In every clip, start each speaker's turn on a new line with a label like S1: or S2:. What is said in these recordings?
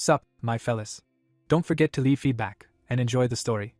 S1: Sup, my fellas. Don't forget to leave feedback, and enjoy the story.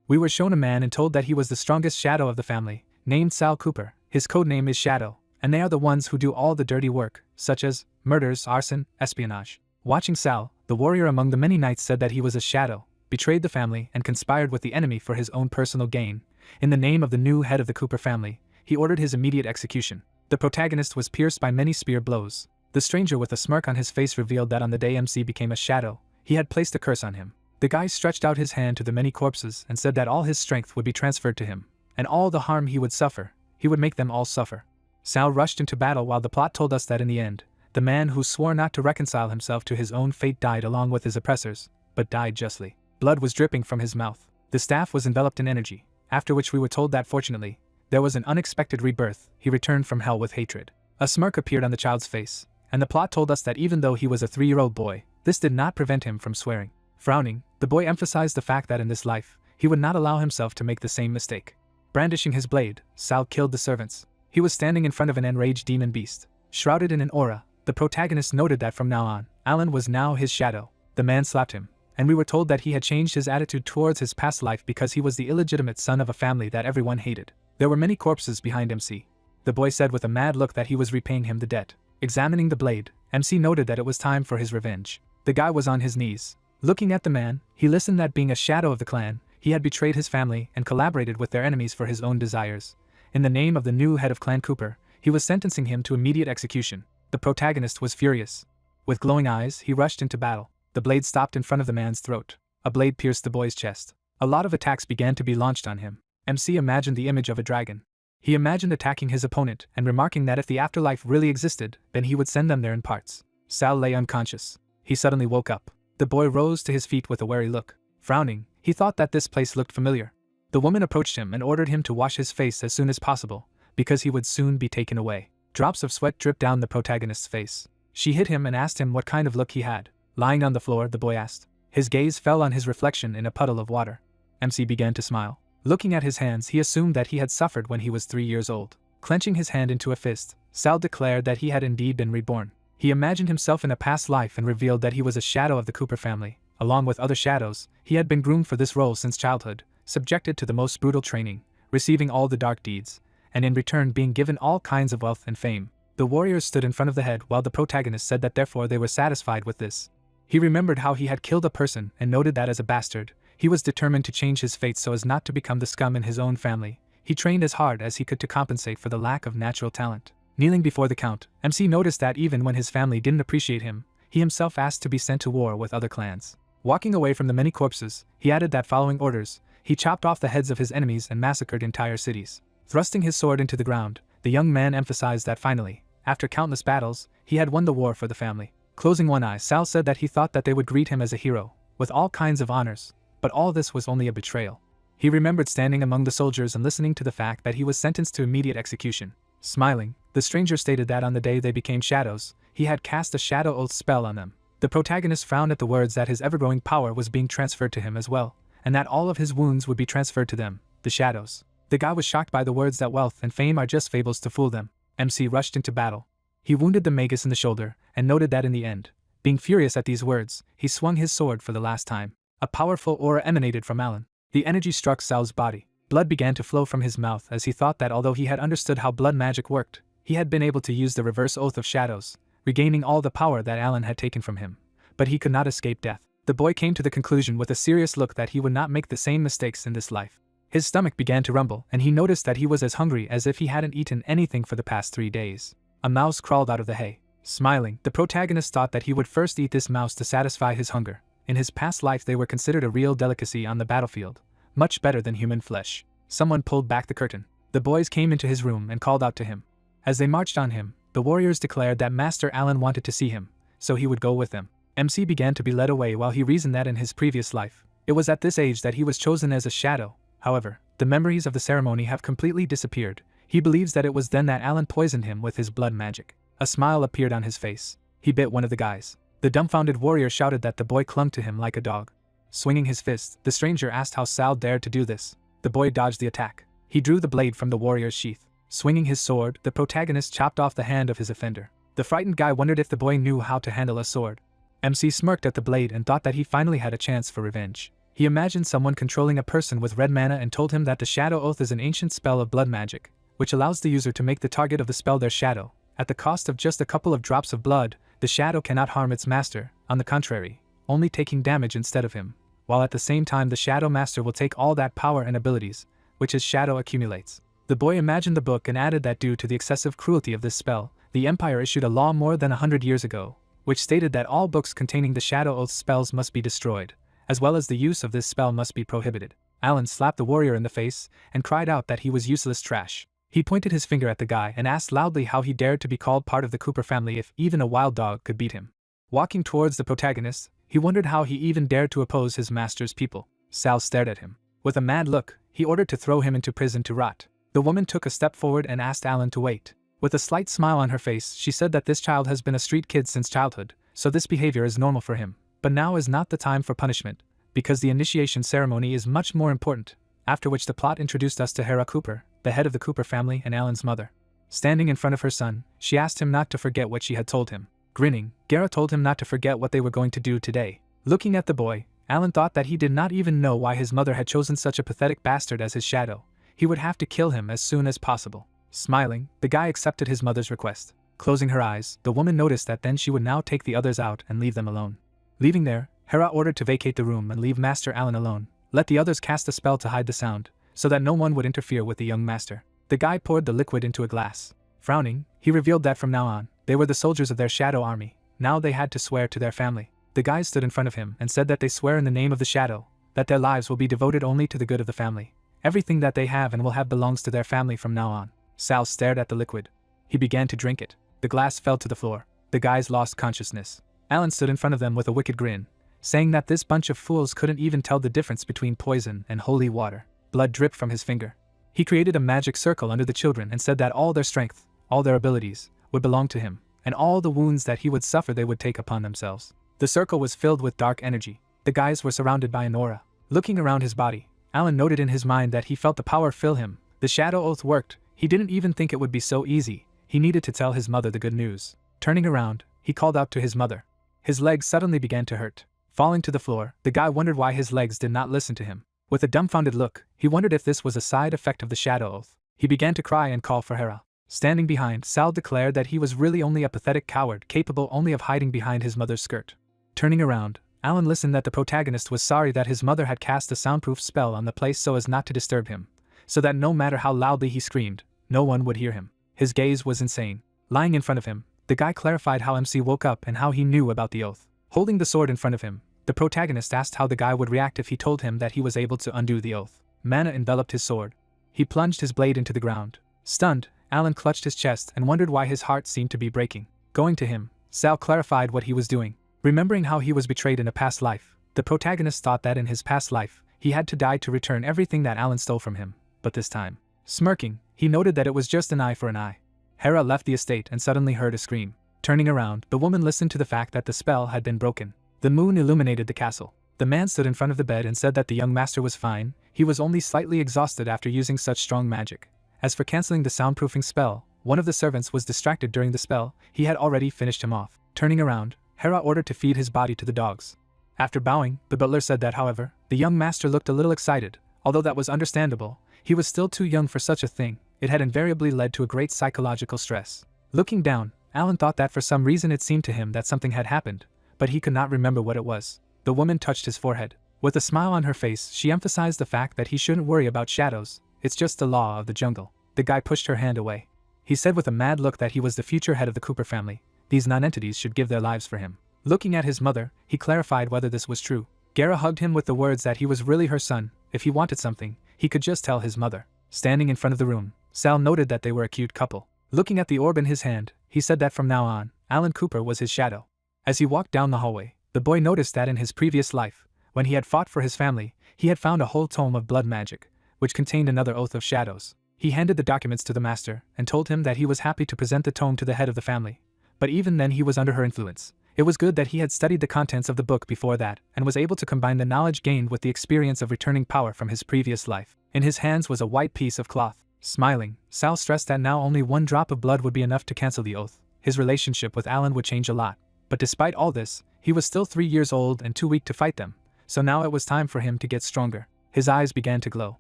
S1: We were shown a man and told that he was the strongest shadow of the family, named Sal Cooper. His codename is Shadow, and they are the ones who do all the dirty work, such as murders, arson, espionage. Watching Sal, the warrior among the many knights said that he was a shadow, betrayed the family and conspired with the enemy for his own personal gain. In the name of the new head of the Cooper family, he ordered his immediate execution. The protagonist was pierced by many spear blows. The stranger with a smirk on his face revealed that on the day MC became a shadow, he had placed a curse on him. The guy stretched out his hand to the many corpses and said that all his strength would be transferred to him, and all the harm he would suffer, he would make them all suffer. Sal rushed into battle while the plot told us that in the end, the man who swore not to reconcile himself to his own fate died along with his oppressors, but died justly. Blood was dripping from his mouth. The staff was enveloped in energy, after which we were told that fortunately, there was an unexpected rebirth. He returned from hell with hatred. A smirk appeared on the child's face, and the plot told us that even though he was a 3-year-old boy, this did not prevent him from swearing. Frowning, the boy emphasized the fact that in this life, he would not allow himself to make the same mistake. Brandishing his blade, Sal killed the servants. He was standing in front of an enraged demon beast. Shrouded in an aura, the protagonist noted that from now on, Alan was now his shadow. The man slapped him, and we were told that he had changed his attitude towards his past life because he was the illegitimate son of a family that everyone hated. There were many corpses behind MC. The boy said with a mad look that he was repaying him the debt. Examining the blade, MC noted that it was time for his revenge. The guy was on his knees. Looking at the man, he listened that being a shadow of the clan, he had betrayed his family and collaborated with their enemies for his own desires. In the name of the new head of Clan Cooper, he was sentencing him to immediate execution. The protagonist was furious. With glowing eyes, he rushed into battle. The blade stopped in front of the man's throat. A blade pierced the boy's chest. A lot of attacks began to be launched on him. MC imagined the image of a dragon. He imagined attacking his opponent and remarking that if the afterlife really existed, then he would send them there in parts. Sal lay unconscious. He suddenly woke up. The boy rose to his feet with a wary look. Frowning, he thought that this place looked familiar. The woman approached him and ordered him to wash his face as soon as possible, because he would soon be taken away. Drops of sweat dripped down the protagonist's face. She hit him and asked him what kind of look he had. Lying on the floor, the boy asked. His gaze fell on his reflection in a puddle of water. MC began to smile. Looking at his hands, he assumed that he had suffered when he was 3 years old. Clenching his hand into a fist, Sal declared that he had indeed been reborn. He imagined himself in a past life and revealed that he was a shadow of the Cooper family. Along with other shadows, he had been groomed for this role since childhood, subjected to the most brutal training, receiving all the dark deeds, and in return being given all kinds of wealth and fame. The warriors stood in front of the head while the protagonist said that therefore they were satisfied with this. He remembered how he had killed a person and noted that as a bastard, he was determined to change his fate so as not to become the scum in his own family. He trained as hard as he could to compensate for the lack of natural talent. Kneeling before the count, MC noticed that even when his family didn't appreciate him, he himself asked to be sent to war with other clans. Walking away from the many corpses, he added that following orders, he chopped off the heads of his enemies and massacred entire cities. Thrusting his sword into the ground, the young man emphasized that finally, after countless battles, he had won the war for the family. Closing one eye, Sal said that he thought that they would greet him as a hero, with all kinds of honors, but all this was only a betrayal. He remembered standing among the soldiers and listening to the fact that he was sentenced to immediate execution. Smiling, the stranger stated that on the day they became shadows, he had cast a shadow oath spell on them. The protagonist frowned at the words that his ever-growing power was being transferred to him as well, and that all of his wounds would be transferred to them, the shadows. The guy was shocked by the words that wealth and fame are just fables to fool them. MC rushed into battle. He wounded the magus in the shoulder, and noted that in the end, being furious at these words, he swung his sword for the last time. A powerful aura emanated from Alan. The energy struck Sal's body. Blood began to flow from his mouth as he thought that although he had understood how blood magic worked, he had been able to use the reverse oath of shadows, regaining all the power that Alan had taken from him. But he could not escape death. The boy came to the conclusion with a serious look that he would not make the same mistakes in this life. His stomach began to rumble, and he noticed that he was as hungry as if he hadn't eaten anything for the past 3 days. A mouse crawled out of the hay. Smiling, the protagonist thought that he would first eat this mouse to satisfy his hunger. In his past life they were considered a real delicacy on the battlefield, much better than human flesh. Someone pulled back the curtain. The boys came into his room and called out to him. As they marched on him, the warriors declared that Master Alan wanted to see him, so he would go with them. MC began to be led away while he reasoned that in his previous life, it was at this age that he was chosen as a shadow. However, the memories of the ceremony have completely disappeared. He believes that it was then that Alan poisoned him with his blood magic. A smile appeared on his face. He bit one of the guys. The dumbfounded warrior shouted that the boy clung to him like a dog. Swinging his fist, the stranger asked how Sal dared to do this. The boy dodged the attack. He drew the blade from the warrior's sheath. Swinging his sword, the protagonist chopped off the hand of his offender. The frightened guy wondered if the boy knew how to handle a sword. MC smirked at the blade and thought that he finally had a chance for revenge. He imagined someone controlling a person with red mana and told him that the Shadow Oath is an ancient spell of blood magic, which allows the user to make the target of the spell their shadow. At the cost of just a couple of drops of blood, the shadow cannot harm its master, on the contrary, only taking damage instead of him, while at the same time the Shadow Master will take all that power and abilities, which his shadow accumulates. The boy imagined the book and added that due to the excessive cruelty of this spell, the Empire issued a law more than 100 years ago, which stated that all books containing the Shadow Oath spells must be destroyed, as well as the use of this spell must be prohibited. Alan slapped the warrior in the face and cried out that he was useless trash. He pointed his finger at the guy and asked loudly how he dared to be called part of the Cooper family if even a wild dog could beat him. Walking towards the protagonist, he wondered how he even dared to oppose his master's people. Sal stared at him. With a mad look, he ordered to throw him into prison to rot. The woman took a step forward and asked Alan to wait. With a slight smile on her face, she said that this child has been a street kid since childhood, so this behavior is normal for him. But now is not the time for punishment, because the initiation ceremony is much more important. After which the plot introduced us to Hera Cooper, the head of the Cooper family and Alan's mother. Standing in front of her son, she asked him not to forget what she had told him. Grinning, Gara told him not to forget what they were going to do today. Looking at the boy, Alan thought that he did not even know why his mother had chosen such a pathetic bastard as his shadow. He would have to kill him as soon as possible. Smiling, the guy accepted his mother's request. Closing her eyes, the woman noticed that then she would now take the others out and leave them alone. Leaving there, Hera ordered to vacate the room and leave Master Alan alone. Let the others cast a spell to hide the sound, so that no one would interfere with the young master. The guy poured the liquid into a glass. Frowning, he revealed that from now on, they were the soldiers of their shadow army. Now they had to swear to their family. The guys stood in front of him and said that they swear in the name of the shadow, that their lives will be devoted only to the good of the family. Everything that they have and will have belongs to their family from now on. Sal stared at the liquid. He began to drink it. The glass fell to the floor. The guys lost consciousness. Alan stood in front of them with a wicked grin, saying that this bunch of fools couldn't even tell the difference between poison and holy water. Blood dripped from his finger. He created a magic circle under the children and said that all their strength, all their abilities, would belong to him, and all the wounds that he would suffer they would take upon themselves. The circle was filled with dark energy. The guys were surrounded by an aura. Looking around his body, Alan noted in his mind that he felt the power fill him. The Shadow Oath worked. He didn't even think it would be so easy. He needed to tell his mother the good news. Turning around, he called out to his mother. His legs suddenly began to hurt. Falling to the floor, the guy wondered why his legs did not listen to him. With a dumbfounded look, he wondered if this was a side effect of the Shadow Oath. He began to cry and call for Hera. Standing behind, Sal declared that he was really only a pathetic coward capable only of hiding behind his mother's skirt. Turning around, Alan listened that the protagonist was sorry that his mother had cast a soundproof spell on the place so as not to disturb him, so that no matter how loudly he screamed, no one would hear him. His gaze was insane. Lying in front of him, the guy clarified how MC woke up and how he knew about the oath. Holding the sword in front of him, the protagonist asked how the guy would react if he told him that he was able to undo the oath. Mana enveloped his sword. He plunged his blade into the ground. Stunned, Alan clutched his chest and wondered why his heart seemed to be breaking. Going to him, Sal clarified what he was doing. Remembering how he was betrayed in a past life, the protagonist thought that in his past life, he had to die to return everything that Alan stole from him, but this time, smirking, he noted that it was just an eye for an eye. Hera left the estate and suddenly heard a scream. Turning around, the woman listened to the fact that the spell had been broken. The moon illuminated the castle. The man stood in front of the bed and said that the young master was fine, he was only slightly exhausted after using such strong magic. As for cancelling the soundproofing spell, one of the servants was distracted during the spell, he had already finished him off. Turning around, Hera ordered to feed his body to the dogs. After bowing, the butler said that however, the young master looked a little excited. Although that was understandable, he was still too young for such a thing. It had invariably led to a great psychological stress. Looking down, Alan thought that for some reason it seemed to him that something had happened, but he could not remember what it was. The woman touched his forehead. With a smile on her face, she emphasized the fact that he shouldn't worry about shadows, it's just the law of the jungle. The guy pushed her hand away. He said with a mad look that he was the future head of the Cooper family. These non-entities should give their lives for him. Looking at his mother, he clarified whether this was true. Gara hugged him with the words that he was really her son. If he wanted something, he could just tell his mother. Standing in front of the room, Sal noted that they were a cute couple. Looking at the orb in his hand, he said that from now on, Alan Cooper was his shadow. As he walked down the hallway, the boy noticed that in his previous life, when he had fought for his family, he had found a whole tome of blood magic, which contained another oath of shadows. He handed the documents to the master and told him that he was happy to present the tome to the head of the family. But even then he was under her influence. It was good that he had studied the contents of the book before that and was able to combine the knowledge gained with the experience of returning power from his previous life. In his hands was a white piece of cloth. Smiling, Sal stressed that now only one drop of blood would be enough to cancel the oath. His relationship with Alan would change a lot. But despite all this, he was still 3 years old and too weak to fight them, so now it was time for him to get stronger. His eyes began to glow.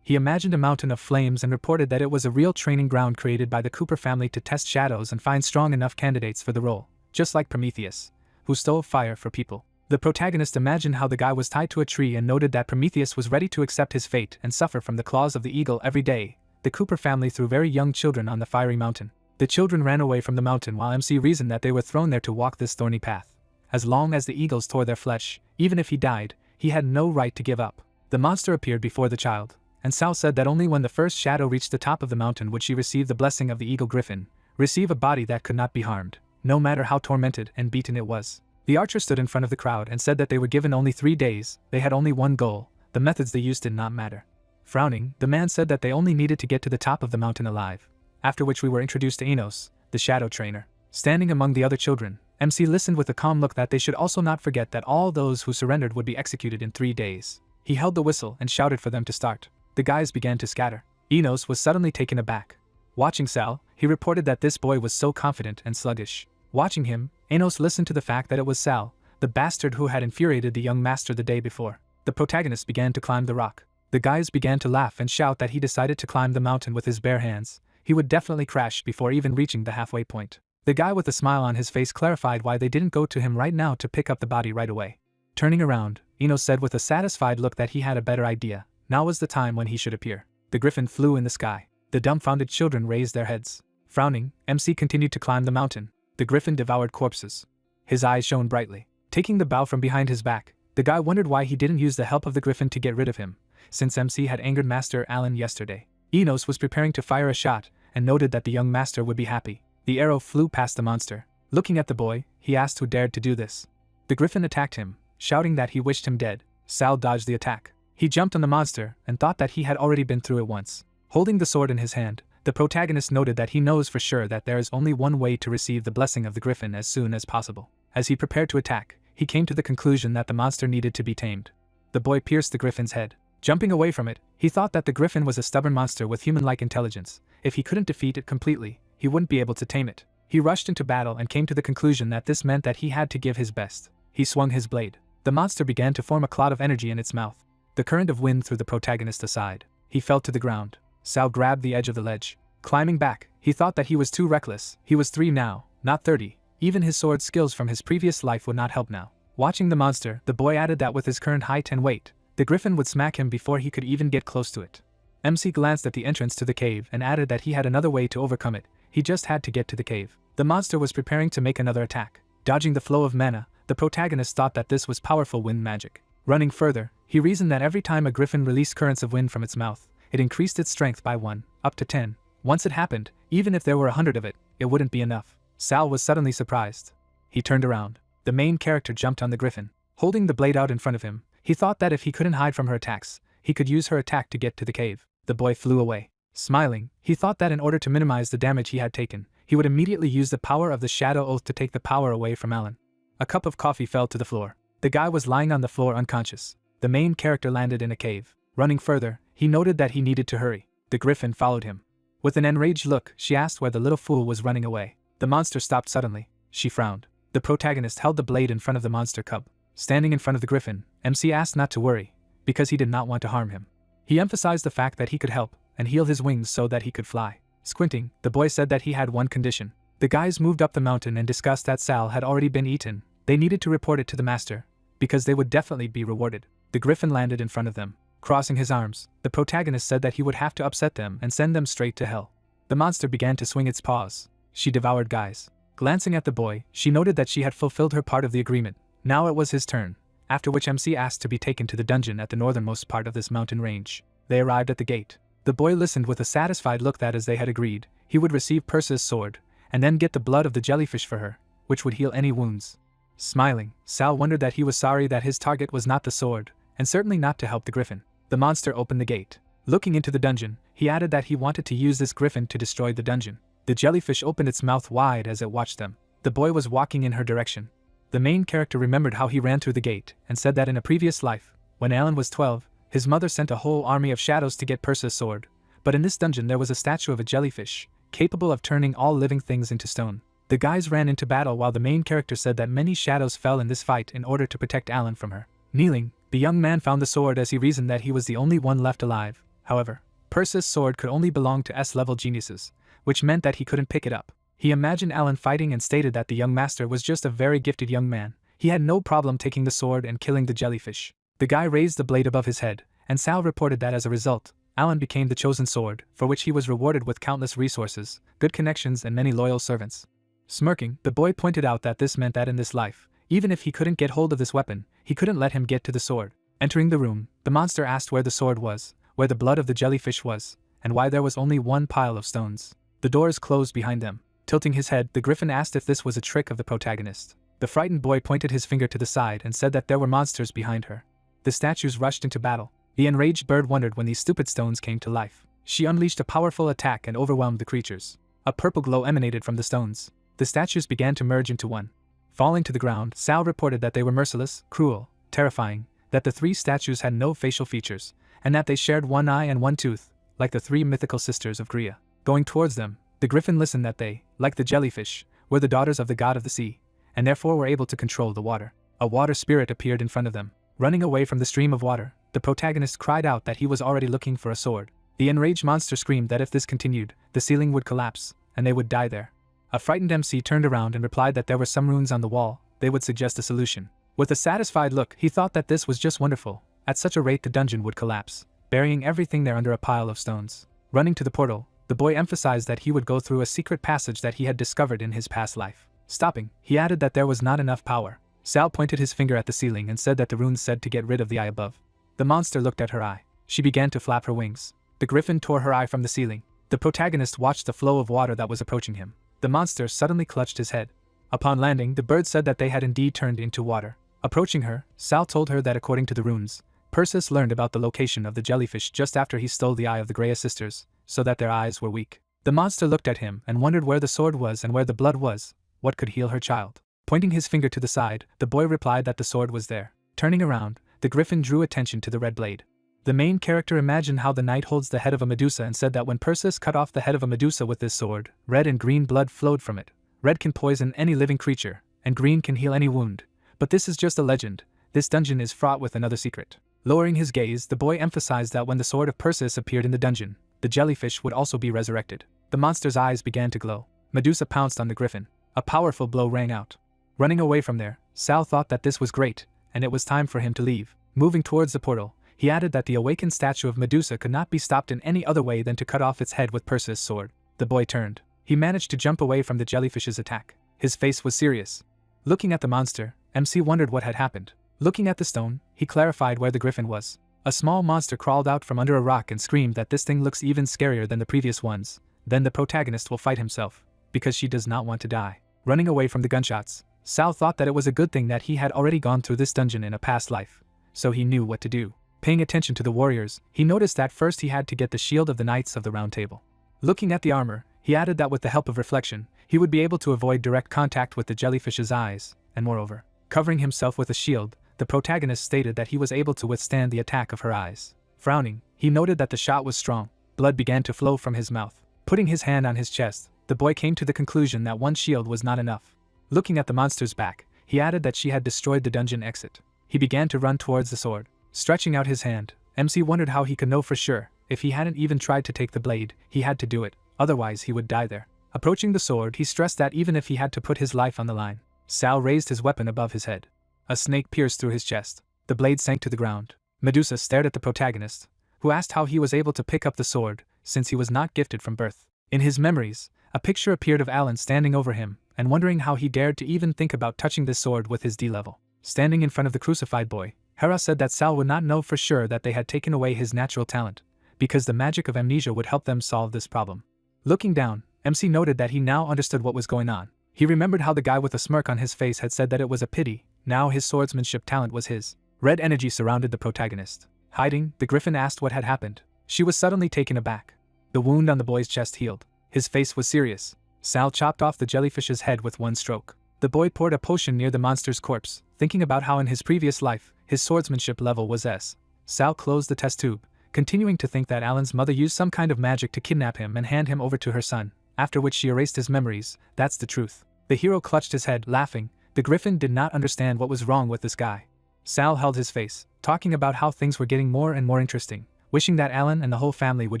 S1: He imagined a mountain of flames and reported that it was a real training ground created by the Cooper family to test shadows and find strong enough candidates for the role, just like Prometheus, who stole fire for people. The protagonist imagined how the guy was tied to a tree and noted that Prometheus was ready to accept his fate and suffer from the claws of the eagle every day. The Cooper family threw very young children on the fiery mountain. The children ran away from the mountain while MC reasoned that they were thrown there to walk this thorny path. As long as the eagles tore their flesh, even if he died, he had no right to give up. The monster appeared before the child, and Sal said that only when the first shadow reached the top of the mountain would she receive the blessing of the eagle griffin, receive a body that could not be harmed, no matter how tormented and beaten it was. The archer stood in front of the crowd and said that they were given only 3 days, they had only one goal, the methods they used did not matter. Frowning, the man said that they only needed to get to the top of the mountain alive, after which we were introduced to Enos, the shadow trainer. Standing among the other children, MC listened with a calm look that they should also not forget that all those who surrendered would be executed in 3 days. He held the whistle and shouted for them to start. The guys began to scatter. Enos was suddenly taken aback. Watching Sal, he reported that this boy was so confident and sluggish. Watching him, Enos listened to the fact that it was Sal, the bastard who had infuriated the young master the day before. The protagonist began to climb the rock. The guys began to laugh and shout that he decided to climb the mountain with his bare hands. He would definitely crash before even reaching the halfway point. The guy with a smile on his face clarified why they didn't go to him right now to pick up the body right away. Turning around, Enos said with a satisfied look that he had a better idea. Now was the time when he should appear. The griffin flew in the sky. The dumbfounded children raised their heads. Frowning, MC continued to climb the mountain. The griffin devoured corpses. His eyes shone brightly. Taking the bough from behind his back, the guy wondered why he didn't use the help of the griffin to get rid of him, since MC had angered Master Alan yesterday. Enos was preparing to fire a shot, and noted that the young master would be happy. The arrow flew past the monster. Looking at the boy, he asked who dared to do this. The griffin attacked him, shouting that he wished him dead. Sal dodged the attack. He jumped on the monster, and thought that he had already been through it once. Holding the sword in his hand, the protagonist noted that he knows for sure that there is only one way to receive the blessing of the griffin as soon as possible. As he prepared to attack, he came to the conclusion that the monster needed to be tamed. The boy pierced the griffin's head. Jumping away from it, he thought that the griffin was a stubborn monster with human-like intelligence. If he couldn't defeat it completely, he wouldn't be able to tame it. He rushed into battle and came to the conclusion that this meant that he had to give his best. He swung his blade. The monster began to form a cloud of energy in its mouth. The current of wind threw the protagonist aside. He fell to the ground. Sal grabbed the edge of the ledge. Climbing back, he thought that he was too reckless. He was 3 now, not 30. Even his sword skills from his previous life would not help now. Watching the monster, the boy added that with his current height and weight, the griffin would smack him before he could even get close to it. MC glanced at the entrance to the cave and added that he had another way to overcome it. He just had to get to the cave. The monster was preparing to make another attack. Dodging the flow of mana, the protagonist thought that this was powerful wind magic. Running further, he reasoned that every time a griffin released currents of wind from its mouth, it increased its strength by 1, up to 10. Once it happened, even if there were 100 of it, it wouldn't be enough. Sal was suddenly surprised. He turned around. The main character jumped on the griffin. Holding the blade out in front of him, he thought that if he couldn't hide from her attacks, he could use her attack to get to the cave. The boy flew away. Smiling, he thought that in order to minimize the damage he had taken, he would immediately use the power of the Shadow Oath to take the power away from Alan. A cup of coffee fell to the floor. The guy was lying on the floor unconscious. The main character landed in a cave. Running further, he noted that he needed to hurry. The griffin followed him. With an enraged look, she asked where the little fool was running away. The monster stopped suddenly. She frowned. The protagonist held the blade in front of the monster cub. Standing in front of the griffin, MC asked not to worry, because he did not want to harm him. He emphasized the fact that he could help and heal his wings so that he could fly. Squinting, the boy said that he had one condition. The guys moved up the mountain and discussed that Sal had already been eaten. They needed to report it to the master, because they would definitely be rewarded. The griffin landed in front of them. Crossing his arms, the protagonist said that he would have to upset them and send them straight to hell. The monster began to swing its paws. She devoured guys. Glancing at the boy, she noted that she had fulfilled her part of the agreement. Now it was his turn, after which MC asked to be taken to the dungeon at the northernmost part of this mountain range. They arrived at the gate. The boy listened with a satisfied look that as they had agreed, he would receive Perseus' sword, and then get the blood of the jellyfish for her, which would heal any wounds. Smiling, Sal wondered that he was sorry that his target was not the sword, and certainly not to help the griffin. The monster opened the gate. Looking into the dungeon, he added that he wanted to use this griffin to destroy the dungeon. The jellyfish opened its mouth wide as it watched them. The boy was walking in her direction. The main character remembered how he ran through the gate and said that in a previous life, when Alan was 12, his mother sent a whole army of shadows to get Perseus' sword. But in this dungeon there was a statue of a jellyfish, capable of turning all living things into stone. The guys ran into battle while the main character said that many shadows fell in this fight in order to protect Alan from her. Kneeling, the young man found the sword as he reasoned that he was the only one left alive. However, Persis' sword could only belong to S-level geniuses, which meant that he couldn't pick it up. He imagined Alan fighting and stated that the young master was just a very gifted young man. He had no problem taking the sword and killing the jellyfish. The guy raised the blade above his head, and Sal reported that as a result, Alan became the chosen sword, for which he was rewarded with countless resources, good connections and many loyal servants. Smirking, the boy pointed out that this meant that in this life, even if he couldn't get hold of this weapon, he couldn't let him get to the sword. Entering the room, the monster asked where the sword was, where the blood of the jellyfish was, and why there was only one pile of stones. The doors closed behind them. Tilting his head, the griffin asked if this was a trick of the protagonist. The frightened boy pointed his finger to the side and said that there were monsters behind her. The statues rushed into battle. The enraged bird wondered when these stupid stones came to life. She unleashed a powerful attack and overwhelmed the creatures. A purple glow emanated from the stones. The statues began to merge into one. Falling to the ground, Sal reported that they were merciless, cruel, terrifying, that the three statues had no facial features, and that they shared one eye and one tooth, like the three mythical sisters of Gria. Going towards them, the griffin listened that they, like the jellyfish, were the daughters of the god of the sea, and therefore were able to control the water. A water spirit appeared in front of them. Running away from the stream of water, the protagonist cried out that he was already looking for a sword. The enraged monster screamed that if this continued, the ceiling would collapse, and they would die there. A frightened MC turned around and replied that there were some runes on the wall, they would suggest a solution. With a satisfied look, he thought that this was just wonderful. At such a rate the dungeon would collapse, burying everything there under a pile of stones. Running to the portal, the boy emphasized that he would go through a secret passage that he had discovered in his past life. Stopping, he added that there was not enough power. Sal pointed his finger at the ceiling and said that the runes said to get rid of the eye above. The monster looked at her eye. She began to flap her wings. The griffin tore her eye from the ceiling. The protagonist watched the flow of water that was approaching him. The monster suddenly clutched his head. Upon landing, the bird said that they had indeed turned into water. Approaching her, Sal told her that according to the runes, Persis learned about the location of the jellyfish just after he stole the eye of the Greya sisters, so that their eyes were weak. The monster looked at him and wondered where the sword was and where the blood was. What could heal her child? Pointing his finger to the side, the boy replied that the sword was there. Turning around, the griffin drew attention to the red blade. The main character imagined how the knight holds the head of a Medusa and said that when Persis cut off the head of a Medusa with this sword, red and green blood flowed from it. Red can poison any living creature, and green can heal any wound. But this is just a legend. This dungeon is fraught with another secret. Lowering his gaze, the boy emphasized that when the sword of Persis appeared in the dungeon, the jellyfish would also be resurrected. The monster's eyes began to glow. Medusa pounced on the griffin. A powerful blow rang out. Running away from there, Sal thought that this was great, and it was time for him to leave. Moving towards the portal, he added that the awakened statue of Medusa could not be stopped in any other way than to cut off its head with Persis' sword. The boy turned. He managed to jump away from the jellyfish's attack. His face was serious. Looking at the monster, MC wondered what had happened. Looking at the stone, he clarified where the griffin was. A small monster crawled out from under a rock and screamed that this thing looks even scarier than the previous ones. Then the protagonist will fight himself, because she does not want to die. Running away from the gunshots, Sal thought that it was a good thing that he had already gone through this dungeon in a past life, so he knew what to do. Paying attention to the warriors, he noticed that first he had to get the shield of the Knights of the Round Table. Looking at the armor, he added that with the help of reflection, he would be able to avoid direct contact with the jellyfish's eyes, and moreover, covering himself with a shield, the protagonist stated that he was able to withstand the attack of her eyes. Frowning, he noted that the shot was strong. Blood began to flow from his mouth. Putting his hand on his chest, the boy came to the conclusion that one shield was not enough. Looking at the monster's back, he added that she had destroyed the dungeon exit. He began to run towards the sword. Stretching out his hand, MC wondered how he could know for sure. If he hadn't even tried to take the blade, he had to do it, otherwise he would die there. Approaching the sword, he stressed that even if he had to put his life on the line. Sal raised his weapon above his head. A snake pierced through his chest. The blade sank to the ground. Medusa stared at the protagonist, who asked how he was able to pick up the sword, since he was not gifted from birth. In his memories, a picture appeared of Alan standing over him, and wondering how he dared to even think about touching this sword with his D level. Standing in front of the crucified boy, Hera said that Sal would not know for sure that they had taken away his natural talent, because the magic of amnesia would help them solve this problem. Looking down, MC noted that he now understood what was going on. He remembered how the guy with a smirk on his face had said that it was a pity, now his swordsmanship talent was his. Red energy surrounded the protagonist. Hiding, the griffin asked what had happened. She was suddenly taken aback. The wound on the boy's chest healed. His face was serious. Sal chopped off the jellyfish's head with one stroke. The boy poured a potion near the monster's corpse, thinking about how in his previous life, his swordsmanship level was S. Sal closed the test tube, continuing to think that Alan's mother used some kind of magic to kidnap him and hand him over to her son, after which she erased his memories. That's the truth. The hero clutched his head, laughing. The griffin did not understand what was wrong with this guy. Sal held his face, talking about how things were getting more and more interesting, wishing that Alan and the whole family would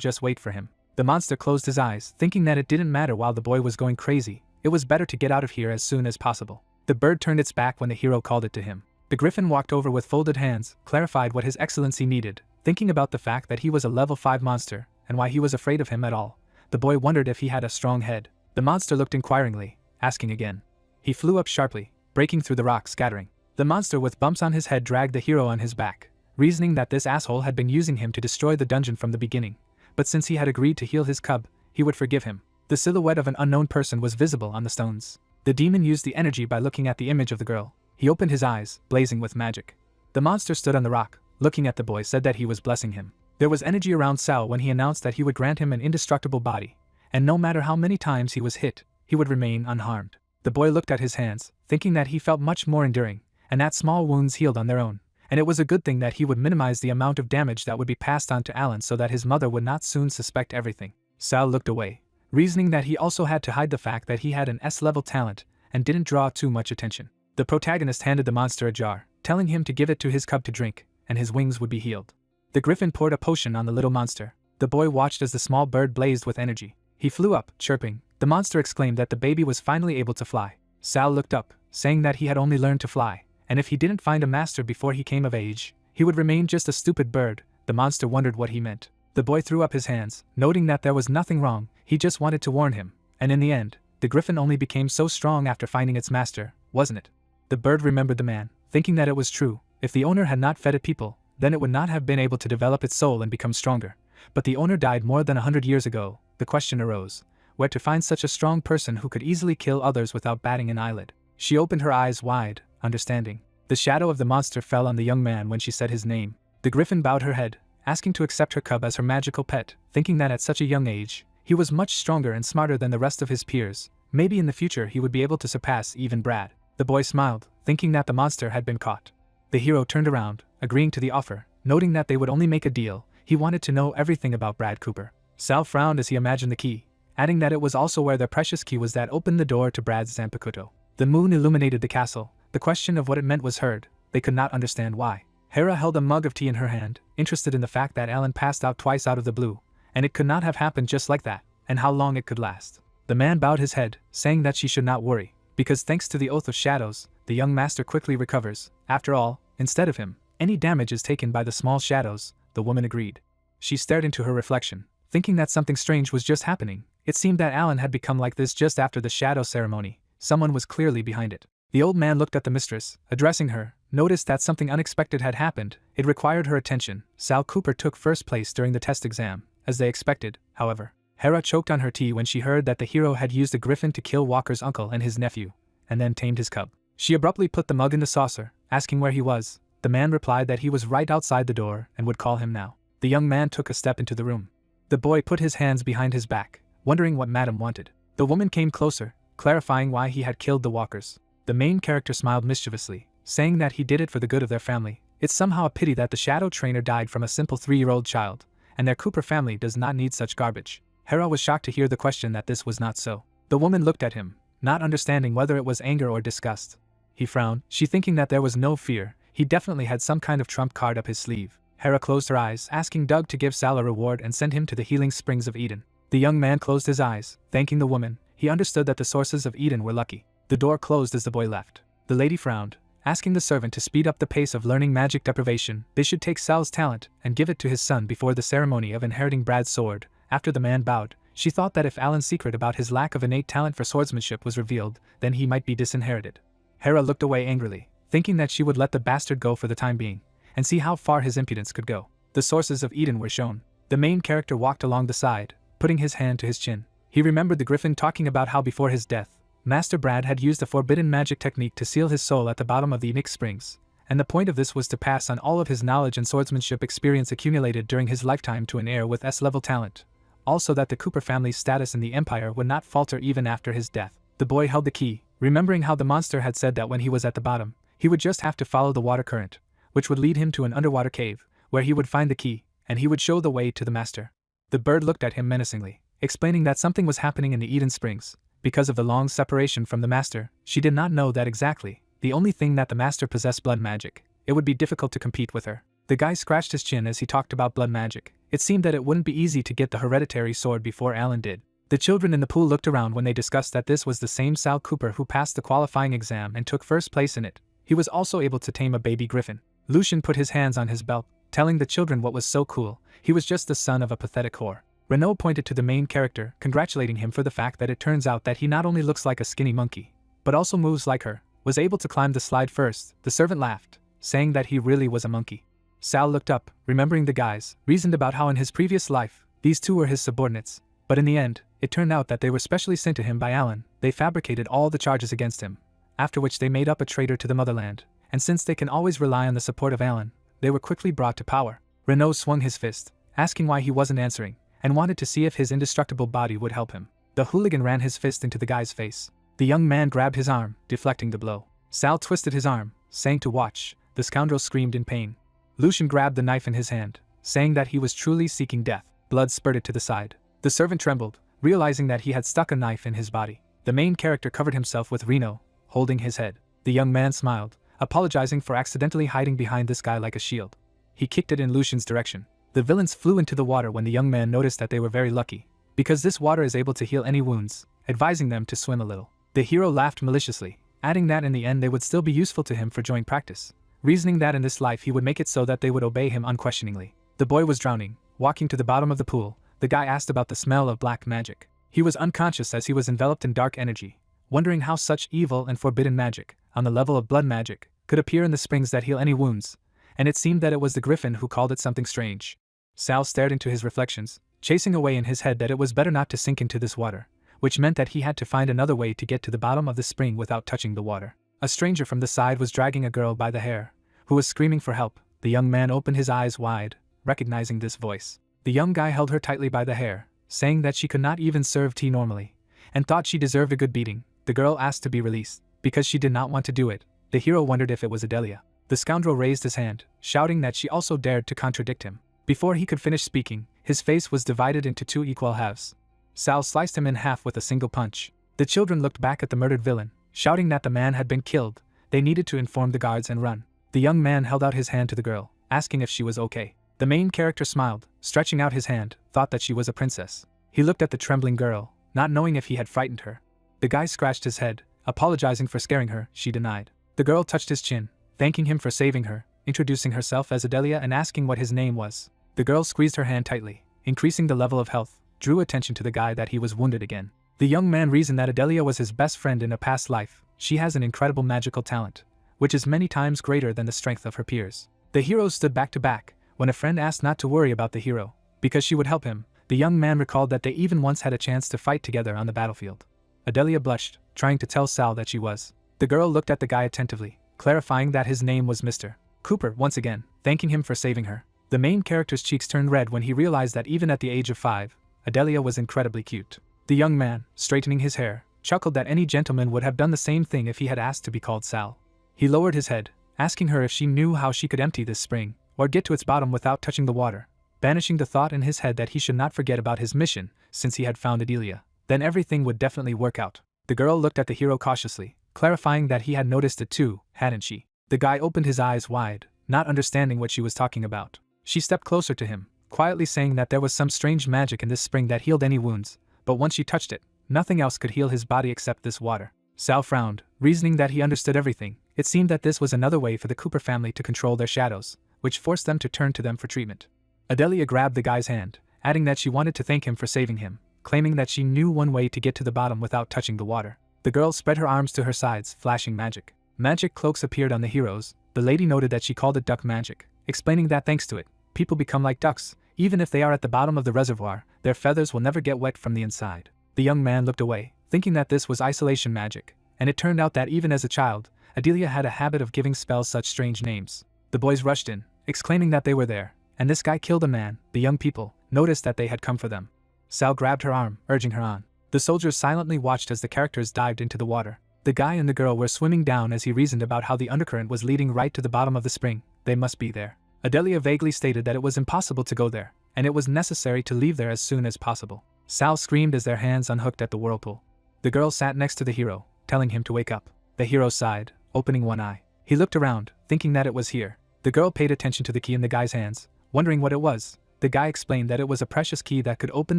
S1: just wait for him. The monster closed his eyes, thinking that it didn't matter while the boy was going crazy. It was better to get out of here as soon as possible. The bird turned its back when the hero called it to him. The griffin walked over with folded hands, clarified what His Excellency needed, thinking about the fact that he was a level 5 monster, and why he was afraid of him at all. The boy wondered if he had a strong head. The monster looked inquiringly, asking again. He flew up sharply, breaking through the rock, scattering. The monster with bumps on his head dragged the hero on his back, reasoning that this asshole had been using him to destroy the dungeon from the beginning. But since he had agreed to heal his cub, he would forgive him. The silhouette of an unknown person was visible on the stones. The demon used the energy by looking at the image of the girl. He opened his eyes, blazing with magic. The monster stood on the rock, looking at the boy, said that he was blessing him. There was energy around Sal when he announced that he would grant him an indestructible body, and no matter how many times he was hit, he would remain unharmed. The boy looked at his hands, thinking that he felt much more enduring, and that small wounds healed on their own, and it was a good thing that he would minimize the amount of damage that would be passed on to Alan so that his mother would not soon suspect everything. Sal looked away, reasoning that he also had to hide the fact that he had an S-level talent and didn't draw too much attention. The protagonist handed the monster a jar, telling him to give it to his cub to drink, and his wings would be healed. The griffin poured a potion on the little monster. The boy watched as the small bird blazed with energy. He flew up, chirping. The monster exclaimed that the baby was finally able to fly. Sal looked up, saying that he had only learned to fly, and if he didn't find a master before he came of age, he would remain just a stupid bird. The monster wondered what he meant. The boy threw up his hands, noting that there was nothing wrong. He just wanted to warn him, and in the end, the griffin only became so strong after finding its master, wasn't it? The bird remembered the man, thinking that it was true. If the owner had not fed it people, then it would not have been able to develop its soul and become stronger. But the owner died more than 100 years ago. The question arose, where to find such a strong person who could easily kill others without batting an eyelid? She opened her eyes wide, understanding. The shadow of the monster fell on the young man when she said his name. The griffin bowed her head, asking to accept her cub as her magical pet, thinking that at such a young age, he was much stronger and smarter than the rest of his peers. Maybe in the future he would be able to surpass even Brad. The boy smiled, thinking that the monster had been caught. The hero turned around, agreeing to the offer, noting that they would only make a deal. He wanted to know everything about Brad Cooper. Sal frowned as he imagined the key, adding that it was also where their precious key was that opened the door to Brad's Zanpakuto. The moon illuminated the castle. The question of what it meant was heard. They could not understand why. Hera held a mug of tea in her hand, interested in the fact that Alan passed out twice out of the blue, and it could not have happened just like that, and how long it could last. The man bowed his head, saying that she should not worry, because thanks to the Oath of Shadows, the young master quickly recovers. After all, instead of him, any damage is taken by the small shadows. The woman agreed. She stared into her reflection, thinking that something strange was just happening. It seemed that Alan had become like this just after the shadow ceremony. Someone was clearly behind it. The old man looked at the mistress, addressing her, noticed that something unexpected had happened. It required her attention. Sal Cooper took first place during the test exam, as they expected, however. Hera choked on her tea when she heard that the hero had used a griffin to kill Walker's uncle and his nephew, and then tamed his cub. She abruptly put the mug in the saucer, asking where he was. The man replied that he was right outside the door and would call him now. The young man took a step into the room. The boy put his hands behind his back, wondering what Madame wanted. The woman came closer, clarifying why he had killed the Walkers. The main character smiled mischievously, saying that he did it for the good of their family. It's somehow a pity that the shadow trainer died from a simple 3-year-old child, and their Cooper family does not need such garbage. Hera was shocked to hear the question that this was not so. The woman looked at him, not understanding whether it was anger or disgust. He frowned, she thinking that there was no fear. He definitely had some kind of trump card up his sleeve. Hera closed her eyes, asking Doug to give Sal a reward and send him to the healing springs of Eden. The young man closed his eyes, thanking the woman. He understood that the sources of Eden were lucky. The door closed as the boy left. The lady frowned, asking the servant to speed up the pace of learning magic deprivation. They should take Sal's talent and give it to his son before the ceremony of inheriting Brad's sword. After the man bowed, she thought that if Alan's secret about his lack of innate talent for swordsmanship was revealed, then he might be disinherited. Hera looked away angrily, thinking that she would let the bastard go for the time being, and see how far his impudence could go. The sources of Eden were shown. The main character walked along the side, putting his hand to his chin. He remembered the griffin talking about how before his death, Master Brad had used a forbidden magic technique to seal his soul at the bottom of the Enic Springs, and the point of this was to pass on all of his knowledge and swordsmanship experience accumulated during his lifetime to an heir with S-level talent. Also that the Cooper family's status in the Empire would not falter even after his death. The boy held the key, remembering how the monster had said that when he was at the bottom, he would just have to follow the water current, which would lead him to an underwater cave, where he would find the key, and he would show the way to the master. The bird looked at him menacingly, explaining that something was happening in the Eden Springs. Because of the long separation from the master, she did not know that exactly, the only thing that the master possessed blood magic. It would be difficult to compete with her. The guy scratched his chin as he talked about blood magic. It seemed that it wouldn't be easy to get the hereditary sword before Alan did. The children in the pool looked around when they discussed that this was the same Sal Cooper who passed the qualifying exam and took first place in it. He was also able to tame a baby griffin. Lucian put his hands on his belt, telling the children what was so cool. He was just the son of a pathetic whore. Renaud pointed to the main character, congratulating him for the fact that it turns out that he not only looks like a skinny monkey, but also moves like her, was able to climb the slide first. The servant laughed, saying that he really was a monkey. Sal looked up, remembering the guys, reasoned about how in his previous life, these two were his subordinates. But in the end, it turned out that they were specially sent to him by Alan. They fabricated all the charges against him, after which they made up a traitor to the motherland, and since they can always rely on the support of Alan, they were quickly brought to power. Renaud swung his fist, asking why he wasn't answering, and wanted to see if his indestructible body would help him. The hooligan ran his fist into the guy's face. The young man grabbed his arm, deflecting the blow. Sal twisted his arm, saying to watch. The scoundrel screamed in pain. Lucian grabbed the knife in his hand, saying that he was truly seeking death. Blood spurted to the side. The servant trembled, realizing that he had stuck a knife in his body. The main character covered himself with Reno, holding his head. The young man smiled, apologizing for accidentally hiding behind this guy like a shield. He kicked it in Lucian's direction. The villains flew into the water when the young man noticed that they were very lucky, because this water is able to heal any wounds, advising them to swim a little. The hero laughed maliciously, adding that in the end they would still be useful to him for joint practice, reasoning that in this life he would make it so that they would obey him unquestioningly. The boy was drowning. Walking to the bottom of the pool, the guy asked about the smell of black magic. He was unconscious as he was enveloped in dark energy, wondering how such evil and forbidden magic, on the level of blood magic, could appear in the springs that heal any wounds, and it seemed that it was the griffin who called it something strange. Sal stared into his reflections, chasing away in his head that it was better not to sink into this water, which meant that he had to find another way to get to the bottom of the spring without touching the water. A stranger from the side was dragging a girl by the hair, who was screaming for help. The young man opened his eyes wide, recognizing this voice. The young guy held her tightly by the hair, saying that she could not even serve tea normally, and thought she deserved a good beating. The girl asked to be released, because she did not want to do it. The hero wondered if it was Adelia. The scoundrel raised his hand, shouting that she also dared to contradict him. Before he could finish speaking, his face was divided into two equal halves. Sal sliced him in half with a single punch. The children looked back at the murdered villain, shouting that the man had been killed. They needed to inform the guards and run. The young man held out his hand to the girl, asking if she was okay. The main character smiled, stretching out his hand, thought that she was a princess. He looked at the trembling girl, not knowing if he had frightened her. The guy scratched his head, apologizing for scaring her. She denied. The girl touched his chin, thanking him for saving her, introducing herself as Adelia and asking what his name was. The girl squeezed her hand tightly, increasing the level of health, drew attention to the guy that he was wounded again. The young man reasoned that Adelia was his best friend in a past life. She has an incredible magical talent, which is many times greater than the strength of her peers. The heroes stood back to back, when a friend asked not to worry about the hero, because she would help him. The young man recalled that they even once had a chance to fight together on the battlefield. Adelia blushed, trying to tell Sal that she was. The girl looked at the guy attentively, clarifying that his name was Mr. Cooper once again, thanking him for saving her. The main character's cheeks turned red when he realized that even at the age of 5, Adelia was incredibly cute. The young man, straightening his hair, chuckled that any gentleman would have done the same thing if he had asked to be called Sal. He lowered his head, asking her if she knew how she could empty this spring, or get to its bottom without touching the water, banishing the thought in his head that he should not forget about his mission, since he had found Adelia. Then everything would definitely work out. The girl looked at the hero cautiously, clarifying that he had noticed it too, hadn't she? The guy opened his eyes wide, not understanding what she was talking about. She stepped closer to him, quietly saying that there was some strange magic in this spring that healed any wounds, but once she touched it, nothing else could heal his body except this water. Sal frowned, reasoning that he understood everything. It seemed that this was another way for the Cooper family to control their shadows, which forced them to turn to them for treatment. Adelia grabbed the guy's hand, adding that she wanted to thank him for saving him, claiming that she knew one way to get to the bottom without touching the water. The girl spread her arms to her sides, flashing magic. Magic cloaks appeared on the heroes. The lady noted that she called it duck magic, explaining that thanks to it, people become like ducks. Even if they are at the bottom of the reservoir, their feathers will never get wet from the inside. The young man looked away, thinking that this was isolation magic, and it turned out that even as a child, Adelia had a habit of giving spells such strange names. The boys rushed in, exclaiming that they were there, and this guy killed a man. The young people noticed that they had come for them. Sal grabbed her arm, urging her on. The soldiers silently watched as the characters dived into the water. The guy and the girl were swimming down as he reasoned about how the undercurrent was leading right to the bottom of the spring. They must be there. Adelia vaguely stated that it was impossible to go there, and it was necessary to leave there as soon as possible. Sal screamed as their hands unhooked at the whirlpool. The girl sat next to the hero, telling him to wake up. The hero sighed, opening one eye. He looked around, thinking that it was here. The girl paid attention to the key in the guy's hands, wondering what it was. The guy explained that it was a precious key that could open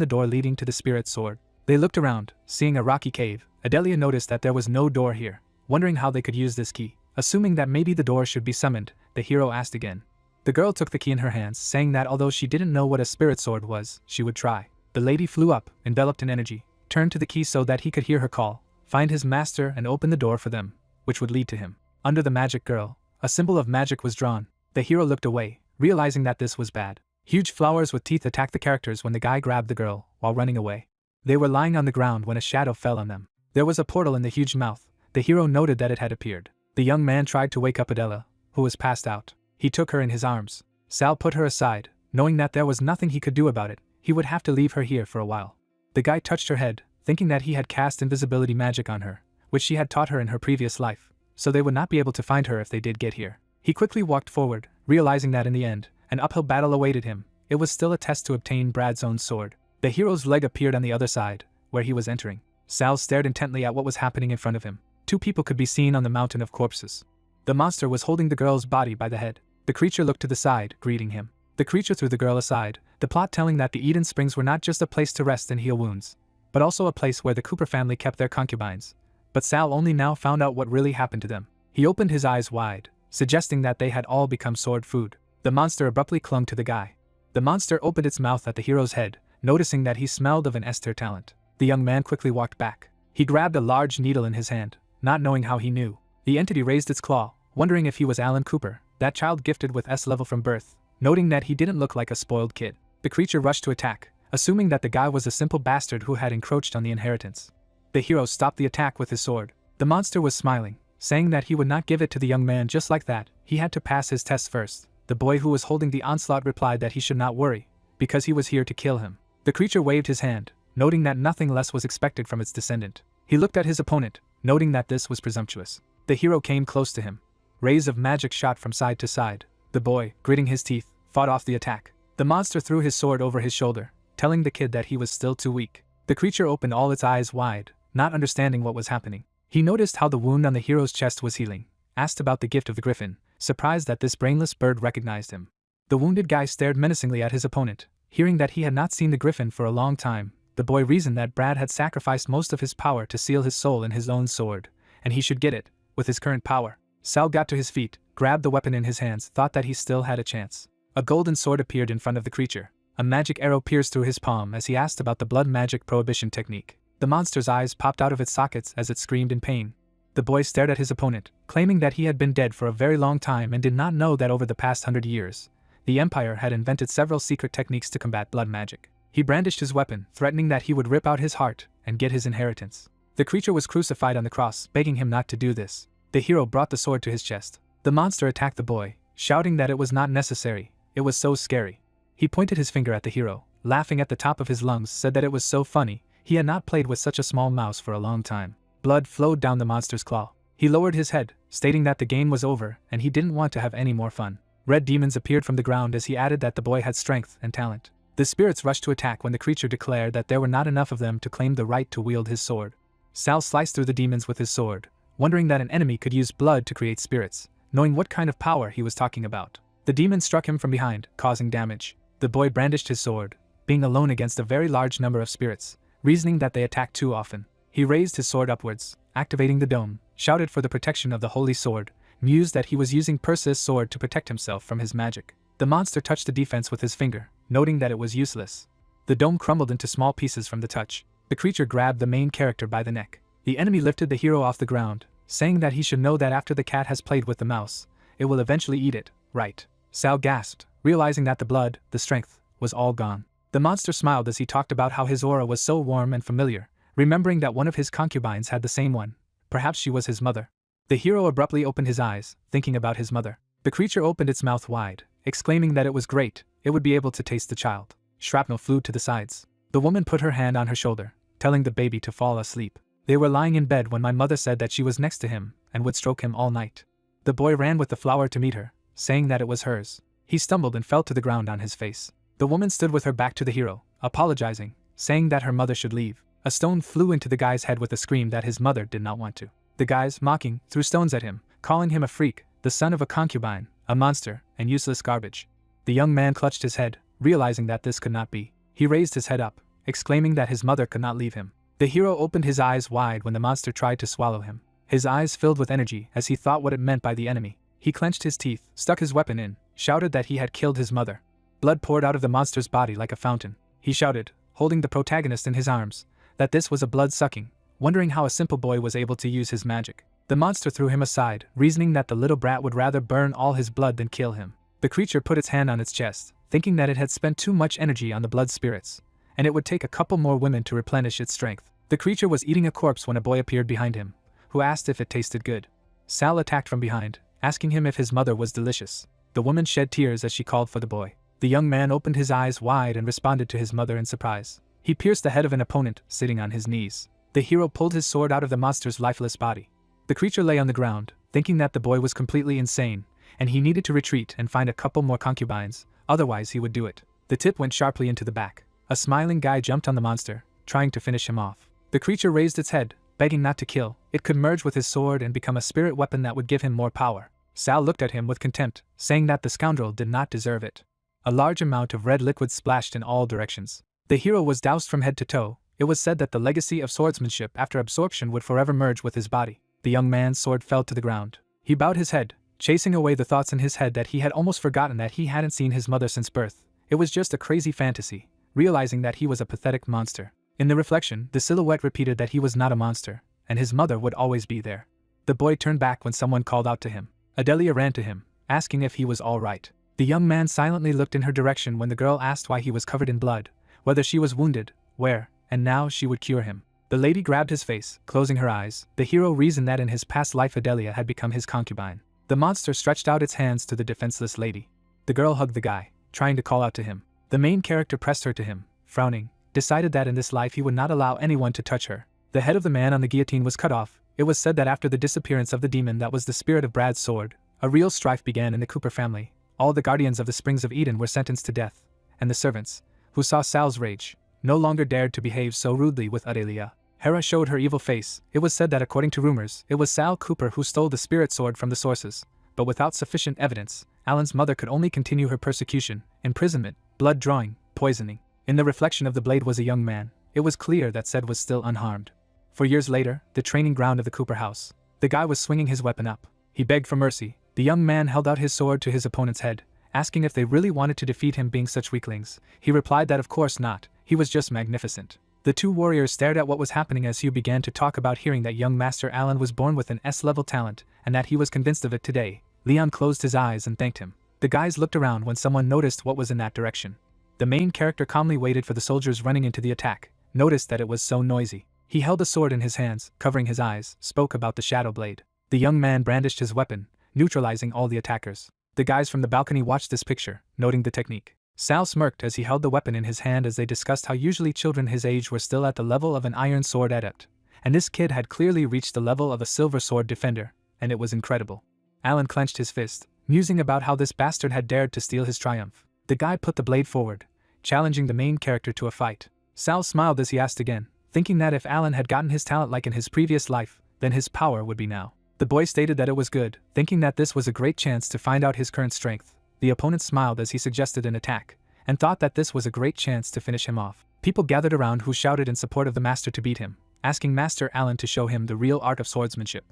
S1: the door leading to the spirit sword. They looked around, seeing a rocky cave. Adelia noticed that there was no door here, wondering how they could use this key. Assuming that maybe the door should be summoned, the hero asked again. The girl took the key in her hands, saying that although she didn't know what a spirit sword was, she would try. The lady flew up, enveloped in energy, turned to the key so that he could hear her call, find his master and open the door for them, which would lead to him. Under the magic girl, a symbol of magic was drawn. The hero looked away, realizing that this was bad. Huge flowers with teeth attacked the characters when the guy grabbed the girl, while running away. They were lying on the ground when a shadow fell on them. There was a portal in the huge mouth. The hero noted that it had appeared. The young man tried to wake up Adela, who was passed out. He took her in his arms. Sal put her aside, knowing that there was nothing he could do about it. He would have to leave her here for a while. The guy touched her head, thinking that he had cast invisibility magic on her, which she had taught her in her previous life, so they would not be able to find her if they did get here. He quickly walked forward, realizing that in the end, an uphill battle awaited him. It was still a test to obtain Brad's own sword. The hero's leg appeared on the other side, where he was entering. Sal stared intently at what was happening in front of him. Two people could be seen on the mountain of corpses. The monster was holding the girl's body by the head. The creature looked to the side, greeting him. The creature threw the girl aside, the plot telling that the Eden Springs were not just a place to rest and heal wounds, but also a place where the Cooper family kept their concubines. But Sal only now found out what really happened to them. He opened his eyes wide, suggesting that they had all become sword food. The monster abruptly clung to the guy. The monster opened its mouth at the hero's head, noticing that he smelled of an Esther talent. The young man quickly walked back. He grabbed a large needle in his hand, not knowing how he knew. The entity raised its claw, wondering if he was Alan Cooper, that child gifted with S-level from birth, noting that he didn't look like a spoiled kid. The creature rushed to attack, assuming that the guy was a simple bastard who had encroached on the inheritance. The hero stopped the attack with his sword. The monster was smiling, saying that he would not give it to the young man just like that. He had to pass his test first. The boy who was holding the onslaught replied that he should not worry, because he was here to kill him. The creature waved his hand, noting that nothing less was expected from its descendant. He looked at his opponent, noting that this was presumptuous. The hero came close to him. Rays of magic shot from side to side. The boy, gritting his teeth, fought off the attack. The monster threw his sword over his shoulder, telling the kid that he was still too weak. The creature opened all its eyes wide, not understanding what was happening. He noticed how the wound on the hero's chest was healing, asked about the gift of the griffin, surprised that this brainless bird recognized him. The wounded guy stared menacingly at his opponent. Hearing that he had not seen the griffin for a long time, the boy reasoned that Brad had sacrificed most of his power to seal his soul in his own sword, and he should get it, with his current power. Sal got to his feet, grabbed the weapon in his hands, thought that he still had a chance. A golden sword appeared in front of the creature. A magic arrow pierced through his palm as he asked about the blood magic prohibition technique. The monster's eyes popped out of its sockets as it screamed in pain. The boy stared at his opponent, claiming that he had been dead for a very long time and did not know that over the past 100 years, the Empire had invented several secret techniques to combat blood magic. He brandished his weapon, threatening that he would rip out his heart and get his inheritance. The creature was crucified on the cross, begging him not to do this. The hero brought the sword to his chest. The monster attacked the boy, shouting that it was not necessary. It was so scary. He pointed his finger at the hero, laughing at the top of his lungs, said that it was so funny. He had not played with such a small mouse for a long time. Blood flowed down the monster's claw. He lowered his head, stating that the game was over and he didn't want to have any more fun. Red demons appeared from the ground as he added that the boy had strength and talent. The spirits rushed to attack when the creature declared that there were not enough of them to claim the right to wield his sword. Sal sliced through the demons with his sword, wondering that an enemy could use blood to create spirits, knowing what kind of power he was talking about. The demon struck him from behind, causing damage. The boy brandished his sword, being alone against a very large number of spirits, reasoning that they attacked too often. He raised his sword upwards, activating the dome, shouted for the protection of the holy sword, mused that he was using Perseus' sword to protect himself from his magic. The monster touched the defense with his finger, noting that it was useless. The dome crumbled into small pieces from the touch. The creature grabbed the main character by the neck. The enemy lifted the hero off the ground, saying that he should know that after the cat has played with the mouse, it will eventually eat it, right? Sal gasped, realizing that the blood, the strength, was all gone. The monster smiled as he talked about how his aura was so warm and familiar, remembering that one of his concubines had the same one. Perhaps she was his mother. The hero abruptly opened his eyes, thinking about his mother. The creature opened its mouth wide, exclaiming that it was great, it would be able to taste the child. Shrapnel flew to the sides. The woman put her hand on her shoulder, telling the baby to fall asleep. They were lying in bed when my mother said that she was next to him and would stroke him all night. The boy ran with the flower to meet her, saying that it was hers. He stumbled and fell to the ground on his face. The woman stood with her back to the hero, apologizing, saying that her mother should leave. A stone flew into the guy's head with a scream that his mother did not want to. The guys, mocking, threw stones at him, calling him a freak, the son of a concubine, a monster, and useless garbage. The young man clutched his head, realizing that this could not be. He raised his head up, exclaiming that his mother could not leave him. The hero opened his eyes wide when the monster tried to swallow him. His eyes filled with energy as he thought what it meant by the enemy. He clenched his teeth, stuck his weapon in, shouted that he had killed his mother. Blood poured out of the monster's body like a fountain. He shouted, holding the protagonist in his arms, that this was a blood-sucking, wondering how a simple boy was able to use his magic. The monster threw him aside, reasoning that the little brat would rather burn all his blood than kill him. The creature put its hand on its chest, thinking that it had spent too much energy on the blood spirits, and it would take a couple more women to replenish its strength. The creature was eating a corpse when a boy appeared behind him, who asked if it tasted good. Sal attacked from behind, asking him if his mother was delicious. The woman shed tears as she called for the boy. The young man opened his eyes wide and responded to his mother in surprise. He pierced the head of an opponent, sitting on his knees. The hero pulled his sword out of the monster's lifeless body. The creature lay on the ground, thinking that the boy was completely insane, and he needed to retreat and find a couple more concubines, otherwise he would do it. The tip went sharply into the back. A smiling guy jumped on the monster, trying to finish him off. The creature raised its head, begging not to kill. It could merge with his sword and become a spirit weapon that would give him more power. Sal looked at him with contempt, saying that the scoundrel did not deserve it. A large amount of red liquid splashed in all directions. The hero was doused from head to toe. It was said that the legacy of swordsmanship after absorption would forever merge with his body. The young man's sword fell to the ground. He bowed his head, chasing away the thoughts in his head that he had almost forgotten that he hadn't seen his mother since birth. It was just a crazy fantasy, realizing that he was a pathetic monster. In the reflection, the silhouette repeated that he was not a monster, and his mother would always be there. The boy turned back when someone called out to him. Adelia ran to him, asking if he was all right. The young man silently looked in her direction when the girl asked why he was covered in blood, whether she was wounded, where, and now she would cure him. The lady grabbed his face, closing her eyes. The hero reasoned that in his past life Adelia had become his concubine. The monster stretched out its hands to the defenseless lady. The girl hugged the guy, trying to call out to him. The main character pressed her to him, frowning, decided that in this life he would not allow anyone to touch her. The head of the man on the guillotine was cut off. It was said that after the disappearance of the demon that was the spirit of Brad's sword, a real strife began in the Cooper family. All the guardians of the Springs of Eden were sentenced to death, and the servants, who saw Sal's rage, no longer dared to behave so rudely with Adelia. Hera showed her evil face. It was said that according to rumors, it was Sal Cooper who stole the spirit sword from the sources, but without sufficient evidence, Alan's mother could only continue her persecution, imprisonment, blood drawing, poisoning. In the reflection of the blade was a young man. It was clear that Sed was still unharmed. For years later, the training ground of the Cooper house. The guy was swinging his weapon up. He begged for mercy. The young man held out his sword to his opponent's head, asking if they really wanted to defeat him being such weaklings. He replied that of course not, he was just magnificent. The two warriors stared at what was happening as Hugh began to talk about hearing that young Master Alan was born with an S-level talent, and that he was convinced of it today. Leon closed his eyes and thanked him. The guys looked around when someone noticed what was in that direction. The main character calmly waited for the soldiers running into the attack, noticed that it was so noisy. He held a sword in his hands, covering his eyes, spoke about the shadow blade. The young man brandished his weapon, neutralizing all the attackers. The guys from the balcony watched this picture, noting the technique. Sal smirked as he held the weapon in his hand as they discussed how usually children his age were still at the level of an iron sword adept, and this kid had clearly reached the level of a silver sword defender, and it was incredible. Alan clenched his fist, musing about how this bastard had dared to steal his triumph. The guy put the blade forward, challenging the main character to a fight. Sal smiled as he asked again, thinking that if Alan had gotten his talent like in his previous life, then his power would be now. The boy stated that it was good, thinking that this was a great chance to find out his current strength. The opponent smiled as he suggested an attack, and thought that this was a great chance to finish him off. People gathered around who shouted in support of the master to beat him, asking Master Alan to show him the real art of swordsmanship.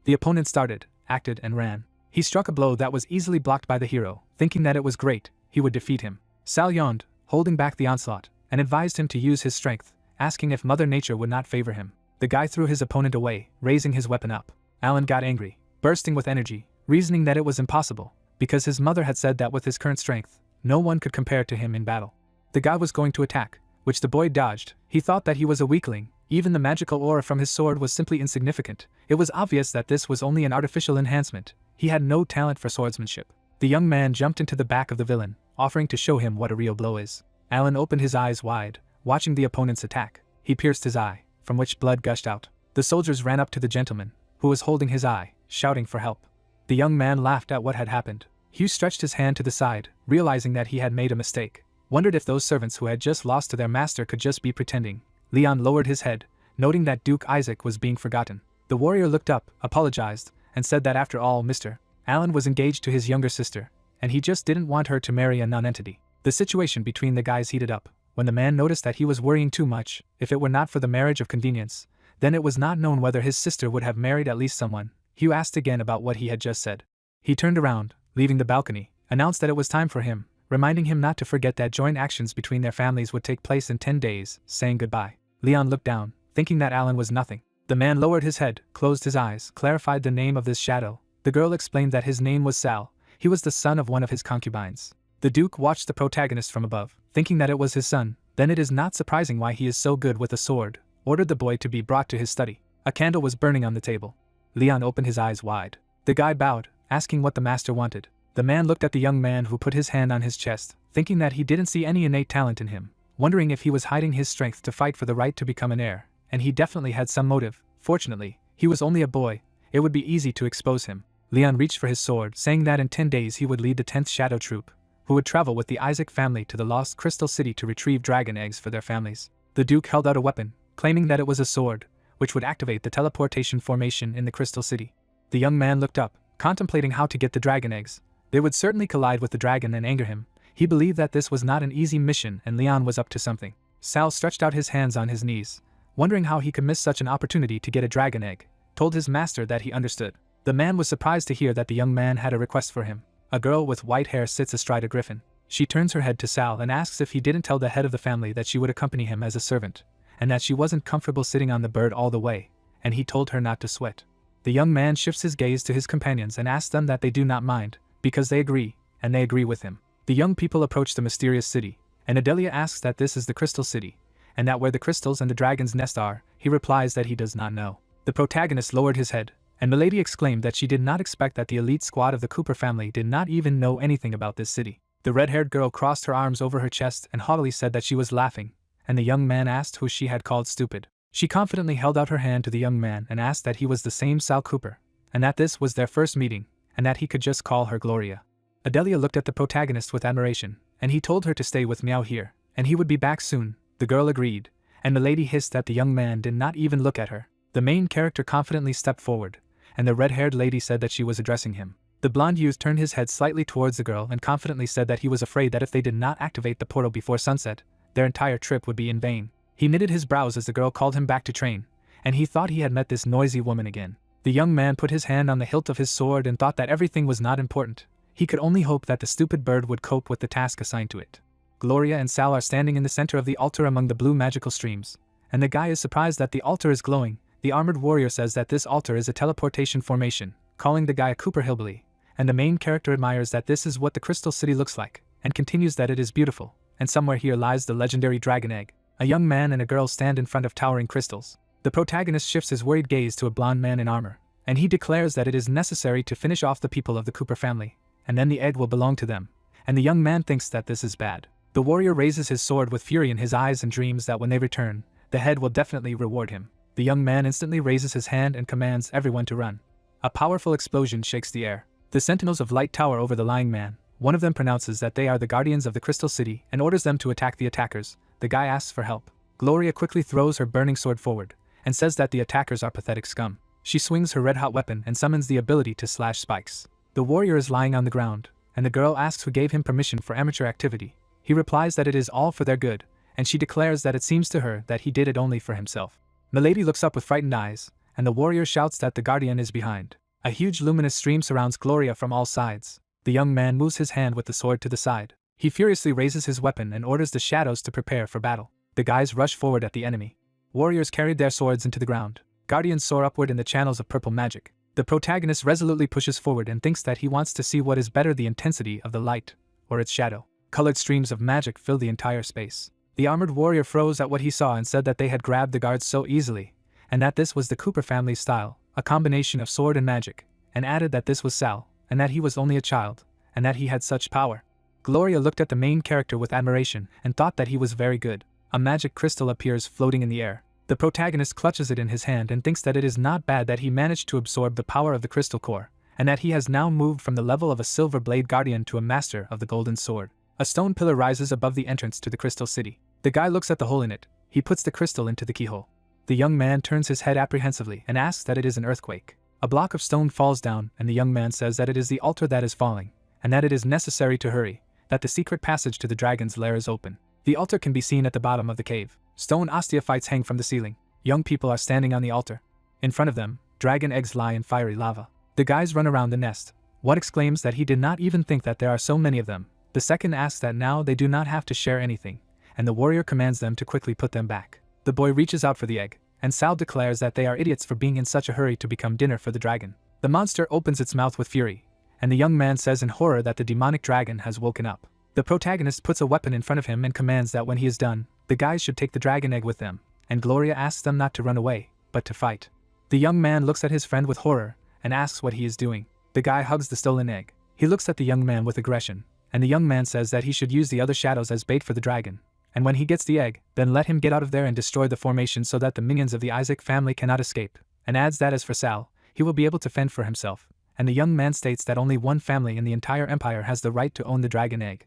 S1: The opponent started, acted and ran. He struck a blow that was easily blocked by the hero, thinking that it was great, he would defeat him. Sal yawned, holding back the onslaught, and advised him to use his strength, asking if Mother Nature would not favor him. The guy threw his opponent away, raising his weapon up. Alan got angry, bursting with energy, reasoning that it was impossible, because his mother had said that with his current strength, no one could compare to him in battle. The guy was going to attack, which the boy dodged. He thought that he was a weakling. Even the magical aura from his sword was simply insignificant. It was obvious that this was only an artificial enhancement. He had no talent for swordsmanship. The young man jumped into the back of the villain, offering to show him what a real blow is. Alan opened his eyes wide, watching the opponent's attack. He pierced his eye, from which blood gushed out. The soldiers ran up to the gentleman, who was holding his eye, shouting for help. The young man laughed at what had happened. Hugh stretched his hand to the side, realizing that he had made a mistake. Wondered if those servants who had just lost to their master could just be pretending. Leon lowered his head, noting that Duke Isaac was being forgotten. The warrior looked up, apologized, and said that after all Mr. Allen was engaged to his younger sister, and he just didn't want her to marry a non-entity. The situation between the guys heated up. When the man noticed that he was worrying too much, if it were not for the marriage of convenience, then it was not known whether his sister would have married at least someone. Hugh asked again about what he had just said. He turned around, leaving the balcony, announced that it was time for him, reminding him not to forget that joint actions between their families would take place in 10 days, saying goodbye. Leon looked down, thinking that Alan was nothing. The man lowered his head, closed his eyes, clarified the name of this shadow. The girl explained that his name was Sal. He was the son of one of his concubines. The Duke watched the protagonist from above, thinking that it was his son. Then it is not surprising why he is so good with a sword, ordered the boy to be brought to his study. A candle was burning on the table. Leon opened his eyes wide. The guy bowed, asking what the master wanted. The man looked at the young man who put his hand on his chest, thinking that he didn't see any innate talent in him, wondering if he was hiding his strength to fight for the right to become an heir, and he definitely had some motive. Fortunately, he was only a boy. It would be easy to expose him. Leon reached for his sword, saying that in 10 days he would lead the 10th Shadow Troop, who would travel with the Isaac family to the Lost Crystal City to retrieve dragon eggs for their families. The Duke held out a weapon, claiming that it was a sword, which would activate the teleportation formation in the Crystal City. The young man looked up, contemplating how to get the dragon eggs. They would certainly collide with the dragon and anger him. He believed that this was not an easy mission and Leon was up to something. Sal stretched out his hands on his knees, wondering how he could miss such an opportunity to get a dragon egg, told his master that he understood. The man was surprised to hear that the young man had a request for him. A girl with white hair sits astride a griffin. She turns her head to Sal and asks if he didn't tell the head of the family that she would accompany him as a servant, and that she wasn't comfortable sitting on the bird all the way, and he told her not to sweat. The young man shifts his gaze to his companions and asks them that they do not mind, because they agree, and they agree with him. The young people approach the mysterious city, and Adelia asks that this is the Crystal City, and that where the crystals and the dragon's nest are. He replies that he does not know. The protagonist lowered his head, and Milady exclaimed that she did not expect that the elite squad of the Cooper family did not even know anything about this city. The red-haired girl crossed her arms over her chest and haughtily said that she was laughing, and the young man asked who she had called stupid. She confidently held out her hand to the young man and asked that he was the same Sal Cooper, and that this was their first meeting, and that he could just call her Gloria. Adelia looked at the protagonist with admiration, and he told her to stay with Meow here, and he would be back soon. The girl agreed, and Milady hissed that the young man did not even look at her. The main character confidently stepped forward, and the red-haired lady said that she was addressing him. The blonde youth turned his head slightly towards the girl and confidently said that he was afraid that if they did not activate the portal before sunset, their entire trip would be in vain. He knitted his brows as the girl called him back to train, and he thought he had met this noisy woman again. The young man put his hand on the hilt of his sword and thought that everything was not important. He could only hope that the stupid bird would cope with the task assigned to it. Gloria and Sal are standing in the center of the altar among the blue magical streams, and the guy is surprised that the altar is glowing. The armored warrior says that this altar is a teleportation formation, calling the guy a Cooper hillbilly, and the main character admires that this is what the Crystal City looks like, and continues that it is beautiful, and somewhere here lies the legendary dragon egg. A young man and a girl stand in front of towering crystals. The protagonist shifts his worried gaze to a blonde man in armor, and he declares that it is necessary to finish off the people of the Cooper family, and then the egg will belong to them, and the young man thinks that this is bad. The warrior raises his sword with fury in his eyes and dreams that when they return, the head will definitely reward him. The young man instantly raises his hand and commands everyone to run. A powerful explosion shakes the air. The sentinels of light tower over the lying man. One of them pronounces that they are the guardians of the Crystal City and orders them to attack the attackers. The guy asks for help. Gloria quickly throws her burning sword forward and says that the attackers are pathetic scum. She swings her red-hot weapon and summons the ability to slash spikes. The warrior is lying on the ground, and the girl asks who gave him permission for amateur activity. He replies that it is all for their good, and she declares that it seems to her that he did it only for himself. Milady looks up with frightened eyes, and the warrior shouts that the guardian is behind. A huge luminous stream surrounds Gloria from all sides. The young man moves his hand with the sword to the side. He furiously raises his weapon and orders the shadows to prepare for battle. The guys rush forward at the enemy. Warriors carried their swords into the ground. Guardians soar upward in the channels of purple magic. The protagonist resolutely pushes forward and thinks that he wants to see what is better, the intensity of the light, or its shadow. Colored streams of magic fill the entire space. The armored warrior froze at what he saw and said that they had grabbed the guards so easily, and that this was the Cooper family's style, a combination of sword and magic, and added that this was Sal, and that he was only a child, and that he had such power. Gloria looked at the main character with admiration and thought that he was very good. A magic crystal appears floating in the air. The protagonist clutches it in his hand and thinks that it is not bad that he managed to absorb the power of the crystal core, and that he has now moved from the level of a silver blade guardian to a master of the golden sword. A stone pillar rises above the entrance to the Crystal City. The guy looks at the hole in it. He puts the crystal into the keyhole. The young man turns his head apprehensively and asks that it is an earthquake. A block of stone falls down and the young man says that it is the altar that is falling, and that it is necessary to hurry, that the secret passage to the dragon's lair is open. The altar can be seen at the bottom of the cave. Stone osteophytes hang from the ceiling. Young people are standing on the altar. In front of them, dragon eggs lie in fiery lava. The guys run around the nest. One exclaims that he did not even think that there are so many of them. The second asks that now they do not have to share anything, and the warrior commands them to quickly put them back. The boy reaches out for the egg, and Sal declares that they are idiots for being in such a hurry to become dinner for the dragon. The monster opens its mouth with fury, and the young man says in horror that the demonic dragon has woken up. The protagonist puts a weapon in front of him and commands that when he is done, the guys should take the dragon egg with them, and Gloria asks them not to run away, but to fight. The young man looks at his friend with horror, and asks what he is doing. The guy hugs the stolen egg. He looks at the young man with aggression, and the young man says that he should use the other shadows as bait for the dragon, and when he gets the egg, then let him get out of there and destroy the formation so that the minions of the Isaac family cannot escape, and adds that as for Sal, he will be able to fend for himself, and the young man states that only one family in the entire empire has the right to own the dragon egg.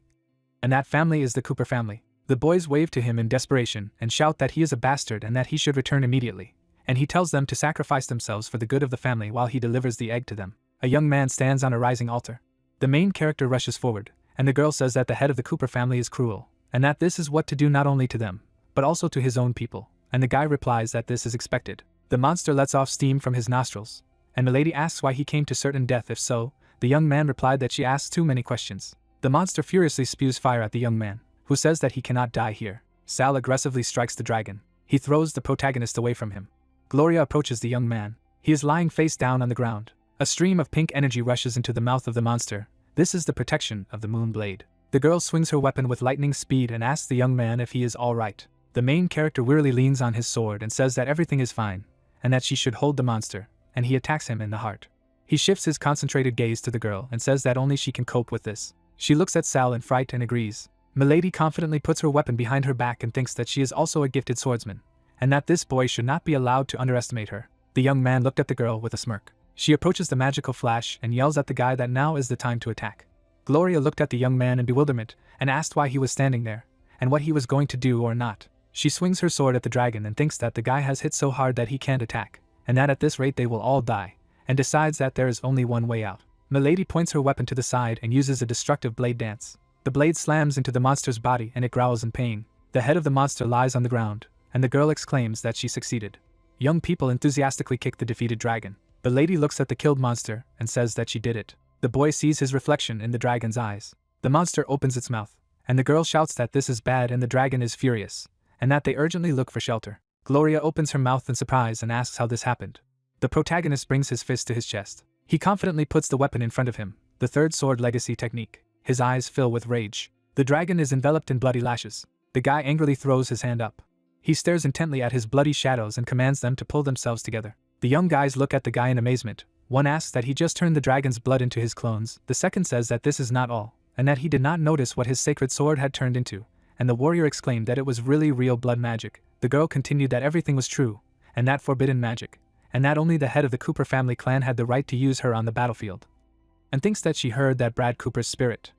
S1: And that family is the Cooper family. The boys wave to him in desperation and shout that he is a bastard and that he should return immediately, and he tells them to sacrifice themselves for the good of the family while he delivers the egg to them. A young man stands on a rising altar. The main character rushes forward, and the girl says that the head of the Cooper family is cruel, and that this is what to do not only to them, but also to his own people, and the guy replies that this is expected. The monster lets off steam from his nostrils, and Milady asks why he came to certain death. If so, the young man replied that she asks too many questions. The monster furiously spews fire at the young man, who says that he cannot die here. Sal aggressively strikes the dragon. He throws the protagonist away from him. Gloria approaches the young man. He is lying face down on the ground. A stream of pink energy rushes into the mouth of the monster. This is the protection of the moon blade. The girl swings her weapon with lightning speed and asks the young man if he is all right. The main character wearily leans on his sword and says that everything is fine, and that she should hold the monster, and he attacks him in the heart. He shifts his concentrated gaze to the girl and says that only she can cope with this. She looks at Sal in fright and agrees. Milady confidently puts her weapon behind her back and thinks that she is also a gifted swordsman, and that this boy should not be allowed to underestimate her. The young man looked at the girl with a smirk. She approaches the magical flash and yells at the guy that now is the time to attack. Gloria looked at the young man in bewilderment and asked why he was standing there, and what he was going to do or not. She swings her sword at the dragon and thinks that the guy has hit so hard that he can't attack, and that at this rate they will all die, and decides that there is only one way out. Milady points her weapon to the side and uses a destructive blade dance. The blade slams into the monster's body and it growls in pain. The head of the monster lies on the ground, and the girl exclaims that she succeeded. Young people enthusiastically kick the defeated dragon. The lady looks at the killed monster and says that she did it. The boy sees his reflection in the dragon's eyes. The monster opens its mouth, and the girl shouts that this is bad and the dragon is furious, and that they urgently look for shelter. Gloria opens her mouth in surprise and asks how this happened. The protagonist brings his fist to his chest. He confidently puts the weapon in front of him, the third sword legacy technique. His eyes fill with rage. The dragon is enveloped in bloody lashes. The guy angrily throws his hand up. He stares intently at his bloody shadows and commands them to pull themselves together. The young guys look at the guy in amazement. One asks that he just turned the dragon's blood into his clones. The second says that this is not all, and that he did not notice what his sacred sword had turned into, and the warrior exclaimed that it was really real blood magic. The girl continued that everything was true, and that forbidden magic, and that only the head of the Cooper family clan had the right to use her on the battlefield, and thinks that she heard that Brad Cooper's spirit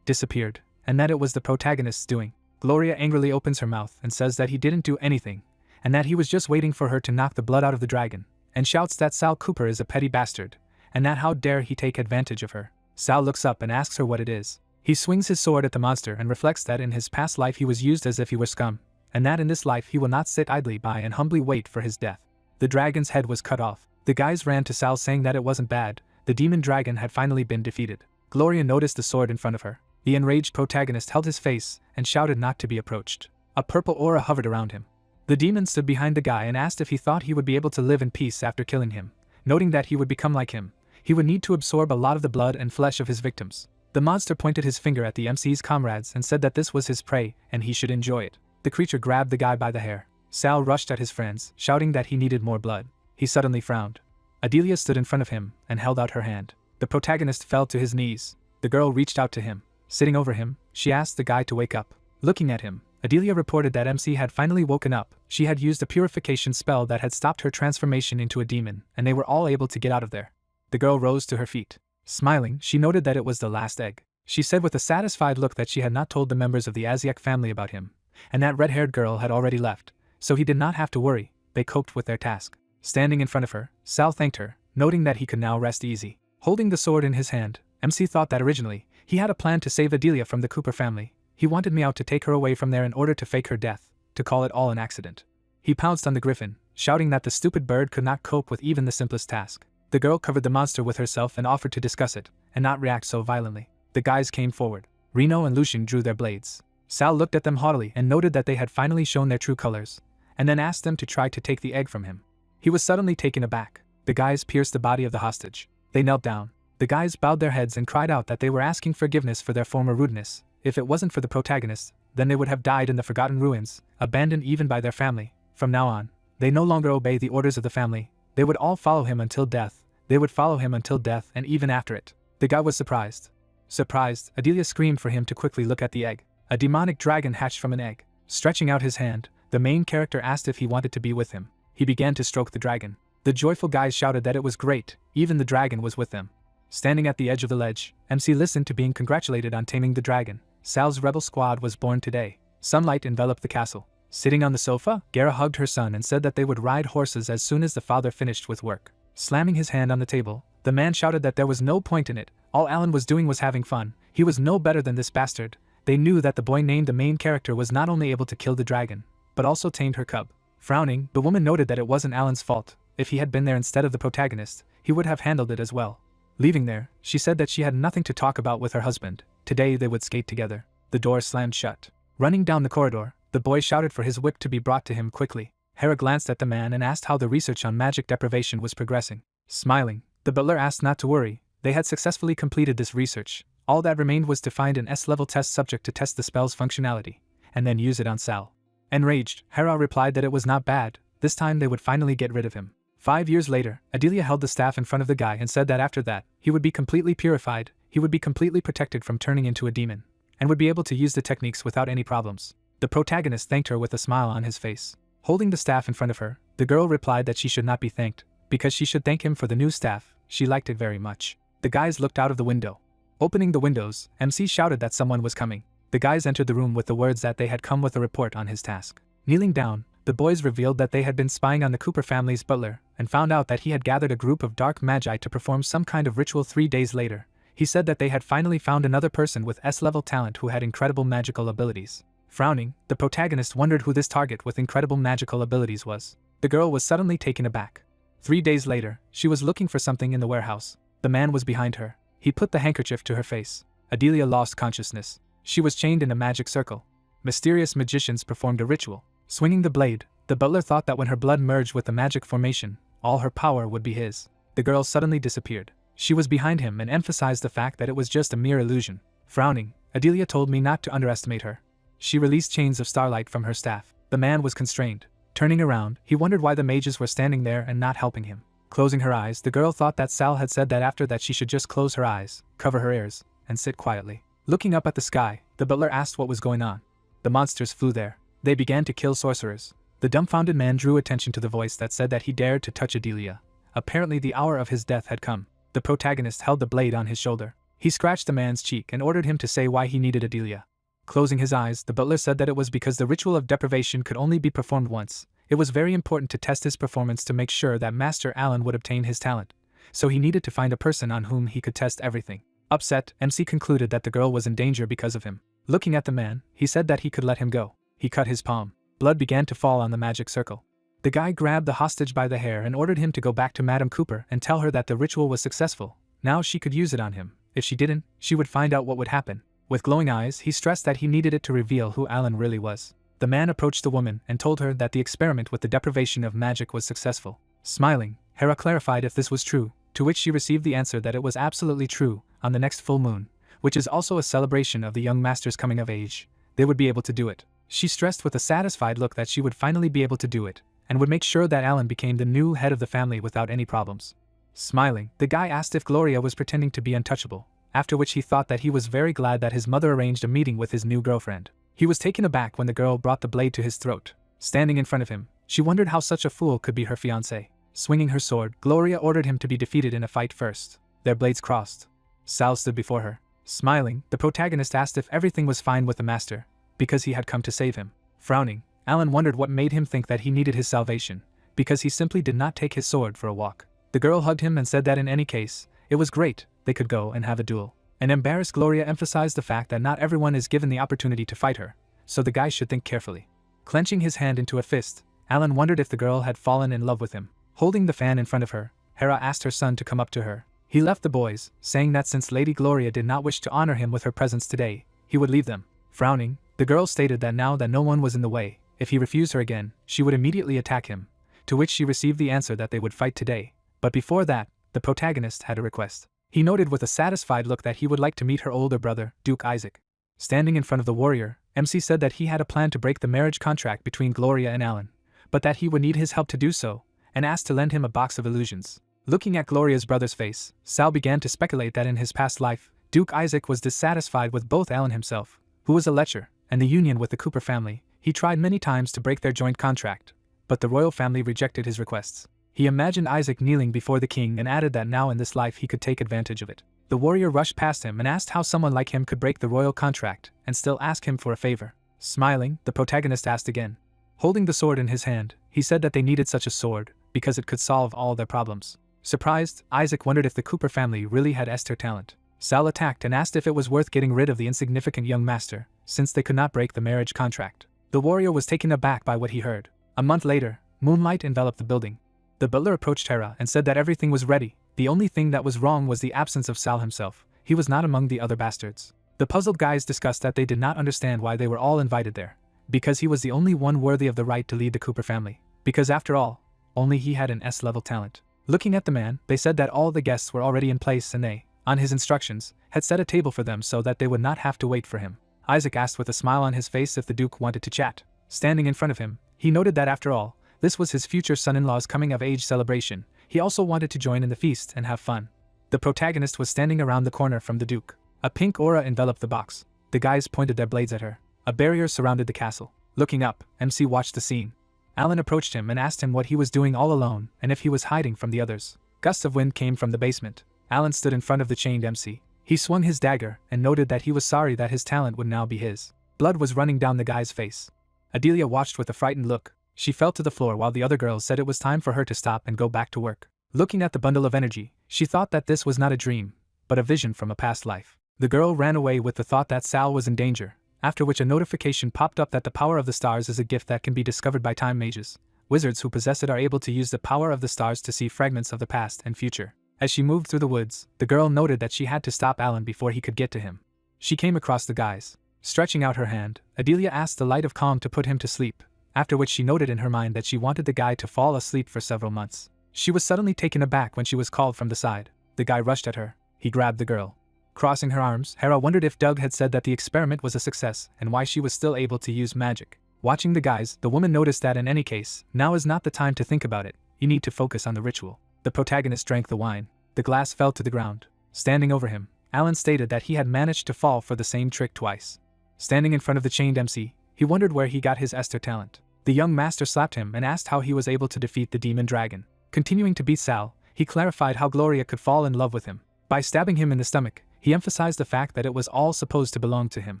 S1: disappeared, and that it was the protagonist's doing. Gloria angrily opens her mouth and says that he didn't do anything, and that he was just waiting for her to knock the blood out of the dragon, and shouts that Sal Cooper is a petty bastard, and that how dare he take advantage of her. Sal looks up and asks her what it is. He swings his sword at the monster and reflects that in his past life he was used as if he were scum, and that in this life he will not sit idly by and humbly wait for his death. The dragon's head was cut off. The guys ran to Sal saying that it wasn't bad, the demon dragon had finally been defeated. Gloria noticed the sword in front of her. The enraged protagonist held his face and shouted not to be approached. A purple aura hovered around him. The demon stood behind the guy and asked if he thought he would be able to live in peace after killing him, noting that he would become like him. He would need to absorb a lot of the blood and flesh of his victims. The monster pointed his finger at the MC's comrades and said that this was his prey and he should enjoy it. The creature grabbed the guy by the hair. Sal rushed at his friends, shouting that he needed more blood. He suddenly frowned. Adelia stood in front of him and held out her hand. The protagonist fell to his knees. The girl reached out to him. Sitting over him, she asked the guy to wake up. Looking at him, Adelia reported that MC had finally woken up. She had used a purification spell that had stopped her transformation into a demon, and they were all able to get out of there. The girl rose to her feet. Smiling, she noted that it was the last egg. She said with a satisfied look that she had not told the members of the Asiak family about him, and that red-haired girl had already left. so he did not have to worry. They coped with their task. Standing in front of her, Sal thanked her, noting that he could now rest easy. Holding the sword in his hand, MC thought that originally, he had a plan to save Adelia from the Cooper family. He wanted me out to take her away from there in order to fake her death, to call it all an accident. He pounced on the griffin, shouting that the stupid bird could not cope with even the simplest task. The girl covered the monster with herself and offered to discuss it, and not react so violently. The guys came forward. Reno and Lucian drew their blades. Sal looked at them haughtily and noted that they had finally shown their true colors, and then asked them to try to take the egg from him. He was suddenly taken aback. The guys pierced the body of the hostage. They knelt down. The guys bowed their heads and cried out that they were asking forgiveness for their former rudeness. If it wasn't for the protagonist, then they would have died in the forgotten ruins, abandoned even by their family. From now on, they no longer obey the orders of the family. They would all follow him until death. They would follow him until death and even after it. The guy was surprised. Surprised, Adelia screamed for him to quickly look at the egg. A demonic dragon hatched from an egg. Stretching out his hand, the main character asked if he wanted to be with him. He began to stroke the dragon. The joyful guys shouted that it was great, even the dragon was with them. Standing at the edge of the ledge, MC listened to being congratulated on taming the dragon. Sal's rebel squad was born today. Sunlight enveloped the castle. Sitting on the sofa, Gara hugged her son and said that they would ride horses as soon as the father finished with work. Slamming his hand on the table, the man shouted that there was no point in it. All Alan was doing was having fun. He was no better than this bastard. They knew that the boy named the main character was not only able to kill the dragon, but also tamed her cub. Frowning, the woman noted that it wasn't Alan's fault. If he had been there instead of the protagonist, he would have handled it as well. Leaving there, she said that she had nothing to talk about with her husband. Today they would skate together. The door slammed shut. Running down the corridor, the boy shouted for his whip to be brought to him quickly. Hera glanced at the man and asked how the research on magic deprivation was progressing. Smiling, the butler asked not to worry. They had successfully completed this research. All that remained was to find an S-level test subject to test the spell's functionality, and then use it on Sal. Enraged, Hera replied that it was not bad. This time they would finally get rid of him. 5 years later, Adelia held the staff in front of the guy and said that after that, he would be completely purified, he would be completely protected from turning into a demon, and would be able to use the techniques without any problems. The protagonist thanked her with a smile on his face. Holding the staff in front of her, the girl replied that she should not be thanked, because she should thank him for the new staff. She liked it very much. The guys looked out of the window. Opening the windows, MC shouted that someone was coming. The guys entered the room with the words that they had come with a report on his task. Kneeling down, the boys revealed that they had been spying on the Cooper family's butler, and found out that he had gathered a group of dark magi to perform some kind of ritual 3 days later. He said that they had finally found another person with S-level talent who had incredible magical abilities. Frowning, the protagonist wondered who this target with incredible magical abilities was. The girl was suddenly taken aback. 3 days later, she was looking for something in the warehouse. The man was behind her. He put the handkerchief to her face. Adelia lost consciousness. She was chained in a magic circle. Mysterious magicians performed a ritual. Swinging the blade, the butler thought that when her blood merged with the magic formation, all her power would be his. The girl suddenly disappeared. She was behind him and emphasized the fact that it was just a mere illusion. Frowning, Adelia told me not to underestimate her. She released chains of starlight from her staff. The man was constrained. Turning around, he wondered why the mages were standing there and not helping him. Closing her eyes, the girl thought that Sal had said that after that she should just close her eyes, cover her ears, and sit quietly. Looking up at the sky, the butler asked what was going on. The monsters flew there. They began to kill sorcerers. The dumbfounded man drew attention to the voice that said that he dared to touch Adelia. Apparently the hour of his death had come. The protagonist held the blade on his shoulder. He scratched the man's cheek and ordered him to say why he needed Adelia. Closing his eyes, the butler said that it was because the ritual of deprivation could only be performed once. It was very important to test his performance to make sure that Master Alan would obtain his talent. So he needed to find a person on whom he could test everything. Upset, MC concluded that the girl was in danger because of him. Looking at the man, he said that he could let him go. He cut his palm. Blood began to fall on the magic circle. The guy grabbed the hostage by the hair and ordered him to go back to Madame Cooper and tell her that the ritual was successful. Now she could use it on him. If she didn't, she would find out what would happen. With glowing eyes, he stressed that he needed it to reveal who Alan really was. The man approached the woman and told her that the experiment with the deprivation of magic was successful. Smiling, Hera clarified if this was true, to which she received the answer that it was absolutely true. On the next full moon, which is also a celebration of the young master's coming of age, they would be able to do it. She stressed with a satisfied look that she would finally be able to do it, and would make sure that Alan became the new head of the family without any problems. Smiling, the guy asked if Gloria was pretending to be untouchable, after which he thought that he was very glad that his mother arranged a meeting with his new girlfriend. He was taken aback when the girl brought the blade to his throat. Standing in front of him, she wondered how such a fool could be her fiancé. Swinging her sword, Gloria ordered him to be defeated in a fight first. Their blades crossed. Sal stood before her. Smiling, the protagonist asked if everything was fine with the master, because he had come to save him. Frowning, Alan wondered what made him think that he needed his salvation, because he simply did not take his sword for a walk. The girl hugged him and said that in any case, it was great, they could go and have a duel. An embarrassed Gloria emphasized the fact that not everyone is given the opportunity to fight her, so the guy should think carefully. Clenching his hand into a fist, Alan wondered if the girl had fallen in love with him. Holding the fan in front of her, Hera asked her son to come up to her. He left the boys, saying that since Lady Gloria did not wish to honor him with her presence today, he would leave them. Frowning, the girl stated that now that no one was in the way, if he refused her again, she would immediately attack him, to which she received the answer that they would fight today. But before that, the protagonist had a request. He noted with a satisfied look that he would like to meet her older brother, Duke Isaac. Standing in front of the warrior, MC said that he had a plan to break the marriage contract between Gloria and Alan, but that he would need his help to do so, and asked to lend him a box of illusions. Looking at Gloria's brother's face, Sal began to speculate that in his past life, Duke Isaac was dissatisfied with both Alan himself, who was a lecher, and the union with the Cooper family. He tried many times to break their joint contract, but the royal family rejected his requests. He imagined Isaac kneeling before the king and added that now in this life he could take advantage of it. The warrior rushed past him and asked how someone like him could break the royal contract and still ask him for a favor. Smiling, the protagonist asked again. Holding the sword in his hand, he said that they needed such a sword because it could solve all their problems. Surprised, Isaac wondered if the Cooper family really had Esther talent. Sal attacked and asked if it was worth getting rid of the insignificant young master, since they could not break the marriage contract. The warrior was taken aback by what he heard. A month later, moonlight enveloped the building. The butler approached Hera and said that everything was ready. The only thing that was wrong was the absence of Sal himself. He was not among the other bastards. The puzzled guys discussed that they did not understand why they were all invited there. Because he was the only one worthy of the right to lead the Cooper family. Because after all, only he had an S-level talent. Looking at the man, they said that all the guests were already in place and they, on his instructions, had set a table for them so that they would not have to wait for him. Isaac asked with a smile on his face if the Duke wanted to chat. Standing in front of him, he noted that after all, this was his future son-in-law's coming-of-age celebration. He also wanted to join in the feast and have fun. The protagonist was standing around the corner from the Duke. A pink aura enveloped the box. The guys pointed their blades at her. A barrier surrounded the castle. Looking up, MC watched the scene. Alan approached him and asked him what he was doing all alone and if he was hiding from the others. Gusts of wind came from the basement. Alan stood in front of the chained MC. He swung his dagger and noted that he was sorry that his talent would now be his. Blood was running down the guy's face. Adelia watched with a frightened look. She fell to the floor while the other girls said it was time for her to stop and go back to work. Looking at the bundle of energy, she thought that this was not a dream, but a vision from a past life. The girl ran away with the thought that Sal was in danger, after which a notification popped up that the power of the stars is a gift that can be discovered by time mages. Wizards who possess it are able to use the power of the stars to see fragments of the past and future. As she moved through the woods, the girl noted that she had to stop Alan before he could get to him. She came across the guys. Stretching out her hand, Adelia asked the Light of Calm to put him to sleep, after which she noted in her mind that she wanted the guy to fall asleep for several months. She was suddenly taken aback when she was called from the side. The guy rushed at her. He grabbed the girl. Crossing her arms, Hera wondered if Doug had said that the experiment was a success and why she was still able to use magic. Watching the guys, the woman noticed that in any case, now is not the time to think about it. You need to focus on the ritual. The protagonist drank the wine. The glass fell to the ground. Standing over him, Alan stated that he had managed to fall for the same trick twice. Standing in front of the chained MC, he wondered where he got his Esther talent. The young master slapped him and asked how he was able to defeat the demon dragon. Continuing to beat Sal, he clarified how Gloria could fall in love with him. By stabbing him in the stomach, he emphasized the fact that it was all supposed to belong to him.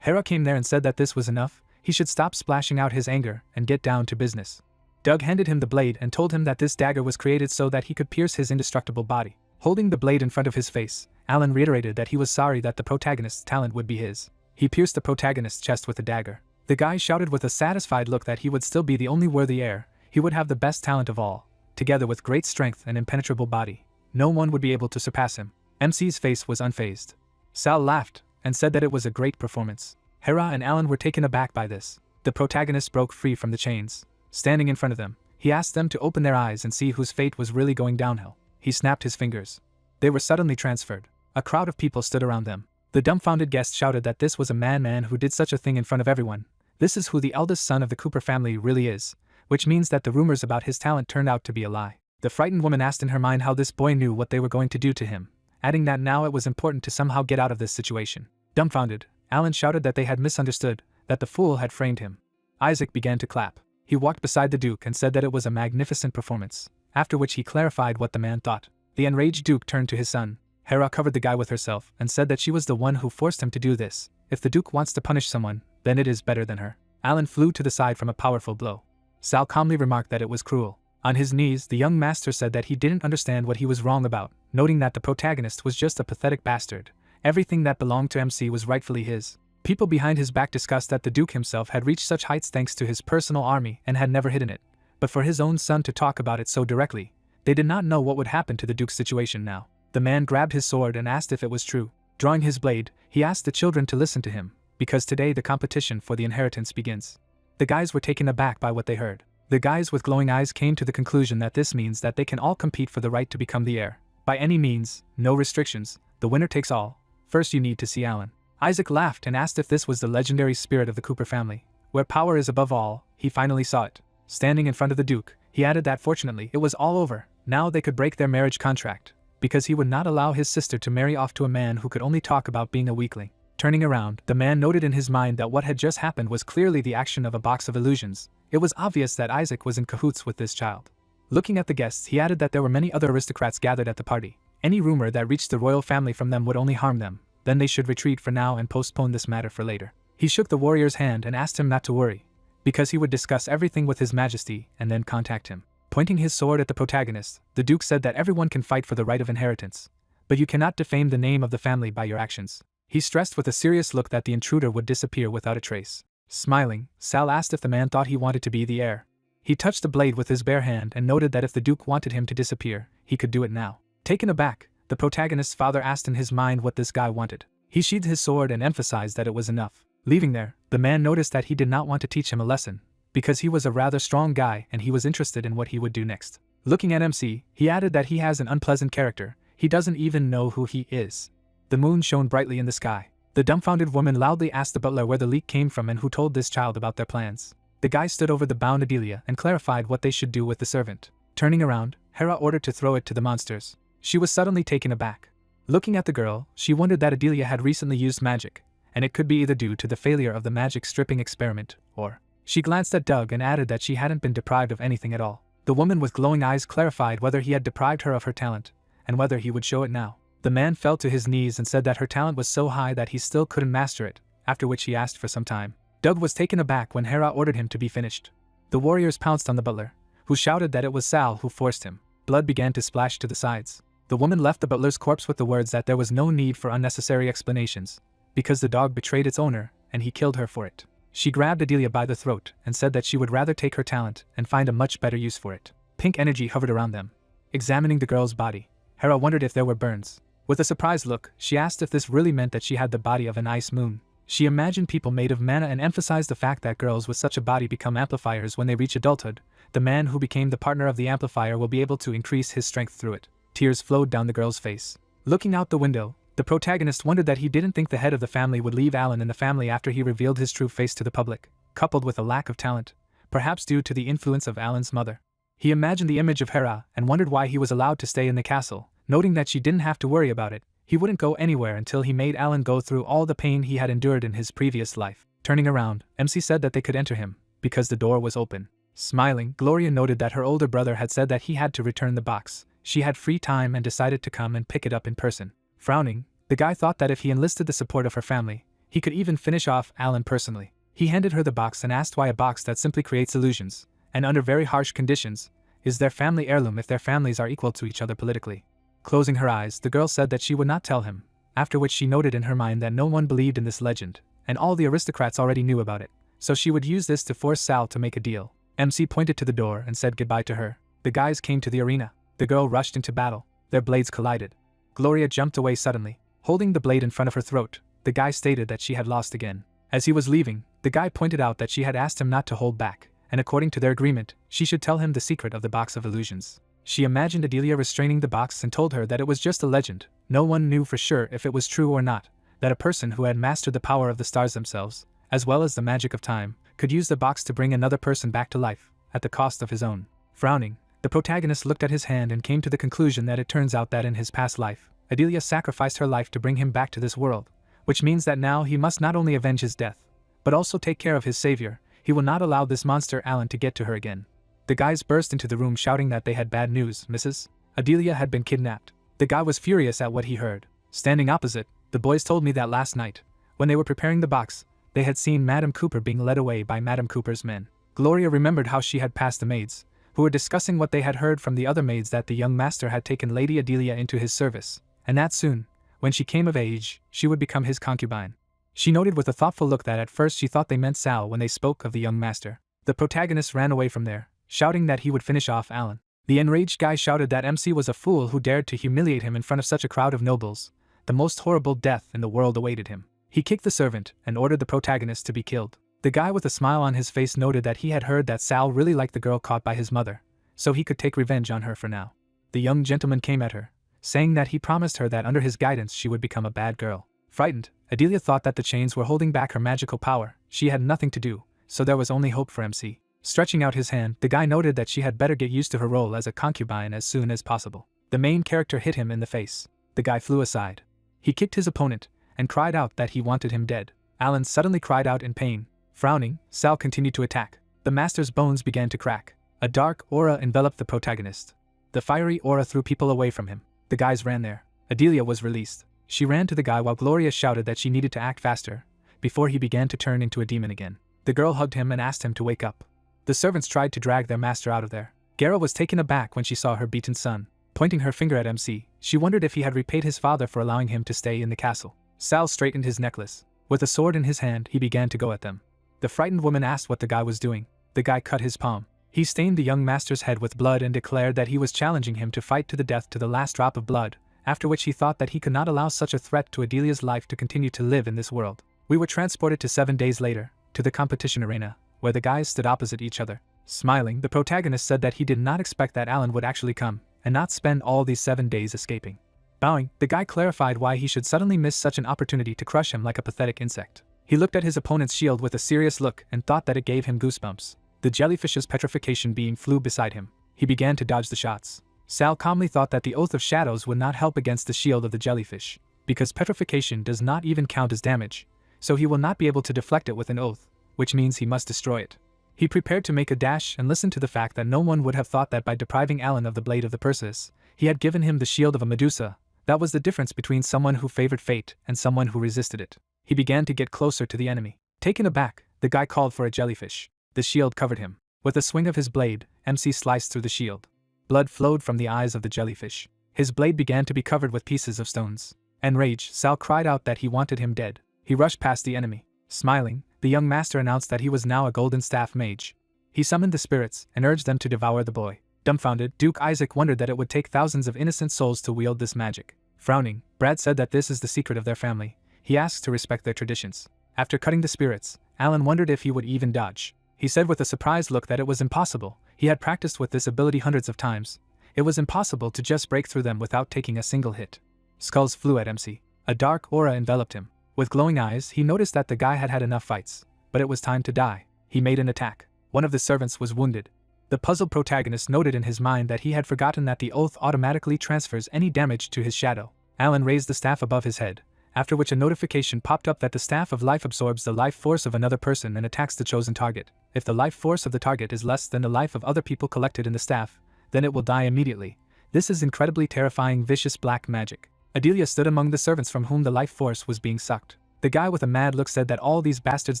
S1: Hera came there and said that this was enough. He should stop splashing out his anger and get down to business. Doug handed him the blade and told him that this dagger was created so that he could pierce his indestructible body. Holding the blade in front of his face, Alan reiterated that he was sorry that the protagonist's talent would be his. He pierced the protagonist's chest with the dagger. The guy shouted with a satisfied look that he would still be the only worthy heir. He would have the best talent of all, together with great strength and impenetrable body. No one would be able to surpass him. MC's face was unfazed. Sal laughed and said that it was a great performance. Hera and Alan were taken aback by this. The protagonist broke free from the chains. Standing in front of them, he asked them to open their eyes and see whose fate was really going downhill. He snapped his fingers. They were suddenly transferred. A crowd of people stood around them. The dumbfounded guest shouted that this was a man who did such a thing in front of everyone. This is who the eldest son of the Cooper family really is, which means that the rumors about his talent turned out to be a lie. The frightened woman asked in her mind how this boy knew what they were going to do to him, adding that now it was important to somehow get out of this situation. Dumbfounded, Alan shouted that they had misunderstood, that the fool had framed him. Isaac began to clap. He walked beside the Duke and said that it was a magnificent performance, after which he clarified what the man thought. The enraged Duke turned to his son. Hera covered the guy with herself and said that she was the one who forced him to do this. If the Duke wants to punish someone, then it is better than her. Alan flew to the side from a powerful blow. Sal calmly remarked that it was cruel. On his knees, the young master said that he didn't understand what he was wrong about, noting that the protagonist was just a pathetic bastard. Everything that belonged to MC was rightfully his. People behind his back discussed that the Duke himself had reached such heights thanks to his personal army and had never hidden it. But for his own son to talk about it so directly, they did not know what would happen to the Duke's situation now. The man grabbed his sword and asked if it was true. Drawing his blade, he asked the children to listen to him, because today the competition for the inheritance begins. The guys were taken aback by what they heard. The guys with glowing eyes came to the conclusion that this means that they can all compete for the right to become the heir. By any means, no restrictions, the winner takes all. First you need to see Alan. Isaac laughed and asked if this was the legendary spirit of the Cooper family. Where power is above all, he finally saw it. Standing in front of the Duke, he added that fortunately it was all over. Now they could break their marriage contract, because he would not allow his sister to marry off to a man who could only talk about being a weakling. Turning around, the man noted in his mind that what had just happened was clearly the action of a box of illusions. It was obvious that Isaac was in cahoots with this child. Looking at the guests, he added that there were many other aristocrats gathered at the party. Any rumor that reached the royal family from them would only harm them. Then they should retreat for now and postpone this matter for later. He shook the warrior's hand and asked him not to worry, because he would discuss everything with his majesty and then contact him. Pointing his sword at the protagonist, the Duke said that everyone can fight for the right of inheritance, but you cannot defame the name of the family by your actions. He stressed with a serious look that the intruder would disappear without a trace. Smiling, Sal asked if the man thought he wanted to be the heir. He touched the blade with his bare hand and noted that if the Duke wanted him to disappear, he could do it now. Taken aback, the protagonist's father asked in his mind what this guy wanted. He sheathed his sword and emphasized that it was enough. Leaving there, the man noticed that he did not want to teach him a lesson, because he was a rather strong guy and he was interested in what he would do next. Looking at MC, he added that he has an unpleasant character. He doesn't even know who he is. The moon shone brightly in the sky. The dumbfounded woman loudly asked the butler where the leak came from and who told this child about their plans. The guy stood over the bound Adelia and clarified what they should do with the servant. Turning around, Hera ordered to throw it to the monsters. She was suddenly taken aback. Looking at the girl, she wondered that Adelia had recently used magic, and it could be either due to the failure of the magic stripping experiment, or... She glanced at Doug and added that she hadn't been deprived of anything at all. The woman with glowing eyes clarified whether he had deprived her of her talent, and whether he would show it now. The man fell to his knees and said that her talent was so high that he still couldn't master it, after which he asked for some time. Doug was taken aback when Hera ordered him to be finished. The warriors pounced on the butler, who shouted that it was Sal who forced him. Blood began to splash to the sides. The woman left the butler's corpse with the words that there was no need for unnecessary explanations, because the dog betrayed its owner and he killed her for it. She grabbed Adelia by the throat and said that she would rather take her talent and find a much better use for it. Pink energy hovered around them. Examining the girl's body, Hera wondered if there were burns. With a surprised look, she asked if this really meant that she had the body of an ice moon. She imagined people made of mana and emphasized the fact that girls with such a body become amplifiers when they reach adulthood. The man who became the partner of the amplifier will be able to increase his strength through it. Tears flowed down the girl's face. Looking out the window, the protagonist wondered that he didn't think the head of the family would leave Alan in the family after he revealed his true face to the public, coupled with a lack of talent, perhaps due to the influence of Alan's mother. He imagined the image of Hera and wondered why he was allowed to stay in the castle, noting that she didn't have to worry about it. He wouldn't go anywhere until he made Alan go through all the pain he had endured in his previous life. Turning around, MC said that they could enter him, because the door was open. Smiling, Gloria noted that her older brother had said that he had to return the box. She had free time and decided to come and pick it up in person. Frowning, the guy thought that if he enlisted the support of her family, he could even finish off Alan personally. He handed her the box and asked why a box that simply creates illusions, and under very harsh conditions, is their family heirloom if their families are equal to each other politically. Closing her eyes, the girl said that she would not tell him, after which she noted in her mind that no one believed in this legend, and all the aristocrats already knew about it, so she would use this to force Sal to make a deal. MC pointed to the door and said goodbye to her. The guys came to the arena. The girl rushed into battle. Their blades collided. Gloria jumped away suddenly, holding the blade in front of her throat. The guy stated that she had lost again. As he was leaving, the guy pointed out that she had asked him not to hold back, and according to their agreement, she should tell him the secret of the box of illusions. She imagined Adelia restraining the box and told her that it was just a legend. No one knew for sure if it was true or not, that a person who had mastered the power of the stars themselves, as well as the magic of time, could use the box to bring another person back to life, at the cost of his own. Frowning, the protagonist looked at his hand and came to the conclusion that it turns out that in his past life, Adelia sacrificed her life to bring him back to this world, which means that now he must not only avenge his death, but also take care of his savior. He will not allow this monster Alan to get to her again. The guys burst into the room shouting that they had bad news, Mrs. Adelia had been kidnapped. The guy was furious at what he heard. Standing opposite, the boys told me that last night, when they were preparing the box, they had seen Madame Cooper being led away by Madame Cooper's men. Gloria remembered how she had passed the maids, who were discussing what they had heard from the other maids that the young master had taken Lady Adelia into his service, and that soon, when she came of age, she would become his concubine. She noted with a thoughtful look that at first she thought they meant Sal when they spoke of the young master. The protagonist ran away from there, shouting that he would finish off Alan. The enraged guy shouted that MC was a fool who dared to humiliate him in front of such a crowd of nobles. The most horrible death in the world awaited him. He kicked the servant and ordered the protagonist to be killed. The guy with a smile on his face noted that he had heard that Sal really liked the girl caught by his mother, so he could take revenge on her for now. The young gentleman came at her, saying that he promised her that under his guidance she would become a bad girl. Frightened, Adelia thought that the chains were holding back her magical power. She had nothing to do, so there was only hope for MC. Stretching out his hand, the guy noted that she had better get used to her role as a concubine as soon as possible. The main character hit him in the face. The guy flew aside. He kicked his opponent, and cried out that he wanted him dead. Alan suddenly cried out in pain. Frowning, Sal continued to attack. The master's bones began to crack. A dark aura enveloped the protagonist. The fiery aura threw people away from him. The guys ran there. Adelia was released. She ran to the guy while Gloria shouted that she needed to act faster, before he began to turn into a demon again. The girl hugged him and asked him to wake up. The servants tried to drag their master out of there. Gara was taken aback when she saw her beaten son. Pointing her finger at MC, she wondered if he had repaid his father for allowing him to stay in the castle. Sal straightened his necklace. With a sword in his hand, he began to go at them. The frightened woman asked what the guy was doing. The guy cut his palm. He stained the young master's head with blood and declared that he was challenging him to fight to the death to the last drop of blood, after which he thought that he could not allow such a threat to Adelia's life to continue to live in this world. We were transported to 7 days later, to the competition arena, where the guys stood opposite each other. Smiling, the protagonist said that he did not expect that Alan would actually come, and not spend all these 7 days escaping. Bowing, the guy clarified why he should suddenly miss such an opportunity to crush him like a pathetic insect. He looked at his opponent's shield with a serious look and thought that it gave him goosebumps. The jellyfish's petrification being flew beside him. He began to dodge the shots. Sal calmly thought that the Oath of Shadows would not help against the shield of the jellyfish, because petrification does not even count as damage, so he will not be able to deflect it with an oath, which means he must destroy it. He prepared to make a dash and listened to the fact that no one would have thought that by depriving Alan of the blade of the Perseus, he had given him the shield of a Medusa. That was the difference between someone who favored fate and someone who resisted it. He began to get closer to the enemy. Taken aback, the guy called for a jellyfish. The shield covered him. With a swing of his blade, MC sliced through the shield. Blood flowed from the eyes of the jellyfish. His blade began to be covered with pieces of stones. Enraged, Sal cried out that he wanted him dead. He rushed past the enemy. Smiling, the young master announced that he was now a golden staff mage. He summoned the spirits and urged them to devour the boy. Dumbfounded, Duke Isaac wondered that it would take thousands of innocent souls to wield this magic. Frowning, Brad said that this is the secret of their family. He asked to respect their traditions. After cutting the spirits, Alan wondered if he would even dodge. He said with a surprised look that it was impossible. He had practiced with this ability hundreds of times. It was impossible to just break through them without taking a single hit. Skulls flew at MC. A dark aura enveloped him. With glowing eyes, he noticed that the guy had had enough fights, but it was time to die. He made an attack. One of the servants was wounded. The puzzled protagonist noted in his mind that he had forgotten that the oath automatically transfers any damage to his shadow. Alan raised the staff above his head, after which a notification popped up that the staff of life absorbs the life force of another person and attacks the chosen target. If the life force of the target is less than the life of other people collected in the staff, then it will die immediately. This is incredibly terrifying, vicious black magic. Adelia stood among the servants from whom the life force was being sucked. The guy with a mad look said that all these bastards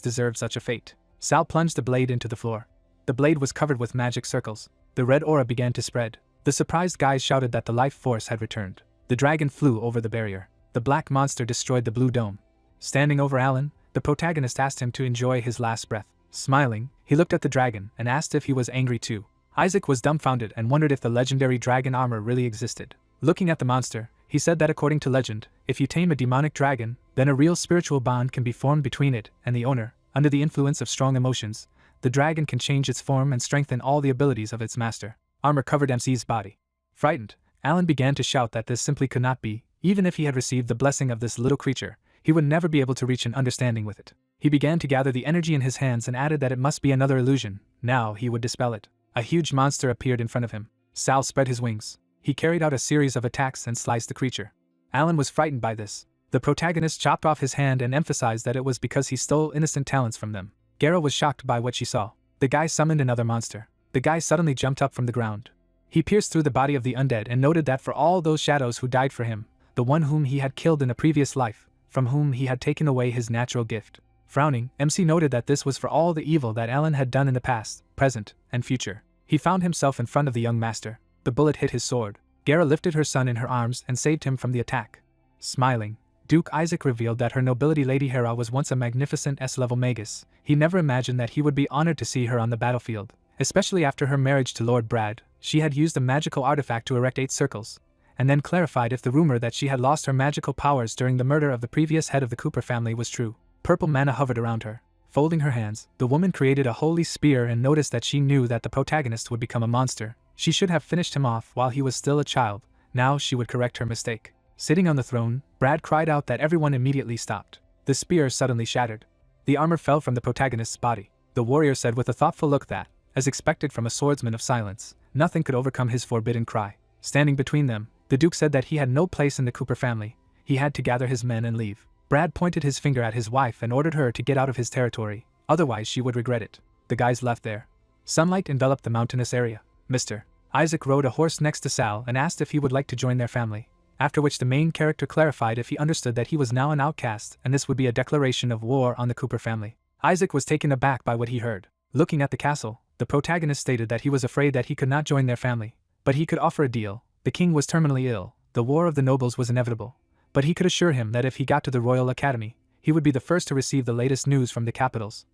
S1: deserve such a fate. Sal plunged the blade into the floor. The blade was covered with magic circles. The red aura began to spread. The surprised guys shouted that the life force had returned. The dragon flew over the barrier. The black monster destroyed the blue dome. Standing over Alan, the protagonist asked him to enjoy his last breath. Smiling, he looked at the dragon and asked if he was angry too. Isaac was dumbfounded and wondered if the legendary dragon armor really existed. Looking at the monster, he said that according to legend, if you tame a demonic dragon, then a real spiritual bond can be formed between it and the owner. Under the influence of strong emotions, the dragon can change its form and strengthen all the abilities of its master. Armor covered MC's body. Frightened, Alan began to shout that this simply could not be. Even if he had received the blessing of this little creature, he would never be able to reach an understanding with it. He began to gather the energy in his hands and added that it must be another illusion. Now he would dispel it. A huge monster appeared in front of him. Sal spread his wings. He carried out a series of attacks and sliced the creature. Alan was frightened by this. The protagonist chopped off his hand and emphasized that it was because he stole innocent talents from them. Gara was shocked by what she saw. The guy summoned another monster. The guy suddenly jumped up from the ground. He pierced through the body of the undead and noted that for all those shadows who died for him, the one whom he had killed in a previous life, from whom he had taken away his natural gift, Frowning, MC noted that this was for all the evil that Alan had done in the past, present, and future. He found himself in front of the young master. The bullet hit his sword. Gara lifted her son in her arms and saved him from the attack. Smiling, Duke Isaac revealed that her nobility Lady Hera was once a magnificent S-level magus. He never imagined that he would be honored to see her on the battlefield, especially after her marriage to Lord Brad. She had used a magical artifact to erect 8 circles, and then clarified if the rumor that she had lost her magical powers during the murder of the previous head of the Cooper family was true. Purple mana hovered around her. Folding her hands, the woman created a holy spear and noticed that she knew that the protagonist would become a monster. She should have finished him off while he was still a child. Now she would correct her mistake. Sitting on the throne, Brad cried out that everyone immediately stopped. The spear suddenly shattered. The armor fell from the protagonist's body. The warrior said with a thoughtful look that, as expected from a swordsman of silence, nothing could overcome his forbidden cry. Standing between them, the Duke said that he had no place in the Cooper family. He had to gather his men and leave. Brad pointed his finger at his wife and ordered her to get out of his territory, otherwise she would regret it. The guys left there. Sunlight enveloped the mountainous area. Mr. Isaac rode a horse next to Sal and asked if he would like to join their family, after which the main character clarified if he understood that he was now an outcast and this would be a declaration of war on the Cooper family. Isaac was taken aback by what he heard. Looking at the castle, the protagonist stated that he was afraid that he could not join their family, but he could offer a deal. The king was terminally ill. The war of the nobles was inevitable, but he could assure him that if he got to the Royal Academy, he would be the first to receive the latest news from the capitals.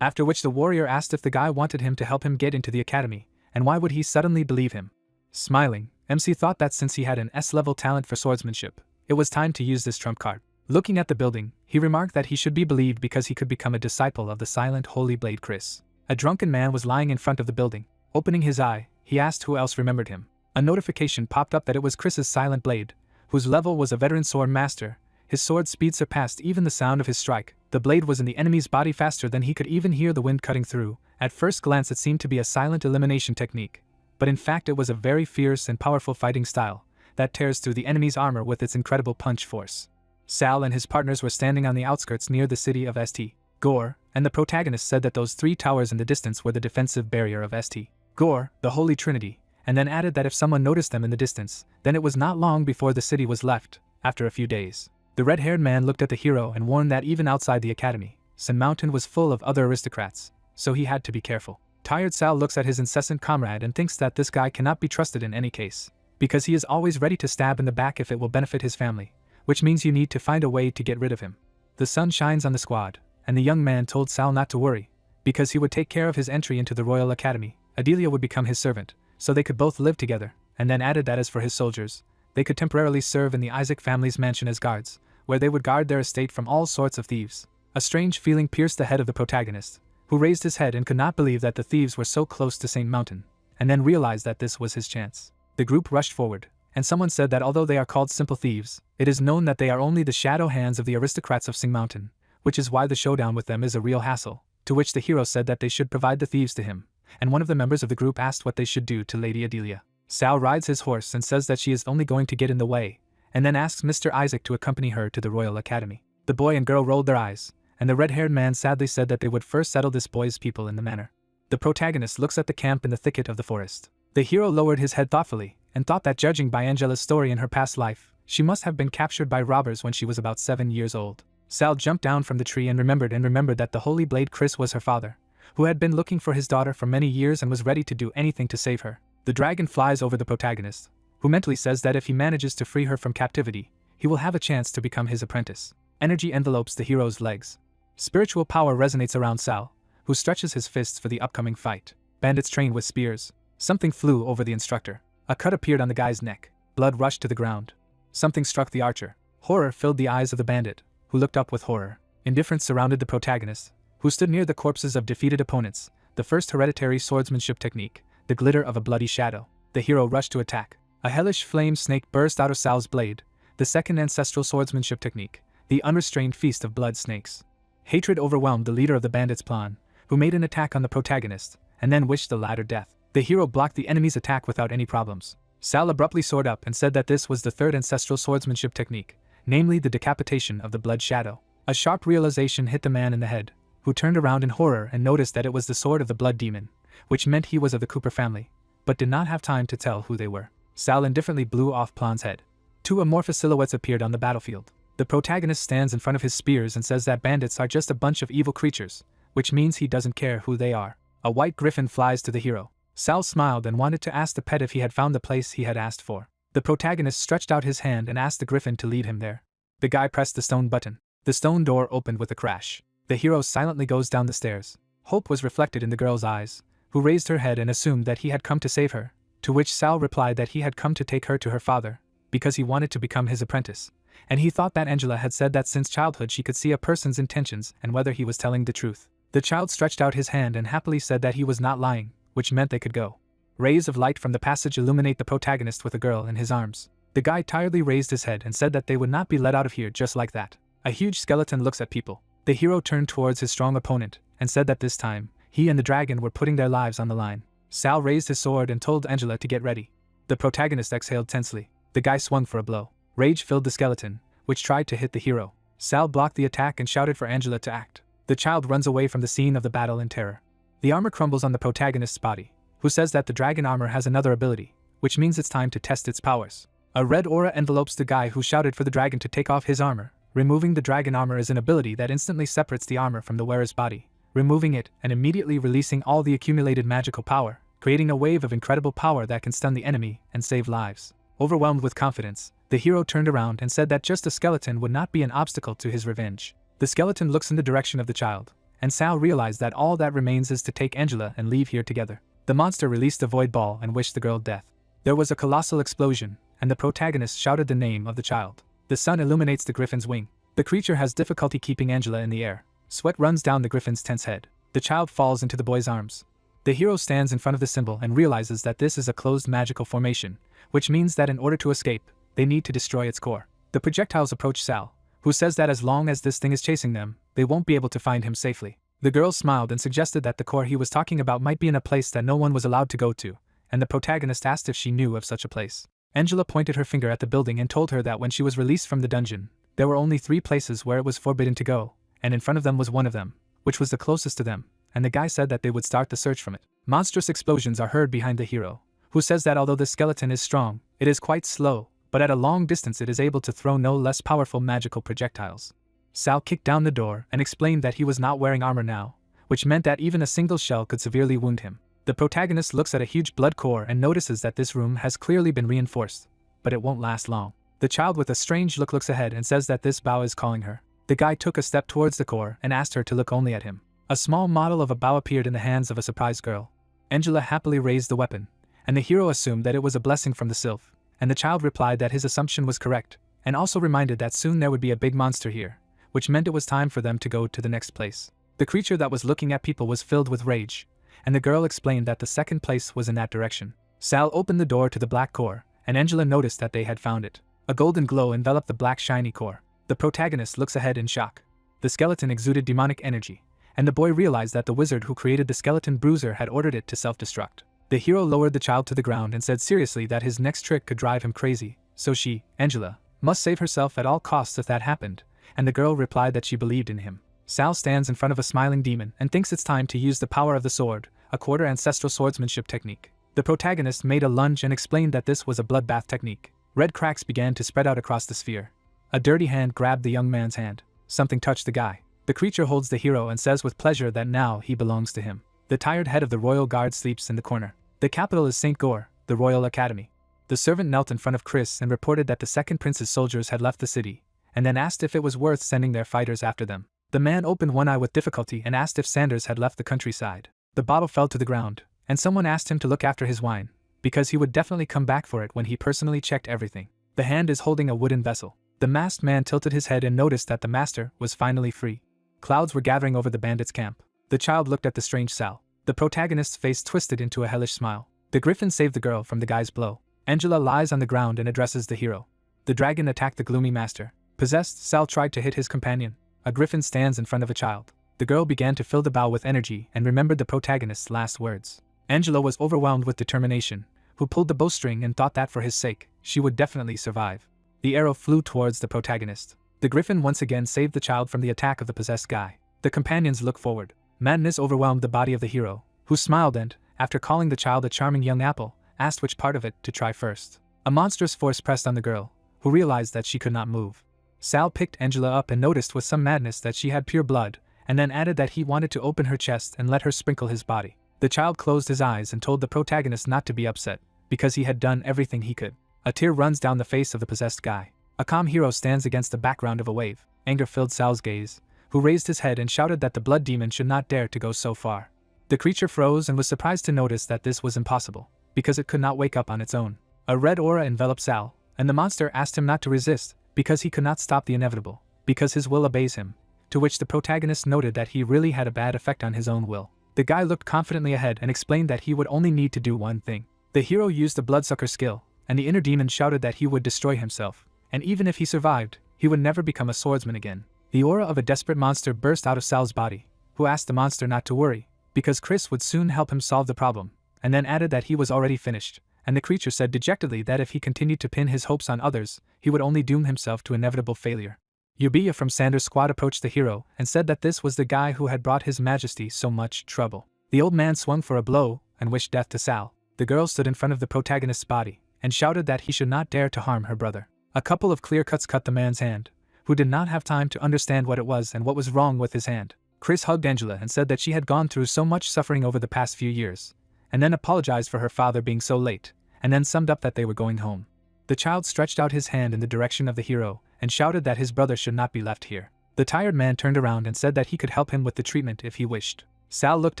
S1: After which the warrior asked if the guy wanted him to help him get into the academy, and why would he suddenly believe him. Smiling, MC thought that since he had an S-level talent for swordsmanship, it was time to use this trump card. Looking at the building, he remarked that he should be believed because he could become a disciple of the silent holy blade Chris. A drunken man was lying in front of the building. Opening his eye, he asked who else remembered him. A notification popped up that it was Chris's silent blade, whose level was a veteran sword master. His sword speed surpassed even the sound of his strike. The blade was in the enemy's body faster than he could even hear the wind cutting through. At first glance it seemed to be a silent elimination technique, but in fact it was a very fierce and powerful fighting style that tears through the enemy's armor with its incredible punch force. Sal and his partners were standing on the outskirts near the city of St. Gore, and the protagonist said that those 3 towers in the distance were the defensive barrier of St. Gore, the Holy Trinity, and then added that if someone noticed them in the distance, then it was not long before the city was left. After a few days, the red-haired man looked at the hero and warned that even outside the academy, Sun Mountain was full of other aristocrats, so he had to be careful. Tired Sal looks at his incessant comrade and thinks that this guy cannot be trusted in any case, because he is always ready to stab in the back if it will benefit his family, which means you need to find a way to get rid of him. The sun shines on the squad, and the young man told Sal not to worry, because he would take care of his entry into the Royal Academy. Adelia would become his servant, so they could both live together, and then added that as for his soldiers, they could temporarily serve in the Isaac family's mansion as guards, where they would guard their estate from all sorts of thieves. A strange feeling pierced the head of the protagonist, who raised his head and could not believe that the thieves were so close to St. Mountain, and then realized that this was his chance. The group rushed forward, and someone said that although they are called simple thieves, it is known that they are only the shadow hands of the aristocrats of St. Mountain, which is why the showdown with them is a real hassle, to which the hero said that they should provide the thieves to him, and one of the members of the group asked what they should do to Lady Adelia. Sal rides his horse and says that she is only going to get in the way, and then asks Mr. Isaac to accompany her to the Royal Academy. The boy and girl rolled their eyes, and the red-haired man sadly said that they would first settle this boy's people in the manor. The protagonist looks at the camp in the thicket of the forest. The hero lowered his head thoughtfully, and thought that judging by Angela's story in her past life, she must have been captured by robbers when she was about 7 years old. Sal jumped down from the tree and remembered that the Holy Blade Chris was her father, who had been looking for his daughter for many years and was ready to do anything to save her. The dragon flies over the protagonist, who mentally says that if he manages to free her from captivity, he will have a chance to become his apprentice. Energy envelopes the hero's legs. Spiritual power resonates around Sal, who stretches his fists for the upcoming fight. Bandits trained with spears. Something flew over the instructor. A cut appeared on the guy's neck. Blood rushed to the ground. Something struck the archer. Horror filled the eyes of the bandit, who looked up with horror. Indifference surrounded the protagonist, who stood near the corpses of defeated opponents. The first hereditary swordsmanship technique, the glitter of a bloody shadow. The hero rushed to attack. A hellish flame snake burst out of Sal's blade. The second ancestral swordsmanship technique, the unrestrained feast of blood snakes. Hatred overwhelmed the leader of the bandits' plan, who made an attack on the protagonist, and then wished the latter death. The hero blocked the enemy's attack without any problems. Sal abruptly soared up and said that this was the third ancestral swordsmanship technique, namely the decapitation of the blood shadow. A sharp realization hit the man in the head, who turned around in horror and noticed that it was the sword of the blood demon, which meant he was of the Cooper family, but did not have time to tell who they were. Sal indifferently blew off Plan's head. Two amorphous silhouettes appeared on the battlefield. The protagonist stands in front of his spears and says that bandits are just a bunch of evil creatures, which means he doesn't care who they are. A white griffin flies to the hero. Sal smiled and wanted to ask the pet if he had found the place he had asked for. The protagonist stretched out his hand and asked the griffin to lead him there. The guy pressed the stone button. The stone door opened with a crash. The hero silently goes down the stairs. Hope was reflected in the girl's eyes, who raised her head and assumed that he had come to save her, to which Sal replied that he had come to take her to her father, because he wanted to become his apprentice, and he thought that Angela had said that since childhood she could see a person's intentions and whether he was telling the truth. The child stretched out his hand and happily said that he was not lying, which meant they could go. Rays of light from the passage illuminate the protagonist with a girl in his arms. The guy tiredly raised his head and said that they would not be let out of here just like that. A huge skeleton looks at people. The hero turned towards his strong opponent and said that this time, he and the dragon were putting their lives on the line. Sal raised his sword and told Angela to get ready. The protagonist exhaled tensely. The guy swung for a blow. Rage filled the skeleton, which tried to hit the hero. Sal blocked the attack and shouted for Angela to act. The child runs away from the scene of the battle in terror. The armor crumbles on the protagonist's body, who says that the dragon armor has another ability, which means it's time to test its powers. A red aura envelopes the guy who shouted for the dragon to take off his armor. Removing the dragon armor is an ability that instantly separates the armor from the wearer's body, removing it and immediately releasing all the accumulated magical power, creating a wave of incredible power that can stun the enemy and save lives. Overwhelmed with confidence, the hero turned around and said that just a skeleton would not be an obstacle to his revenge. The skeleton looks in the direction of the child, and Sal realized that all that remains is to take Angela and leave here together. The monster released a void ball and wished the girl death. There was a colossal explosion, and the protagonist shouted the name of the child. The sun illuminates the griffin's wing. The creature has difficulty keeping Angela in the air. Sweat runs down the griffin's tense head. The child falls into the boy's arms. The hero stands in front of the symbol and realizes that this is a closed magical formation, which means that in order to escape, they need to destroy its core. The projectiles approach Sal, who says that as long as this thing is chasing them, they won't be able to find him safely. The girl smiled and suggested that the core he was talking about might be in a place that no one was allowed to go to, and the protagonist asked if she knew of such a place. Angela pointed her finger at the building and told her that when she was released from the dungeon, there were only 3 places where it was forbidden to go, and in front of them was one of them, which was the closest to them, and the guy said that they would start the search from it. Monstrous explosions are heard behind the hero, who says that although the skeleton is strong, it is quite slow, but at a long distance it is able to throw no less powerful magical projectiles. Sal kicked down the door and explained that he was not wearing armor now, which meant that even a single shell could severely wound him. The protagonist looks at a huge blood core and notices that this room has clearly been reinforced, but it won't last long. The child with a strange look looks ahead and says that this bow is calling her. The guy took a step towards the core and asked her to look only at him. A small model of a bow appeared in the hands of a surprised girl. Angela happily raised the weapon, and the hero assumed that it was a blessing from the sylph, and the child replied that his assumption was correct, and also reminded that soon there would be a big monster here, which meant it was time for them to go to the next place. The creature that was looking at people was filled with rage, and the girl explained that the second place was in that direction. Sal opened the door to the black core, and Angela noticed that they had found it. A golden glow enveloped the black shiny core. The protagonist looks ahead in shock. The skeleton exuded demonic energy, and the boy realized that the wizard who created the skeleton bruiser had ordered it to self-destruct. The hero lowered the child to the ground and said seriously that his next trick could drive him crazy, so she, Angela, must save herself at all costs if that happened, and the girl replied that she believed in him. Sal stands in front of a smiling demon and thinks it's time to use the power of the sword, a quarter ancestral swordsmanship technique. The protagonist made a lunge and explained that this was a bloodbath technique. Red cracks began to spread out across the sphere. A dirty hand grabbed the young man's hand. Something touched the guy. The creature holds the hero and says with pleasure that now he belongs to him. The tired head of the royal guard sleeps in the corner. The capital is St. Gore, the Royal Academy. The servant knelt in front of Chris and reported that the second prince's soldiers had left the city, and then asked if it was worth sending their fighters after them. The man opened one eye with difficulty and asked if Sanders had left the countryside. The bottle fell to the ground, and someone asked him to look after his wine, because he would definitely come back for it when he personally checked everything. The hand is holding a wooden vessel. The masked man tilted his head and noticed that the master was finally free. Clouds were gathering over the bandits' camp. The child looked at the strange Sal. The protagonist's face twisted into a hellish smile. The griffin saved the girl from the guy's blow. Angela lies on the ground and addresses the hero. The dragon attacked the gloomy master. Possessed, Sal tried to hit his companion. A griffin stands in front of a child. The girl began to fill the bow with energy and remembered the protagonist's last words. Angela was overwhelmed with determination, who pulled the bowstring and thought that for his sake, she would definitely survive. The arrow flew towards the protagonist. The griffin once again saved the child from the attack of the possessed guy. The companions looked forward. Madness overwhelmed the body of the hero, who smiled and, after calling the child a charming young apple, asked which part of it to try first. A monstrous force pressed on the girl, who realized that she could not move. Sal picked Angela up and noticed with some madness that she had pure blood, and then added that he wanted to open her chest and let her sprinkle his body. The child closed his eyes and told the protagonist not to be upset, because he had done everything he could. A tear runs down the face of the possessed guy. A calm hero stands against the background of a wave. Anger filled Sal's gaze, who raised his head and shouted that the blood demon should not dare to go so far. The creature froze and was surprised to notice that this was impossible, because it could not wake up on its own. A red aura enveloped Sal, and the monster asked him not to resist, because he could not stop the inevitable, because his will obeys him, to which the protagonist noted that he really had a bad effect on his own will. The guy looked confidently ahead and explained that he would only need to do one thing. The hero used the bloodsucker skill, and the inner demon shouted that he would destroy himself, and even if he survived, he would never become a swordsman again. The aura of a desperate monster burst out of Sal's body, who asked the monster not to worry, because Chris would soon help him solve the problem, and then added that he was already finished, and the creature said dejectedly that if he continued to pin his hopes on others, he would only doom himself to inevitable failure. Yubiya from Sanders' squad approached the hero and said that this was the guy who had brought his majesty so much trouble. The old man swung for a blow and wished death to Sal. The girl stood in front of the protagonist's body and shouted that he should not dare to harm her brother. A couple of clear cuts cut the man's hand, who did not have time to understand what it was and what was wrong with his hand. Chris hugged Angela and said that she had gone through so much suffering over the past few years, and then apologized for her father being so late, and then summed up that they were going home. The child stretched out his hand in the direction of the hero and shouted that his brother should not be left here. The tired man turned around and said that he could help him with the treatment if he wished. Sal looked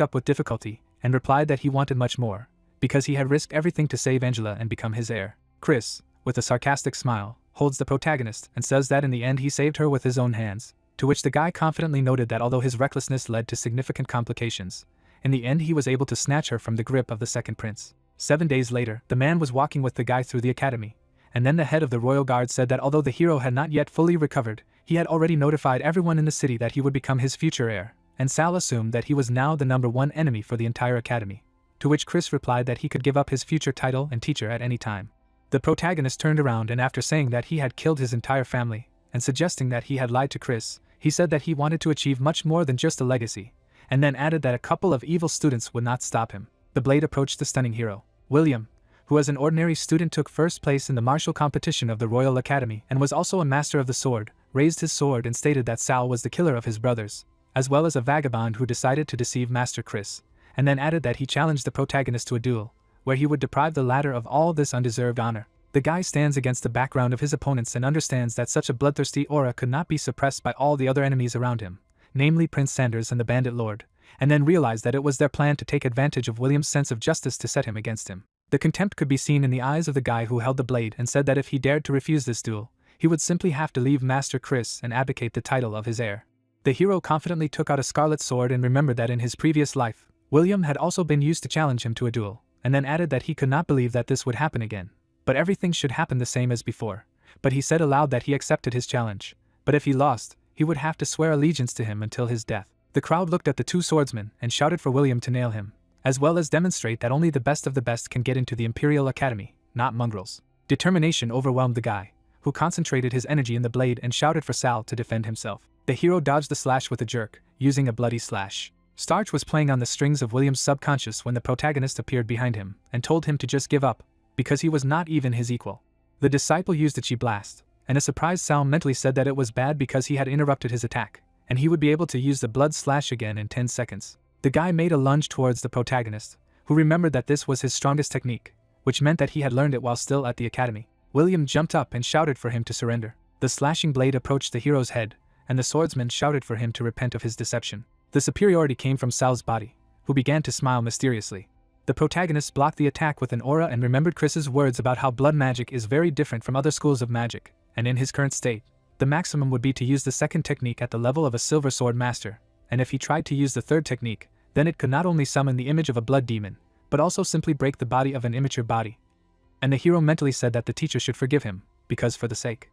S1: up with difficulty and replied that he wanted much more, because he had risked everything to save Angela and become his heir. Chris, with a sarcastic smile, holds the protagonist and says that in the end he saved her with his own hands, to which the guy confidently noted that although his recklessness led to significant complications, in the end he was able to snatch her from the grip of the second prince. 7 days later, the man was walking with the guy through the academy, and then the head of the royal guard said that although the hero had not yet fully recovered, he had already notified everyone in the city that he would become his future heir, and Sal assumed that he was now the #1 enemy for the entire academy, to which Chris replied that he could give up his future title and teacher at any time. The protagonist turned around and after saying that he had killed his entire family, and suggesting that he had lied to Chris, he said that he wanted to achieve much more than just a legacy, and then added that a couple of evil students would not stop him. The blade approached the stunning hero. William, who as an ordinary student took first place in the martial competition of the Royal Academy and was also a master of the sword, raised his sword and stated that Sal was the killer of his brothers, as well as a vagabond who decided to deceive Master Chris, and then added that he challenged the protagonist to a duel, where he would deprive the latter of all this undeserved honor. The guy stands against the background of his opponents and understands that such a bloodthirsty aura could not be suppressed by all the other enemies around him, namely Prince Sanders and the Bandit Lord, and then realized that it was their plan to take advantage of William's sense of justice to set him against him. The contempt could be seen in the eyes of the guy who held the blade and said that if he dared to refuse this duel, he would simply have to leave Master Chris and abdicate the title of his heir. The hero confidently took out a scarlet sword and remembered that in his previous life, William had also been used to challenge him to a duel, and then added that he could not believe that this would happen again, but everything should happen the same as before. But he said aloud that he accepted his challenge, but if he lost, he would have to swear allegiance to him until his death. The crowd looked at the two swordsmen and shouted for William to nail him, as well as demonstrate that only the best of the best can get into the Imperial Academy, not mongrels. Determination overwhelmed the guy, who concentrated his energy in the blade and shouted for Sal to defend himself. The hero dodged the slash with a jerk, using a bloody slash. Starch was playing on the strings of William's subconscious when the protagonist appeared behind him and told him to just give up, because he was not even his equal. The disciple used a chi blast, and a surprised Sal mentally said that it was bad because he had interrupted his attack, and he would be able to use the blood slash again in 10 seconds. The guy made a lunge towards the protagonist, who remembered that this was his strongest technique, which meant that he had learned it while still at the academy. William jumped up and shouted for him to surrender. The slashing blade approached the hero's head, and the swordsman shouted for him to repent of his deception. The superiority came from Sal's body, who began to smile mysteriously. The protagonist blocked the attack with an aura and remembered Chris's words about how blood magic is very different from other schools of magic, and in his current state, the maximum would be to use the second technique at the level of a silver sword master, and if he tried to use the third technique, then it could not only summon the image of a blood demon, but also simply break the body of an immature body. And the hero mentally said that the teacher should forgive him, because for the sake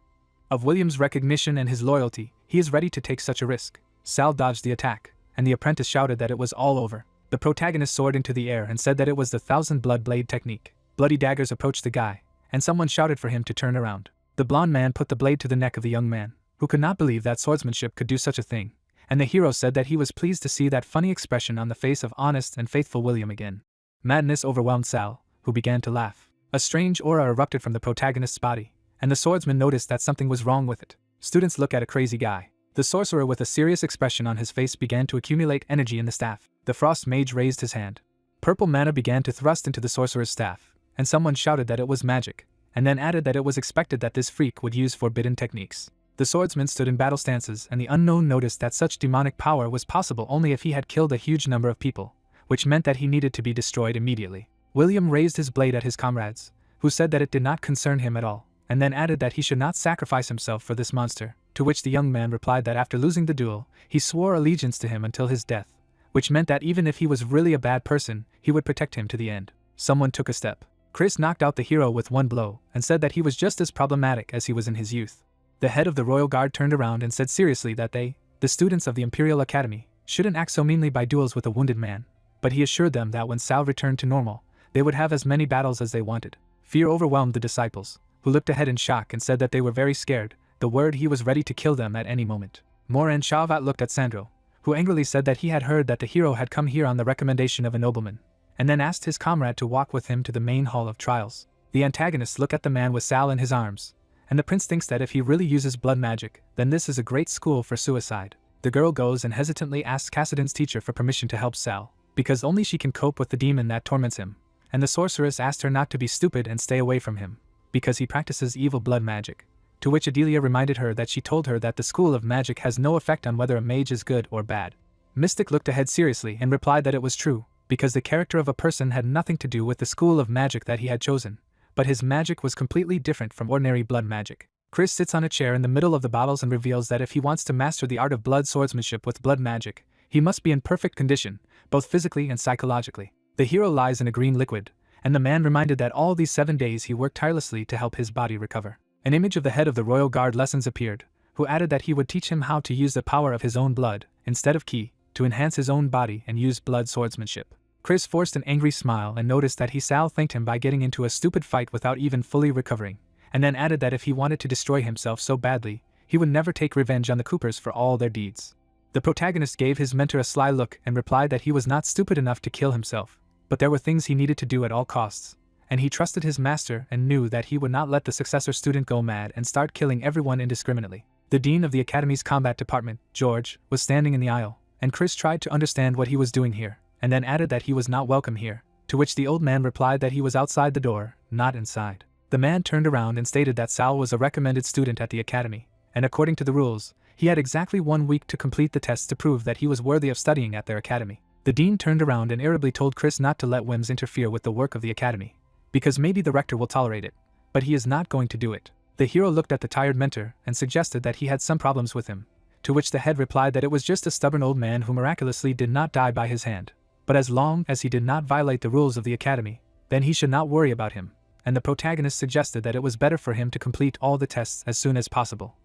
S1: of William's recognition and his loyalty, he is ready to take such a risk. Sal dodged the attack, and the apprentice shouted that it was all over. The protagonist soared into the air and said that it was the 1,000 blood blade technique. Bloody daggers approached the guy, and someone shouted for him to turn around. The blonde man put the blade to the neck of the young man, who could not believe that swordsmanship could do such a thing, and the hero said that he was pleased to see that funny expression on the face of honest and faithful William again. Madness overwhelmed Sal, who began to laugh. A strange aura erupted from the protagonist's body, and the swordsman noticed that something was wrong with it. Students look at a crazy guy. The sorcerer with a serious expression on his face began to accumulate energy in the staff. The frost mage raised his hand. Purple mana began to thrust into the sorcerer's staff, and someone shouted that it was magic, and then added that it was expected that this freak would use forbidden techniques. The swordsman stood in battle stances, and the unknown noticed that such demonic power was possible only if he had killed a huge number of people, which meant that he needed to be destroyed immediately. William raised his blade at his comrades, who said that it did not concern him at all, and then added that he should not sacrifice himself for this monster, to which the young man replied that after losing the duel, he swore allegiance to him until his death, which meant that even if he was really a bad person, he would protect him to the end. Someone took a step. Chris knocked out the hero with one blow, and said that he was just as problematic as he was in his youth. The head of the royal guard turned around and said seriously that they, the students of the Imperial Academy, shouldn't act so meanly by duels with a wounded man, but he assured them that when Sal returned to normal, they would have as many battles as they wanted. Fear overwhelmed the disciples, who looked ahead in shock and said that they were very scared, the word he was ready to kill them at any moment. Moran Shavat looked at Sandro, who angrily said that he had heard that the hero had come here on the recommendation of a nobleman, and then asked his comrade to walk with him to the main hall of trials. The antagonists look at the man with Sal in his arms, and the prince thinks that if he really uses blood magic, then this is a great school for suicide. The girl goes and hesitantly asks Cassidon's teacher for permission to help Sal, because only she can cope with the demon that torments him, and the sorceress asked her not to be stupid and stay away from him, because he practices evil blood magic, to which Adelia reminded her that she told her that the school of magic has no effect on whether a mage is good or bad. Mystic looked ahead seriously and replied that it was true, because the character of a person had nothing to do with the school of magic that he had chosen, but his magic was completely different from ordinary blood magic. Chris sits on a chair in the middle of the battles and reveals that if he wants to master the art of blood swordsmanship with blood magic, he must be in perfect condition, both physically and psychologically. The hero lies in a green liquid, and the man reminded that all these 7 days he worked tirelessly to help his body recover. An image of the head of the royal guard lessons appeared, who added that he would teach him how to use the power of his own blood, instead of ki, to enhance his own body and use blood swordsmanship. Chris forced an angry smile and noticed that Sal thanked him by getting into a stupid fight without even fully recovering, and then added that if he wanted to destroy himself so badly, he would never take revenge on the Coopers for all their deeds. The protagonist gave his mentor a sly look and replied that he was not stupid enough to kill himself, but there were things he needed to do at all costs, and he trusted his master and knew that he would not let the successor student go mad and start killing everyone indiscriminately. The dean of the academy's combat department, George, was standing in the aisle, and Chris tried to understand what he was doing here, and then added that he was not welcome here, to which the old man replied that he was outside the door, not inside. The man turned around and stated that Sal was a recommended student at the academy, and according to the rules, he had exactly 1 week to complete the tests to prove that he was worthy of studying at their academy. The dean turned around and irritably told Chris not to let whims interfere with the work of the academy, because maybe the rector will tolerate it, but he is not going to do it. The hero looked at the tired mentor and suggested that he had some problems with him, to which the head replied that it was just a stubborn old man who miraculously did not die by his hand, but as long as he did not violate the rules of the academy, then he should not worry about him, and the protagonist suggested that it was better for him to complete all the tests as soon as possible.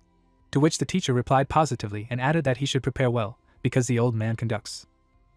S1: To which the teacher replied positively and added that he should prepare well, because the old man conducts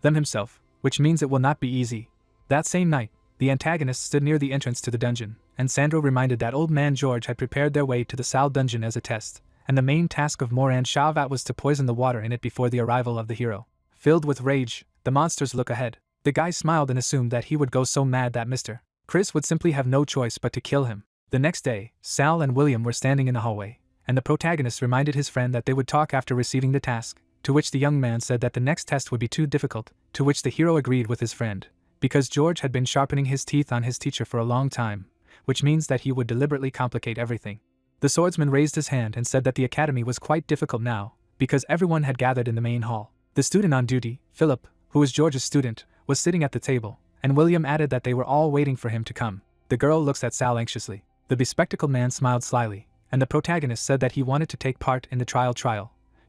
S1: them himself, which means it will not be easy. That same night, the antagonist stood near the entrance to the dungeon, and Sandro reminded that old man George had prepared their way to the Sal dungeon as a test, and the main task of Moran Shavat was to poison the water in it before the arrival of the hero. Filled with rage, the monsters look ahead. The guy smiled and assumed that he would go so mad that Mr. Chris would simply have no choice but to kill him. The next day, Sal and William were standing in the hallway, and the protagonist reminded his friend that they would talk after receiving the task, to which the young man said that the next test would be too difficult, to which the hero agreed with his friend, because George had been sharpening his teeth on his teacher for a long time, which means that he would deliberately complicate everything. The swordsman raised his hand and said that the academy was quite difficult now, because everyone had gathered in the main hall. The student on duty, Philip, who was George's student, was sitting at the table, and William added that they were all waiting for him to come. The girl looks at Sal anxiously. The bespectacled man smiled slyly, and the protagonist said that he wanted to take part in the trial,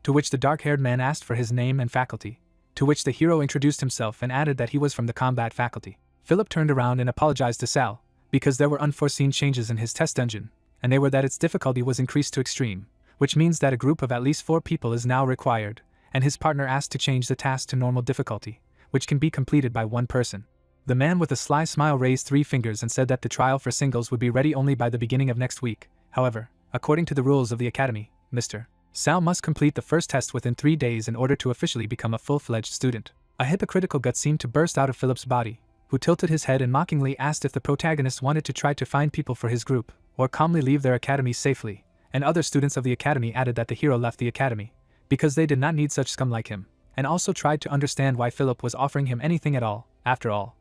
S1: to which the dark-haired man asked for his name and faculty, to which the hero introduced himself and added that he was from the combat faculty. Philip turned around and apologized to Sal, because there were unforeseen changes in his test dungeon, and they were that its difficulty was increased to extreme, which means that a group of at least 4 people is now required, and his partner asked to change the task to normal difficulty, which can be completed by 1 person. The man with a sly smile raised 3 fingers and said that the trial for singles would be ready only by the beginning of next week. However, according to the rules of the academy, Mr. Sal must complete the first test within 3 days in order to officially become a full-fledged student. A hypocritical gut seemed to burst out of Philip's body, who tilted his head and mockingly asked if the protagonist wanted to try to find people for his group, or calmly leave their academy safely, and other students of the academy added that the hero left the academy because they did not need such scum like him, and also tried to understand why Philip was offering him anything at all. After all,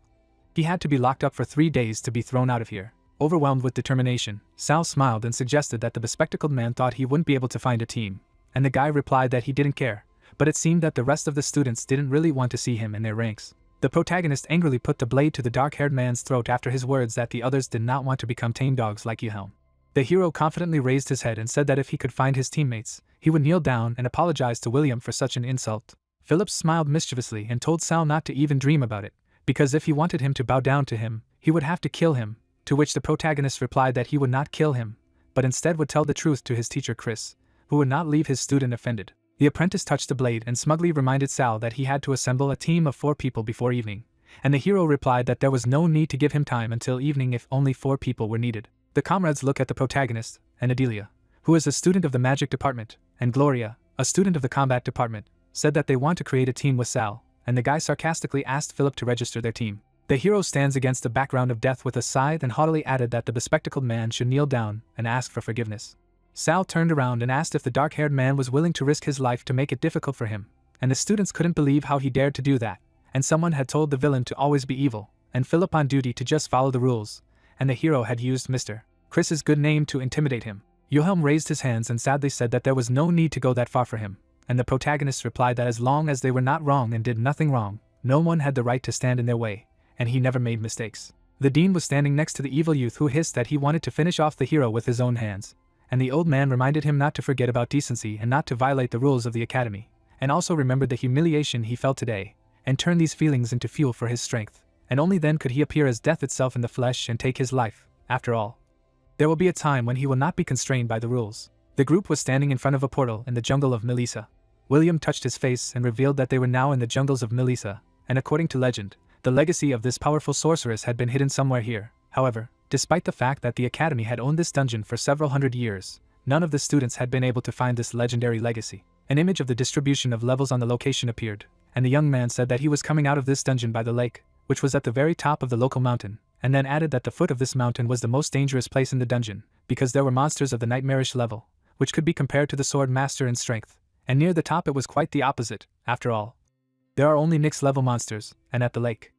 S1: he had to be locked up for 3 days to be thrown out of here. Overwhelmed with determination, Sal smiled and suggested that the bespectacled man thought he wouldn't be able to find a team, and the guy replied that he didn't care, but it seemed that the rest of the students didn't really want to see him in their ranks. The protagonist angrily put the blade to the dark-haired man's throat after his words that the others did not want to become tame dogs like Wilhelm. The hero confidently raised his head and said that if he could find his teammates, he would kneel down and apologize to William for such an insult. Philip smiled mischievously and told Sal not to even dream about it, because if he wanted him to bow down to him, he would have to kill him, to which the protagonist replied that he would not kill him, but instead would tell the truth to his teacher Chris, who would not leave his student offended. The apprentice touched the blade and smugly reminded Sal that he had to assemble a team of 4 people before evening, and the hero replied that there was no need to give him time until evening if only 4 people were needed. The comrades look at the protagonist, and Adelia, who is a student of the magic department, and Gloria, a student of the combat department, said that they want to create a team with Sal, and the guy sarcastically asked Philip to register their team. The hero stands against the background of death with a scythe and haughtily added that the bespectacled man should kneel down and ask for forgiveness. Sal turned around and asked if the dark-haired man was willing to risk his life to make it difficult for him, and the students couldn't believe how he dared to do that, and someone had told the villain to always be evil, and Philip on duty to just follow the rules, and the hero had used Mr. Chris's good name to intimidate him. Wilhelm raised his hands and sadly said that there was no need to go that far for him, and the protagonist replied that as long as they were not wrong and did nothing wrong, no one had the right to stand in their way, and he never made mistakes. The dean was standing next to the evil youth who hissed that he wanted to finish off the hero with his own hands, and the old man reminded him not to forget about decency and not to violate the rules of the academy, and also remembered the humiliation he felt today, and turned these feelings into fuel for his strength, and only then could he appear as death itself in the flesh and take his life. After all, there will be a time when he will not be constrained by the rules. The group was standing in front of a portal in the jungle of Melissa. William touched his face and revealed that they were now in the jungles of Melissa, and according to legend, the legacy of this powerful sorceress had been hidden somewhere here. However, despite the fact that the academy had owned this dungeon for several hundred years, none of the students had been able to find this legendary legacy. An image of the distribution of levels on the location appeared, and the young man said that he was coming out of this dungeon by the lake, which was at the very top of the local mountain, and then added that the foot of this mountain was the most dangerous place in the dungeon, because there were monsters of the nightmarish level, which could be compared to the sword master in strength, and near the top it was quite the opposite. After all, there are only Nyx level monsters, and at the lake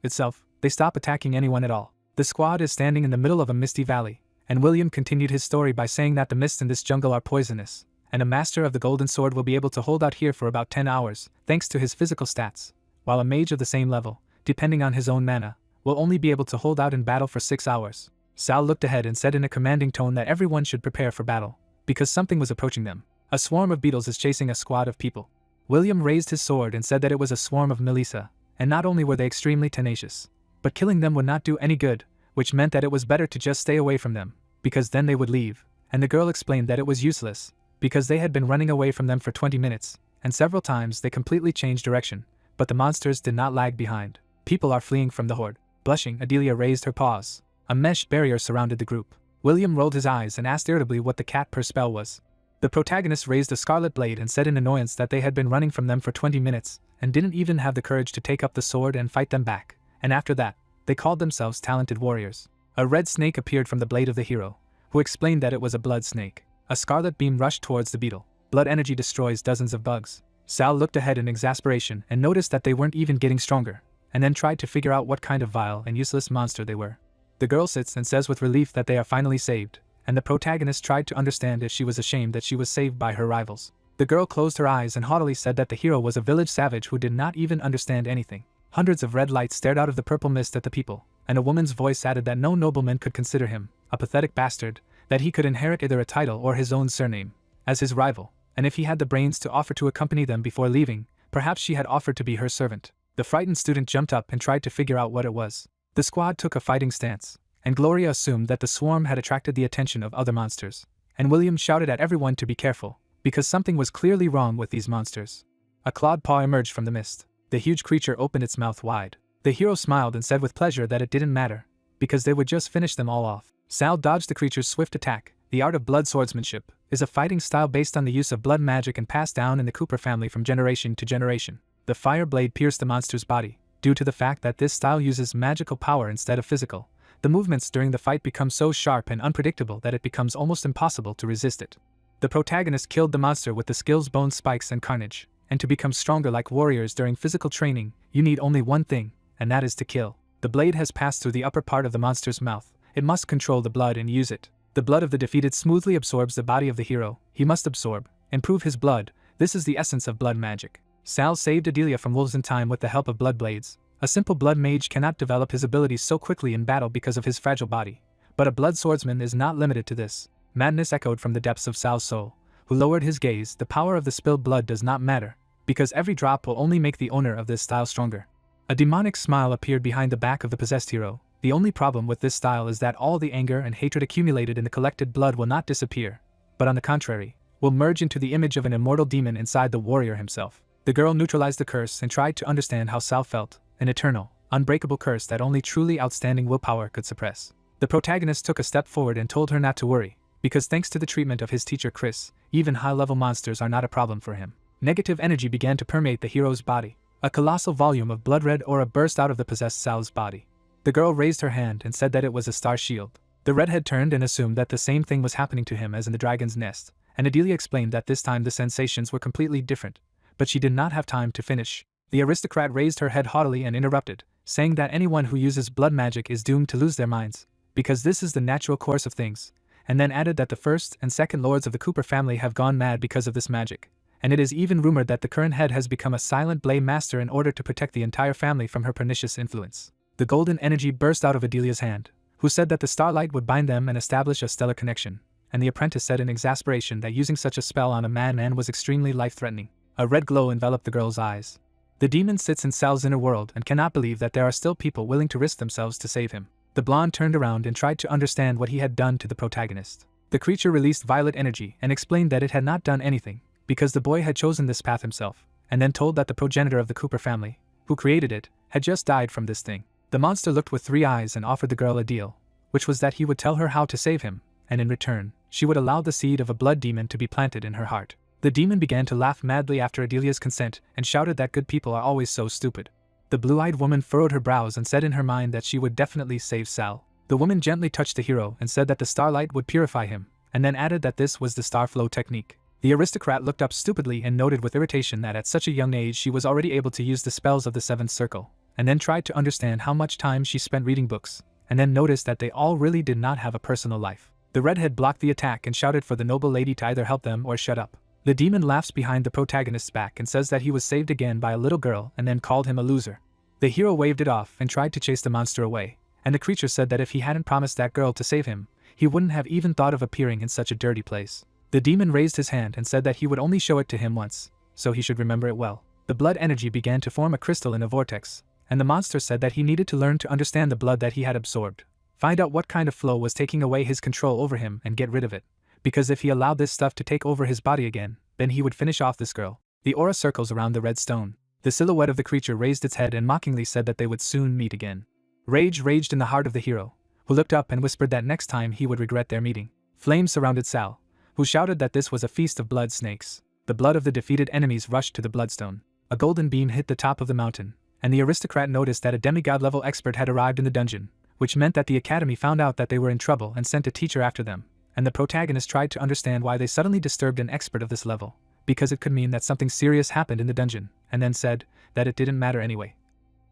S1: itself, they stop attacking anyone at all. The squad is standing in the middle of a misty valley, and William continued his story by saying that the mists in this jungle are poisonous, and a master of the golden sword will be able to hold out here for about 10 hours, thanks to his physical stats, while a mage of the same level, depending on his own mana, will only be able to hold out in battle for 6 hours. Sal looked ahead and said in a commanding tone that everyone should prepare for battle, because something was approaching them. A swarm of beetles is chasing a squad of people. William raised his sword and said that it was a swarm of Melissa, and not only were they extremely tenacious, but killing them would not do any good, which meant that it was better to just stay away from them, because then they would leave, and the girl explained that it was useless, because they had been running away from them for 20 minutes, and several times they completely changed direction, but the monsters did not lag behind. People are fleeing from the horde. Blushing, Adelia raised her paws. A mesh barrier surrounded the group. William rolled his eyes and asked irritably what the cat purr spell was. The protagonist raised a scarlet blade and said in annoyance that they had been running from them for 20 minutes, and didn't even have the courage to take up the sword and fight them back, and after that, they called themselves talented warriors. A red snake appeared from the blade of the hero, who explained that it was a blood snake. A scarlet beam rushed towards the beetle. Blood energy destroys dozens of bugs. Sal looked ahead in exasperation and noticed that they weren't even getting stronger, and then tried to figure out what kind of vile and useless monster they were. The girl sits and says with relief that they are finally saved, and the protagonist tried to understand if she was ashamed that she was saved by her rivals. The girl closed her eyes and haughtily said that the hero was a village savage who did not even understand anything. Hundreds of red lights stared out of the purple mist at the people, and a woman's voice added that no nobleman could consider him a pathetic bastard, that he could inherit either a title or his own surname as his rival, and if he had the brains to offer to accompany them before leaving, perhaps she had offered to be her servant. The frightened student jumped up and tried to figure out what it was. The squad took a fighting stance, and Gloria assumed that the swarm had attracted the attention of other monsters, and William shouted at everyone to be careful, because something was clearly wrong with these monsters. A clawed paw emerged from the mist. The huge creature opened its mouth wide. The hero smiled and said with pleasure that it didn't matter, because they would just finish them all off. Sal dodged the creature's swift attack. The art of blood swordsmanship is a fighting style based on the use of blood magic and passed down in the Cooper family from generation to generation. The fire blade pierced the monster's body. Due to the fact that this style uses magical power instead of physical, the movements during the fight become so sharp and unpredictable that it becomes almost impossible to resist it. The protagonist killed the monster with the skills Bone Spikes and Carnage, and to become stronger like warriors during physical training, you need only one thing, and that is to kill. The blade has passed through the upper part of the monster's mouth. It must control the blood and use it. The blood of the defeated smoothly absorbs the body of the hero. He must absorb, improve his blood. This is the essence of blood magic. Sal saved Adelia from wolves in time with the help of blood blades. A simple blood mage cannot develop his abilities so quickly in battle because of his fragile body. But a blood swordsman is not limited to this. Madness echoed from the depths of Sal's soul, who lowered his gaze. The power of the spilled blood does not matter, because every drop will only make the owner of this style stronger. A demonic smile appeared behind the back of the possessed hero. The only problem with this style is that all the anger and hatred accumulated in the collected blood will not disappear, but on the contrary, will merge into the image of an immortal demon inside the warrior himself. The girl neutralized the curse and tried to understand how Sal felt, an eternal, unbreakable curse that only truly outstanding willpower could suppress. The protagonist took a step forward and told her not to worry, because thanks to the treatment of his teacher Chris, even high-level monsters are not a problem for him. Negative energy began to permeate the hero's body. A colossal volume of blood-red aura burst out of the possessed Sal's body. The girl raised her hand and said that it was a star shield. The redhead turned and assumed that the same thing was happening to him as in the dragon's nest, and Adelia explained that this time the sensations were completely different, but she did not have time to finish. The aristocrat raised her head haughtily and interrupted, saying that anyone who uses blood magic is doomed to lose their minds, because this is the natural course of things, and then added that the first and second lords of the Cooper family have gone mad because of this magic, and it is even rumored that the current head has become a silent blade master in order to protect the entire family from her pernicious influence. The golden energy burst out of Adelia's hand, who said that the starlight would bind them and establish a stellar connection, and the apprentice said in exasperation that using such a spell on a madman was extremely life-threatening. A red glow enveloped the girl's eyes. The demon sits in Sal's inner world and cannot believe that there are still people willing to risk themselves to save him. The blonde turned around and tried to understand what he had done to the protagonist. The creature released violet energy and explained that it had not done anything, because the boy had chosen this path himself, and then told that the progenitor of the Cooper family, who created it, had just died from this thing. The monster looked with 3 eyes and offered the girl a deal, which was that he would tell her how to save him, and in return, she would allow the seed of a blood demon to be planted in her heart. The demon began to laugh madly after Adelia's consent and shouted that good people are always so stupid. The blue-eyed woman furrowed her brows and said in her mind that she would definitely save Sal. The woman gently touched the hero and said that the starlight would purify him, and then added that this was the star flow technique. The aristocrat looked up stupidly and noted with irritation that at such a young age she was already able to use the spells of the seventh circle, and then tried to understand how much time she spent reading books, and then noticed that they all really did not have a personal life. The redhead blocked the attack and shouted for the noble lady to either help them or shut up. The demon laughs behind the protagonist's back and says that he was saved again by a little girl and then called him a loser. The hero waved it off and tried to chase the monster away, and the creature said that if he hadn't promised that girl to save him, he wouldn't have even thought of appearing in such a dirty place. The demon raised his hand and said that he would only show it to him once, so he should remember it well. The blood energy began to form a crystal in a vortex, and the monster said that he needed to learn to understand the blood that he had absorbed, find out what kind of flow was taking away his control over him and get rid of it, because if he allowed this stuff to take over his body again, then he would finish off this girl. The aura circles around the red stone. The silhouette of the creature raised its head and mockingly said that they would soon meet again. Rage raged in the heart of the hero, who looked up and whispered that next time he would regret their meeting. Flames surrounded Sal, who shouted that this was a feast of blood snakes. The blood of the defeated enemies rushed to the bloodstone. A golden beam hit the top of the mountain, and the aristocrat noticed that a demigod-level expert had arrived in the dungeon, which meant that the academy found out that they were in trouble and sent a teacher after them, and the protagonist tried to understand why they suddenly disturbed an expert of this level, because it could mean that something serious happened in the dungeon, and then said that it didn't matter anyway,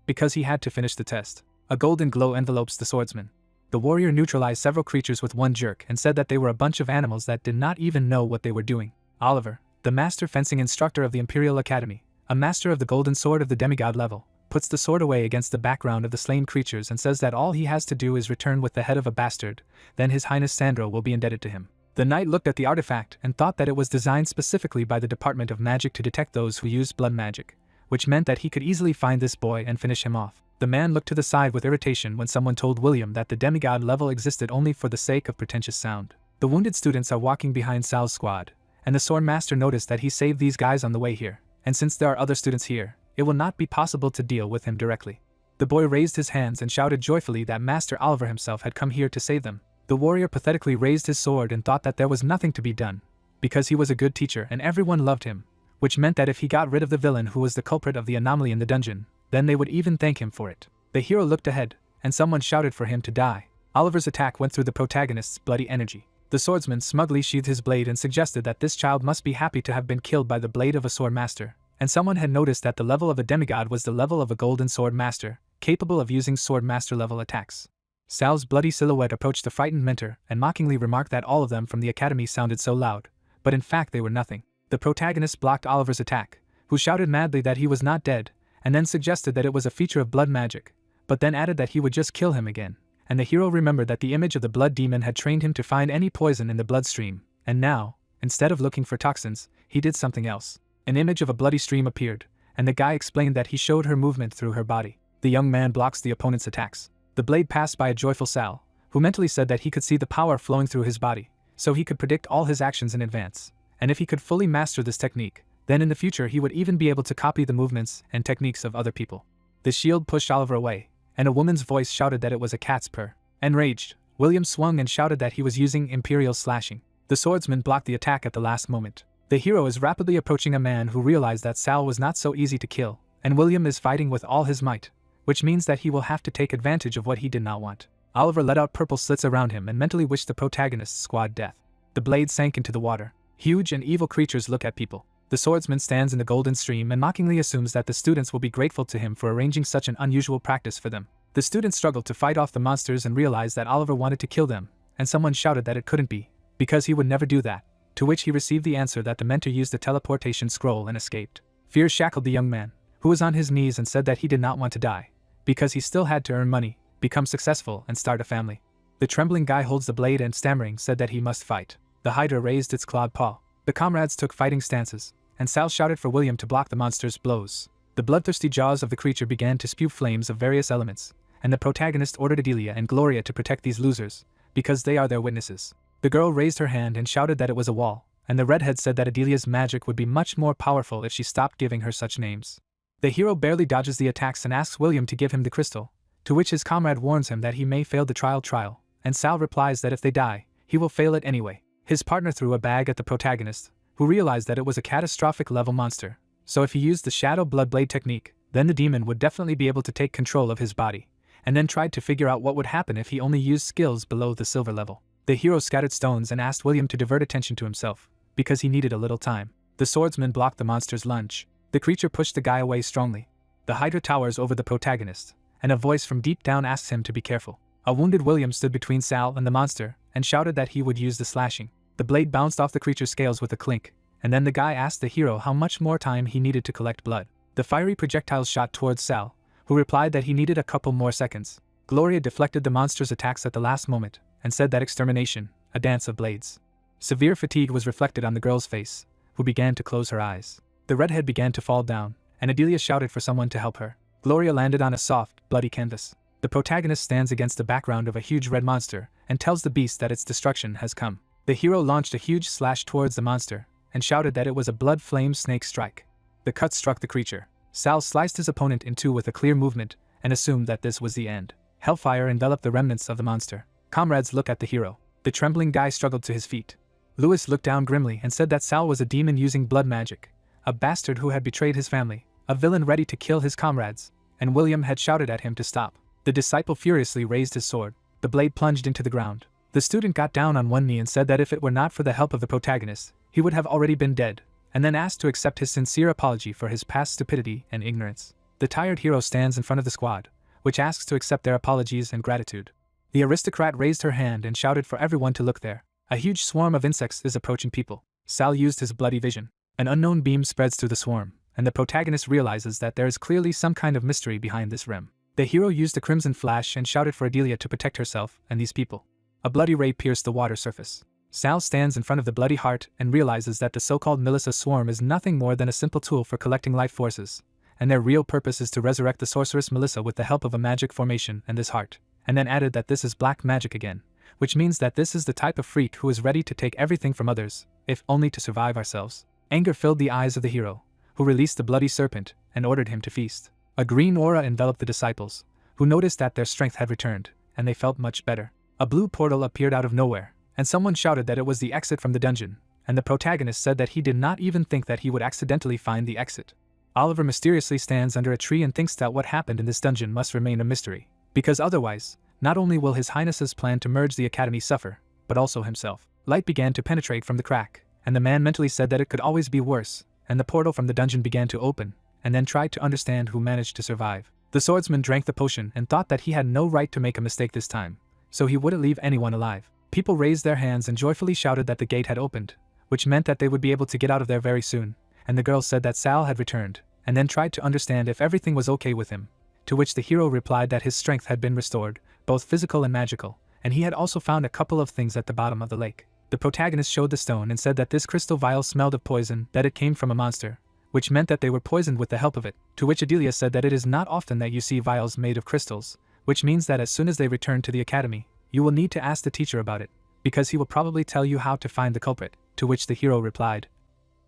S1: because he had to finish the test. A golden glow envelopes the swordsman. The warrior neutralized several creatures with one jerk and said that they were a bunch of animals that did not even know what they were doing. Oliver, the master fencing instructor of the Imperial Academy, a master of the golden sword of the demigod level, puts the sword away against the background of the slain creatures and says that all he has to do is return with the head of a bastard, then His Highness Sandro will be indebted to him. The knight looked at the artifact and thought that it was designed specifically by the Department of Magic to detect those who used blood magic, which meant that he could easily find this boy and finish him off. The man looked to the side with irritation when someone told William that the demigod level existed only for the sake of pretentious sound. The wounded students are walking behind Sal's squad, and the sword master noticed that he saved these guys on the way here, and since there are other students here, it will not be possible to deal with him directly. The boy raised his hands and shouted joyfully that Master Oliver himself had come here to save them. The warrior pathetically raised his sword and thought that there was nothing to be done, because he was a good teacher and everyone loved him, which meant that if he got rid of the villain who was the culprit of the anomaly in the dungeon, then they would even thank him for it. The hero looked ahead, and someone shouted for him to die, Oliver's attack went through the protagonist's bloody energy. The swordsman smugly sheathed his blade and suggested that this child must be happy to have been killed by the blade of a sword master, and someone had noticed that the level of a demigod was the level of a golden sword master, capable of using sword master level attacks. Sal's bloody silhouette approached the frightened mentor and mockingly remarked that all of them from the academy sounded so loud, but in fact they were nothing. The protagonist blocked Oliver's attack, who shouted madly that he was not dead, and then suggested that it was a feature of blood magic, but then added that he would just kill him again. And the hero remembered that the image of the blood demon had trained him to find any poison in the bloodstream, and now, instead of looking for toxins, he did something else. An image of a bloody stream appeared, and the guy explained that he showed her movement through her body. The young man blocks the opponent's attacks. The blade passed by a joyful Sal, who mentally said that he could see the power flowing through his body, so he could predict all his actions in advance, and if he could fully master this technique, then in the future he would even be able to copy the movements and techniques of other people. The shield pushed Oliver away, and a woman's voice shouted that it was a cat's purr. Enraged, William swung and shouted that he was using Imperial Slashing. The swordsman blocked the attack at the last moment. The hero is rapidly approaching a man who realized that Sal was not so easy to kill, and William is fighting with all his might, which means that he will have to take advantage of what he did not want. Oliver let out purple slits around him and mentally wished the protagonist's squad death. The blade sank into the water. Huge and evil creatures look at people. The swordsman stands in the golden stream and mockingly assumes that the students will be grateful to him for arranging such an unusual practice for them. The students struggled to fight off the monsters and realized that Oliver wanted to kill them, and someone shouted that it couldn't be, because he would never do that, to which he received the answer that the mentor used the teleportation scroll and escaped. Fear shackled the young man, who was on his knees and said that he did not want to die, because he still had to earn money, become successful, and start a family. The trembling guy holds the blade and stammering said that he must fight. The Hydra raised its clawed paw. The comrades took fighting stances, and Sal shouted for William to block the monster's blows. The bloodthirsty jaws of the creature began to spew flames of various elements, and the protagonist ordered Adelia and Gloria to protect these losers, because they are their witnesses. The girl raised her hand and shouted that it was a wall, and the redhead said that Adelia's magic would be much more powerful if she stopped giving her such names. The hero barely dodges the attacks and asks William to give him the crystal, to which his comrade warns him that he may fail the trial, and Sal replies that if they die, he will fail it anyway. His partner threw a bag at the protagonist, who realized that it was a catastrophic level monster, so if he used the Shadow Blood Blade technique, then the demon would definitely be able to take control of his body, and then tried to figure out what would happen if he only used skills below the silver level. The hero scattered stones and asked William to divert attention to himself, because he needed a little time. The swordsman blocked the monster's lunge. The creature pushed the guy away strongly. The Hydra towers over the protagonist, and a voice from deep down asks him to be careful. A wounded William stood between Sal and the monster, and shouted that he would use the slashing. The blade bounced off the creature's scales with a clink, and then the guy asked the hero how much more time he needed to collect blood. The fiery projectiles shot towards Sal, who replied that he needed a couple more seconds. Gloria deflected the monster's attacks at the last moment, and said that extermination, a dance of blades. Severe fatigue was reflected on the girl's face, who began to close her eyes. The redhead began to fall down, and Adelia shouted for someone to help her. Gloria landed on a soft, bloody canvas. The protagonist stands against the background of a huge red monster, and tells the beast that its destruction has come. The hero launched a huge slash towards the monster, and shouted that it was a blood flame snake strike. The cut struck the creature. Sal sliced his opponent in two with a clear movement, and assumed that this was the end. Hellfire enveloped the remnants of the monster. Comrades look at the hero. The trembling guy struggled to his feet. Lewis looked down grimly and said that Sal was a demon using blood magic, a bastard who had betrayed his family, a villain ready to kill his comrades, and William had shouted at him to stop. The disciple furiously raised his sword. The blade plunged into the ground. The student got down on one knee and said that if it were not for the help of the protagonist, he would have already been dead, and then asked to accept his sincere apology for his past stupidity and ignorance. The tired hero stands in front of the squad, which asks to accept their apologies and gratitude. The aristocrat raised her hand and shouted for everyone to look there. A huge swarm of insects is approaching people. Sal used his bloody vision. An unknown beam spreads through the swarm, and the protagonist realizes that there is clearly some kind of mystery behind this rim. The hero used a crimson flash and shouted for Adelia to protect herself and these people. A bloody ray pierced the water surface. Sal stands in front of the bloody heart and realizes that the so-called Melissa swarm is nothing more than a simple tool for collecting life forces, and their real purpose is to resurrect the sorceress Melissa with the help of a magic formation and this heart, and then added that this is black magic again, which means that this is the type of freak who is ready to take everything from others, if only to survive ourselves. Anger filled the eyes of the hero, who released the bloody serpent and ordered him to feast. A green aura enveloped the disciples, who noticed that their strength had returned, and they felt much better. A blue portal appeared out of nowhere, and someone shouted that it was the exit from the dungeon, and the protagonist said that he did not even think that he would accidentally find the exit. Oliver mysteriously stands under a tree and thinks that what happened in this dungeon must remain a mystery, because otherwise, Not only will His Highness's plan to merge the academy suffer, but also himself. Light began to penetrate from the crack, and the man mentally said that it could always be worse, and the portal from the dungeon began to open, and then tried to understand who managed to survive. The swordsman drank the potion and thought that he had no right to make a mistake this time, so he wouldn't leave anyone alive. People raised their hands and joyfully shouted that the gate had opened, which meant that they would be able to get out of there very soon, and the girl said that Sal had returned, and then tried to understand if everything was okay with him, to which the hero replied that his strength had been restored, both physical and magical, and he had also found a couple of things at the bottom of the lake. The protagonist showed the stone and said that this crystal vial smelled of poison, that it came from a monster, which meant that they were poisoned with the help of it, to which Adelia said that it is not often that you see vials made of crystals, which means that as soon as they return to the academy, you will need to ask the teacher about it, because he will probably tell you how to find the culprit, to which the hero replied,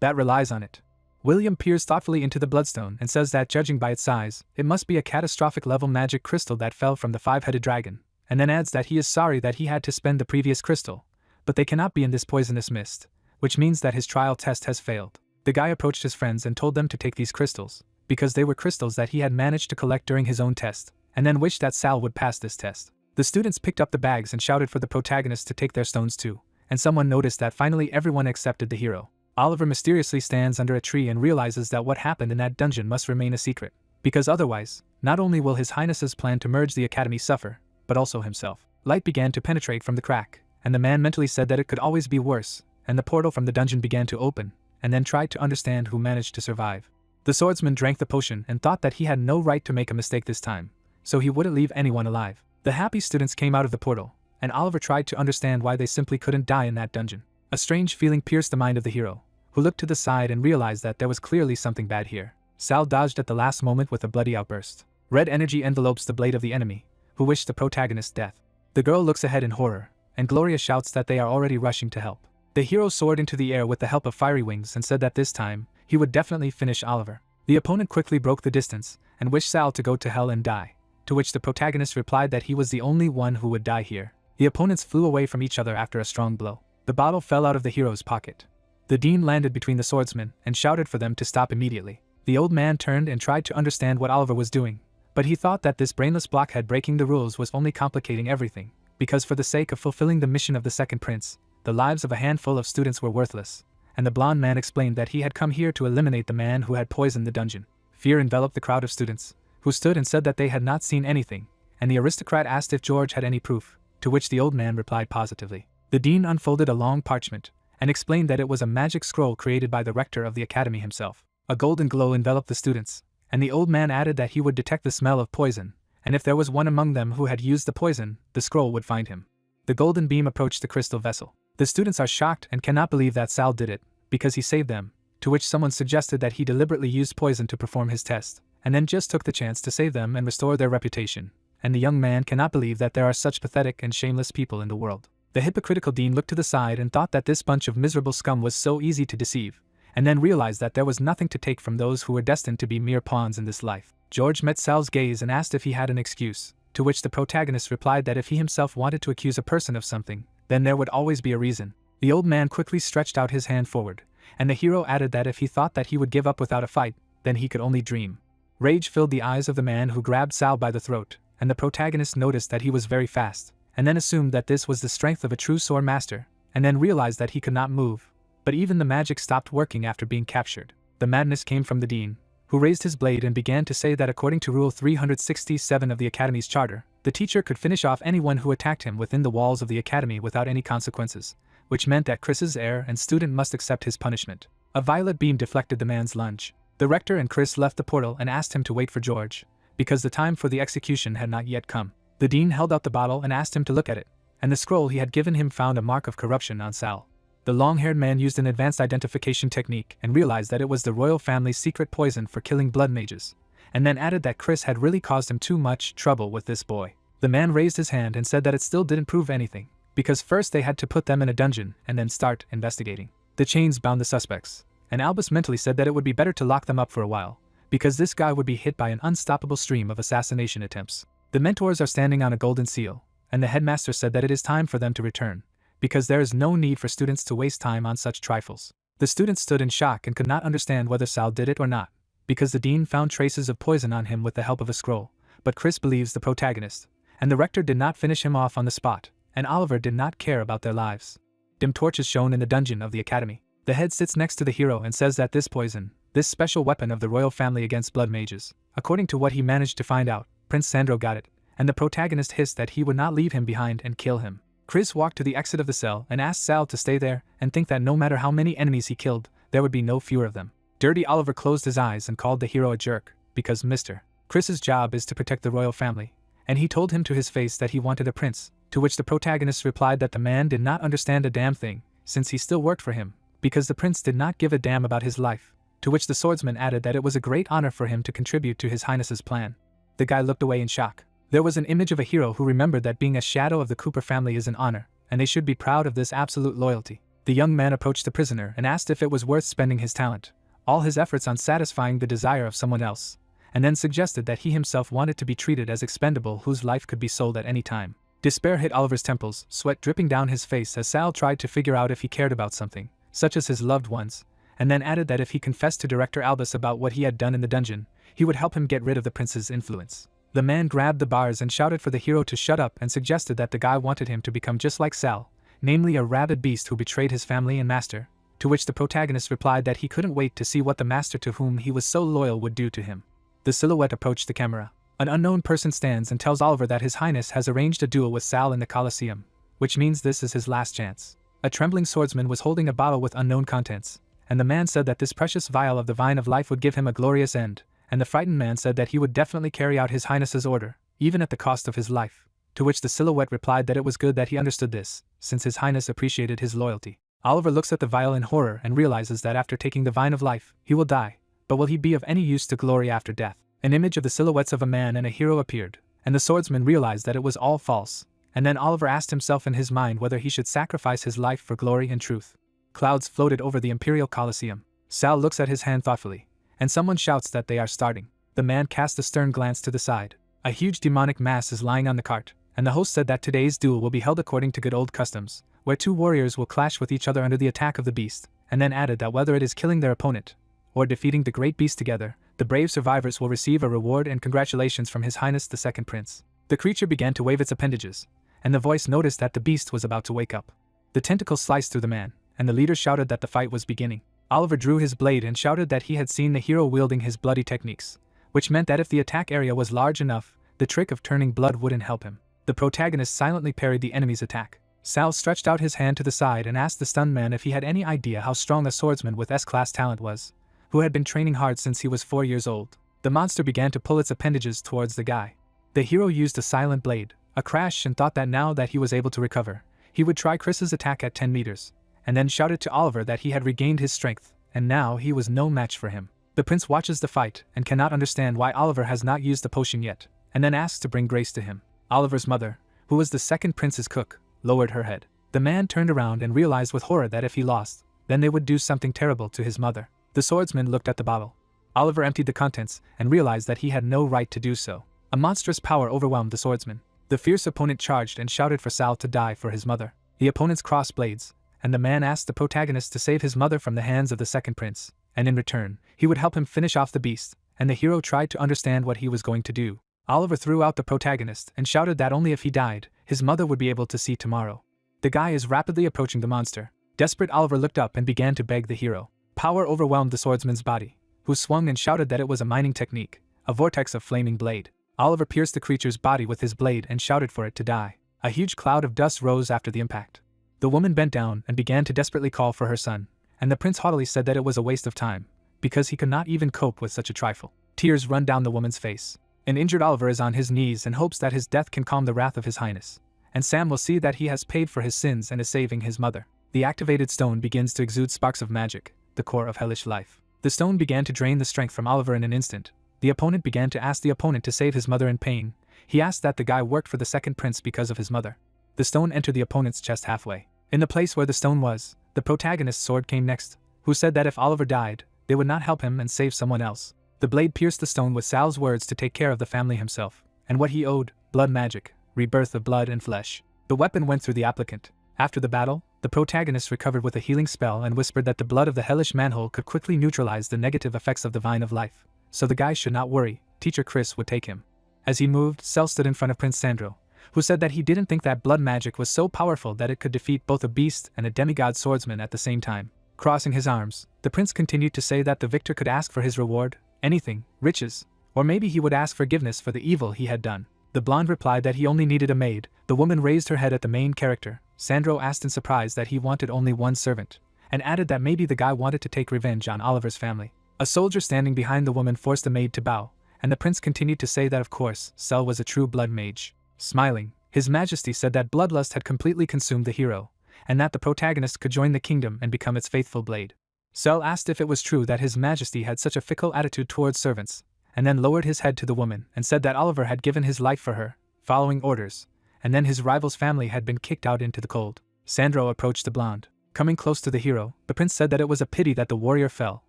S1: "That relies on it." William peers thoughtfully into the bloodstone and says that judging by its size, it must be a catastrophic level magic crystal that fell from the five-headed dragon, and then adds that he is sorry that he had to spend the previous crystal, but they cannot be in this poisonous mist, which means that his trial test has failed. The guy approached his friends and told them to take these crystals, because they were crystals that he had managed to collect during his own test, and then wished that Sal would pass this test. The students picked up the bags and shouted for the protagonist to take their stones too, and someone noticed that finally everyone accepted the hero. Oliver mysteriously stands under a tree and realizes that what happened in that dungeon must remain a secret, because otherwise, not only will His Highness's plan to merge the academy suffer, but also himself. Light began to penetrate from the crack, and the man mentally said that it could always be worse, and the portal from the dungeon began to open, and then tried to understand who managed to survive. The swordsman drank the potion and thought that he had no right to make a mistake this time, so he wouldn't leave anyone alive. The happy students came out of the portal, and Oliver tried to understand why they simply couldn't die in that dungeon. A strange feeling pierced the mind of the hero, who looked to the side and realized that there was clearly something bad here. Sal dodged at the last moment with a bloody outburst. Red energy envelopes the blade of the enemy, who wished the protagonist death. The girl looks ahead in horror, and Gloria shouts that they are already rushing to help. The hero soared into the air with the help of fiery wings and said that this time, he would definitely finish Oliver. The opponent quickly broke the distance, and wished Sal to go to hell and die, to which the protagonist replied that he was the only one who would die here. The opponents flew away from each other after a strong blow. The bottle fell out of the hero's pocket. The dean landed between the swordsmen and shouted for them to stop immediately. The old man turned and tried to understand what Oliver was doing, but he thought that this brainless blockhead breaking the rules was only complicating everything, because for the sake of fulfilling the mission of the second prince, the lives of a handful of students were worthless, and the blond man explained that he had come here to eliminate the man who had poisoned the dungeon. Fear enveloped the crowd of students, who stood and said that they had not seen anything, and the aristocrat asked if George had any proof, to which the old man replied positively. The dean unfolded a long parchment, and explained that it was a magic scroll created by the rector of the academy himself. A golden glow enveloped the students, and the old man added that he would detect the smell of poison, and if there was one among them who had used the poison, the scroll would find him. The golden beam approached the crystal vessel. The students are shocked and cannot believe that Sal did it, because he saved them, to which someone suggested that he deliberately used poison to perform his test, and then just took the chance to save them and restore their reputation, and the young man cannot believe that there are such pathetic and shameless people in the world. The hypocritical dean looked to the side and thought that this bunch of miserable scum was so easy to deceive, and then realized that there was nothing to take from those who were destined to be mere pawns in this life. George met Sal's gaze and asked if he had an excuse, to which the protagonist replied that if he himself wanted to accuse a person of something, then there would always be a reason. The old man quickly stretched out his hand forward, and the hero added that if he thought that he would give up without a fight, then he could only dream. Rage filled the eyes of the man who grabbed Sal by the throat, and the protagonist noticed that he was very fast, and then assumed that this was the strength of a true sword master, and then realized that he could not move. But even the magic stopped working after being captured. The madness came from the dean, who raised his blade and began to say that according to Rule 367 of the Academy's charter, the teacher could finish off anyone who attacked him within the walls of the Academy without any consequences, which meant that Chris's heir and student must accept his punishment. A violet beam deflected the man's lunge. The rector and Chris left the portal and asked him to wait for George, because the time for the execution had not yet come. The dean held out the bottle and asked him to look at it, and the scroll he had given him found a mark of corruption on Sal. The long-haired man used an advanced identification technique and realized that it was the royal family's secret poison for killing blood mages, and then added that Chris had really caused him too much trouble with this boy. The man raised his hand and said that it still didn't prove anything, because first they had to put them in a dungeon and then start investigating. The chains bound the suspects, and Albus mentally said that it would be better to lock them up for a while, because this guy would be hit by an unstoppable stream of assassination attempts. The mentors are standing on a golden seal, and the headmaster said that it is time for them to return, because there is no need for students to waste time on such trifles. The students stood in shock and could not understand whether Sal did it or not, because the dean found traces of poison on him with the help of a scroll, but Chris believes the protagonist, and the rector did not finish him off on the spot, and Oliver did not care about their lives. Dim torch is shown in the dungeon of the academy. The head sits next to the hero and says that this poison, this special weapon of the royal family against blood mages, according to what he managed to find out, Prince Sandro got it, and the protagonist hissed that he would not leave him behind and kill him. Chris walked to the exit of the cell and asked Sal to stay there and think that no matter how many enemies he killed, there would be no fewer of them. Dirty Oliver closed his eyes and called the hero a jerk, because Mr. Chris's job is to protect the royal family, and he told him to his face that he wanted a prince, to which the protagonist replied that the man did not understand a damn thing, since he still worked for him, because the prince did not give a damn about his life, to which the swordsman added that it was a great honor for him to contribute to his highness's plan. The guy looked away in shock. There was an image of a hero who remembered that being a shadow of the Cooper family is an honor, and they should be proud of this absolute loyalty. The young man approached the prisoner and asked if it was worth spending his talent, all his efforts on satisfying the desire of someone else, and then suggested that he himself wanted to be treated as expendable whose life could be sold at any time. Despair hit Oliver's temples, sweat dripping down his face as Sal tried to figure out if he cared about something, such as his loved ones, and then added that if he confessed to Director Albus about what he had done in the dungeon, he would help him get rid of the prince's influence. The man grabbed the bars and shouted for the hero to shut up and suggested that the guy wanted him to become just like Sal, namely a rabid beast who betrayed his family and master, to which the protagonist replied that he couldn't wait to see what the master to whom he was so loyal would do to him. The silhouette approached the camera. An unknown person stands and tells Oliver that His Highness has arranged a duel with Sal in the Colosseum, which means this is his last chance. A trembling swordsman was holding a bottle with unknown contents, and the man said that this precious vial of the Vine of Life would give him a glorious end, and the frightened man said that he would definitely carry out His Highness's order, even at the cost of his life, to which the silhouette replied that it was good that he understood this, since His Highness appreciated his loyalty. Oliver looks at the vial in horror and realizes that after taking the Vine of Life, he will die, but will he be of any use to glory after death? An image of the silhouettes of a man and a hero appeared, and the swordsman realized that it was all false, and then Oliver asked himself in his mind whether he should sacrifice his life for glory and truth. Clouds floated over the Imperial Colosseum. Sal looks at his hand thoughtfully, and someone shouts that they are starting. The man cast a stern glance to the side. A huge demonic mass is lying on the cart, and the host said that today's duel will be held according to good old customs, where two warriors will clash with each other under the attack of the beast, and then added that whether it is killing their opponent, or defeating the great beast together, the brave survivors will receive a reward and congratulations from His Highness the Second Prince. The creature began to wave its appendages, and the voice noticed that the beast was about to wake up. The tentacles sliced through the man, and the leader shouted that the fight was beginning. Oliver drew his blade and shouted that he had seen the hero wielding his bloody techniques, which meant that if the attack area was large enough, the trick of turning blood wouldn't help him. The protagonist silently parried the enemy's attack. Sal stretched out his hand to the side and asked the stunned man if he had any idea how strong the swordsman with S-class talent was, who had been training hard since he was 4 years old. The monster began to pull its appendages towards the guy. The hero used a silent blade, a crash, and thought that now that he was able to recover, he would try Chris's attack at 10 meters, and then shouted to Oliver that he had regained his strength, and now he was no match for him. The prince watches the fight and cannot understand why Oliver has not used the potion yet, and then asks to bring Grace to him. Oliver's mother, who was the second prince's cook, lowered her head. The man turned around and realized with horror that if he lost, then they would do something terrible to his mother. The swordsman looked at the bottle. Oliver emptied the contents and realized that he had no right to do so. A monstrous power overwhelmed the swordsman. The fierce opponent charged and shouted for Sal to die for his mother. The opponents crossed blades, and the man asked the protagonist to save his mother from the hands of the second prince, and in return, he would help him finish off the beast, and the hero tried to understand what he was going to do. Oliver threw out the protagonist and shouted that only if he died, his mother would be able to see tomorrow. The guy is rapidly approaching the monster. Desperate Oliver looked up and began to beg the hero. Power overwhelmed the swordsman's body, who swung and shouted that it was a mining technique, a vortex of flaming blade. Oliver pierced the creature's body with his blade and shouted for it to die. A huge cloud of dust rose after the impact. The woman bent down and began to desperately call for her son, and the prince haughtily said that it was a waste of time, because he could not even cope with such a trifle. Tears run down the woman's face. An injured Oliver is on his knees and hopes that his death can calm the wrath of His Highness, and Sam will see that he has paid for his sins and is saving his mother. The activated stone begins to exude sparks of magic, the core of hellish life. The stone began to drain the strength from Oliver in an instant. The opponent began to ask the opponent to save his mother in pain. He asked that the guy worked for the second prince because of his mother. The stone entered the opponent's chest halfway. In the place where the stone was, the protagonist's sword came next, who said that if Oliver died, they would not help him and save someone else. The blade pierced the stone with Sal's words to take care of the family himself, and what he owed, blood magic, rebirth of blood and flesh. The weapon went through the applicant. After the battle, the protagonist recovered with a healing spell and whispered that the blood of the hellish manhole could quickly neutralize the negative effects of the Vine of Life, so the guy should not worry, Teacher Chris would take him. As he moved, Sel stood in front of Prince Sandro, who said that he didn't think that blood magic was so powerful that it could defeat both a beast and a demigod swordsman at the same time. Crossing his arms, the prince continued to say that the victor could ask for his reward, anything, riches, or maybe he would ask forgiveness for the evil he had done. The blonde replied that he only needed a maid. The woman raised her head at the main character. Sandro asked in surprise that he wanted only one servant, and added that maybe the guy wanted to take revenge on Oliver's family. A soldier standing behind the woman forced the maid to bow, and the prince continued to say that of course, Sel was a true blood mage. Smiling, His Majesty said that bloodlust had completely consumed the hero, and that the protagonist could join the kingdom and become its faithful blade. Sel asked if it was true that His Majesty had such a fickle attitude towards servants, and then lowered his head to the woman and said that Oliver had given his life for her, following orders, and then his rival's family had been kicked out into the cold. Sandro approached the blonde. Coming close to the hero, the prince said that it was a pity that the warrior fell,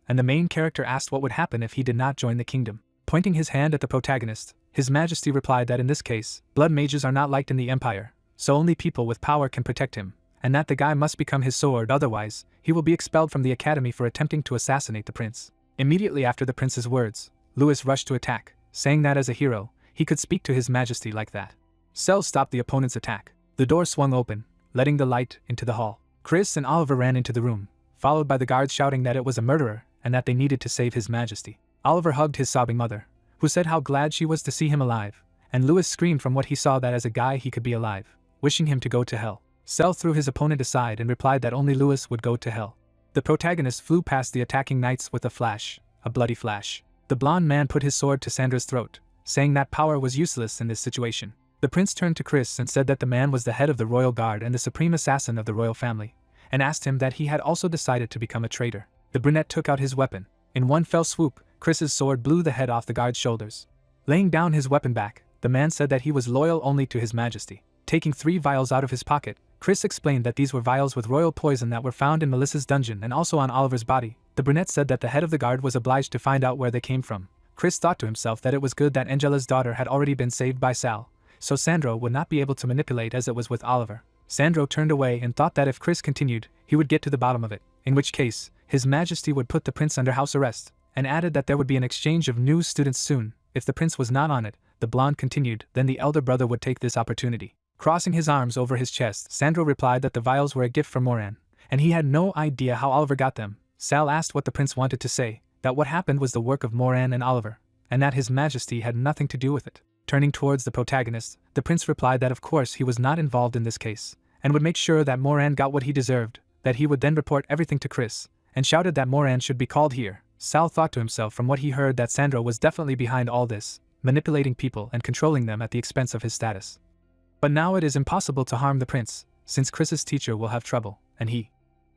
S1: and the main character asked what would happen if he did not join the kingdom. Pointing his hand at the protagonist, His Majesty replied that in this case, blood mages are not liked in the Empire, so only people with power can protect him, and that the guy must become his sword, otherwise, he will be expelled from the academy for attempting to assassinate the prince. Immediately after the prince's words, Louis rushed to attack, saying that as a hero, he could speak to His Majesty like that. Sel stopped the opponent's attack. The door swung open, letting the light into the hall. Chris and Oliver ran into the room, followed by the guards shouting that it was a murderer and that they needed to save His Majesty. Oliver hugged his sobbing mother, who said how glad she was to see him alive, and Louis screamed from what he saw that as a guy he could be alive, wishing him to go to hell. Sel threw his opponent aside and replied that only Louis would go to hell. The protagonist flew past the attacking knights with a flash, a bloody flash. The blonde man put his sword to Sandra's throat, saying that power was useless in this situation. The prince turned to Chris and said that the man was the head of the royal guard and the supreme assassin of the royal family, and asked him that he had also decided to become a traitor. The brunette took out his weapon. In one fell swoop, Chris's sword blew the head off the guard's shoulders. Laying down his weapon back, the man said that he was loyal only to His Majesty. Taking 3 vials out of his pocket, Chris explained that these were vials with royal poison that were found in Melissa's dungeon and also on Oliver's body. The brunette said that the head of the guard was obliged to find out where they came from. Chris thought to himself that it was good that Angela's daughter had already been saved by Sal, so Sandro would not be able to manipulate as it was with Oliver. Sandro turned away and thought that if Chris continued, he would get to the bottom of it, in which case, His Majesty would put the prince under house arrest, and added that there would be an exchange of new students soon. If the prince was not on it, the blonde continued, then the elder brother would take this opportunity. Crossing his arms over his chest, Sandro replied that the vials were a gift from Moran, and he had no idea how Oliver got them. Sal asked what the prince wanted to say, that what happened was the work of Moran and Oliver, and that His Majesty had nothing to do with it. Turning towards the protagonist, the prince replied that of course he was not involved in this case, and would make sure that Moran got what he deserved, that he would then report everything to Chris, and shouted that Moran should be called here. Sal thought to himself from what he heard that Sandro was definitely behind all this, manipulating people and controlling them at the expense of his status. But now it is impossible to harm the prince, since Chris's teacher will have trouble, and he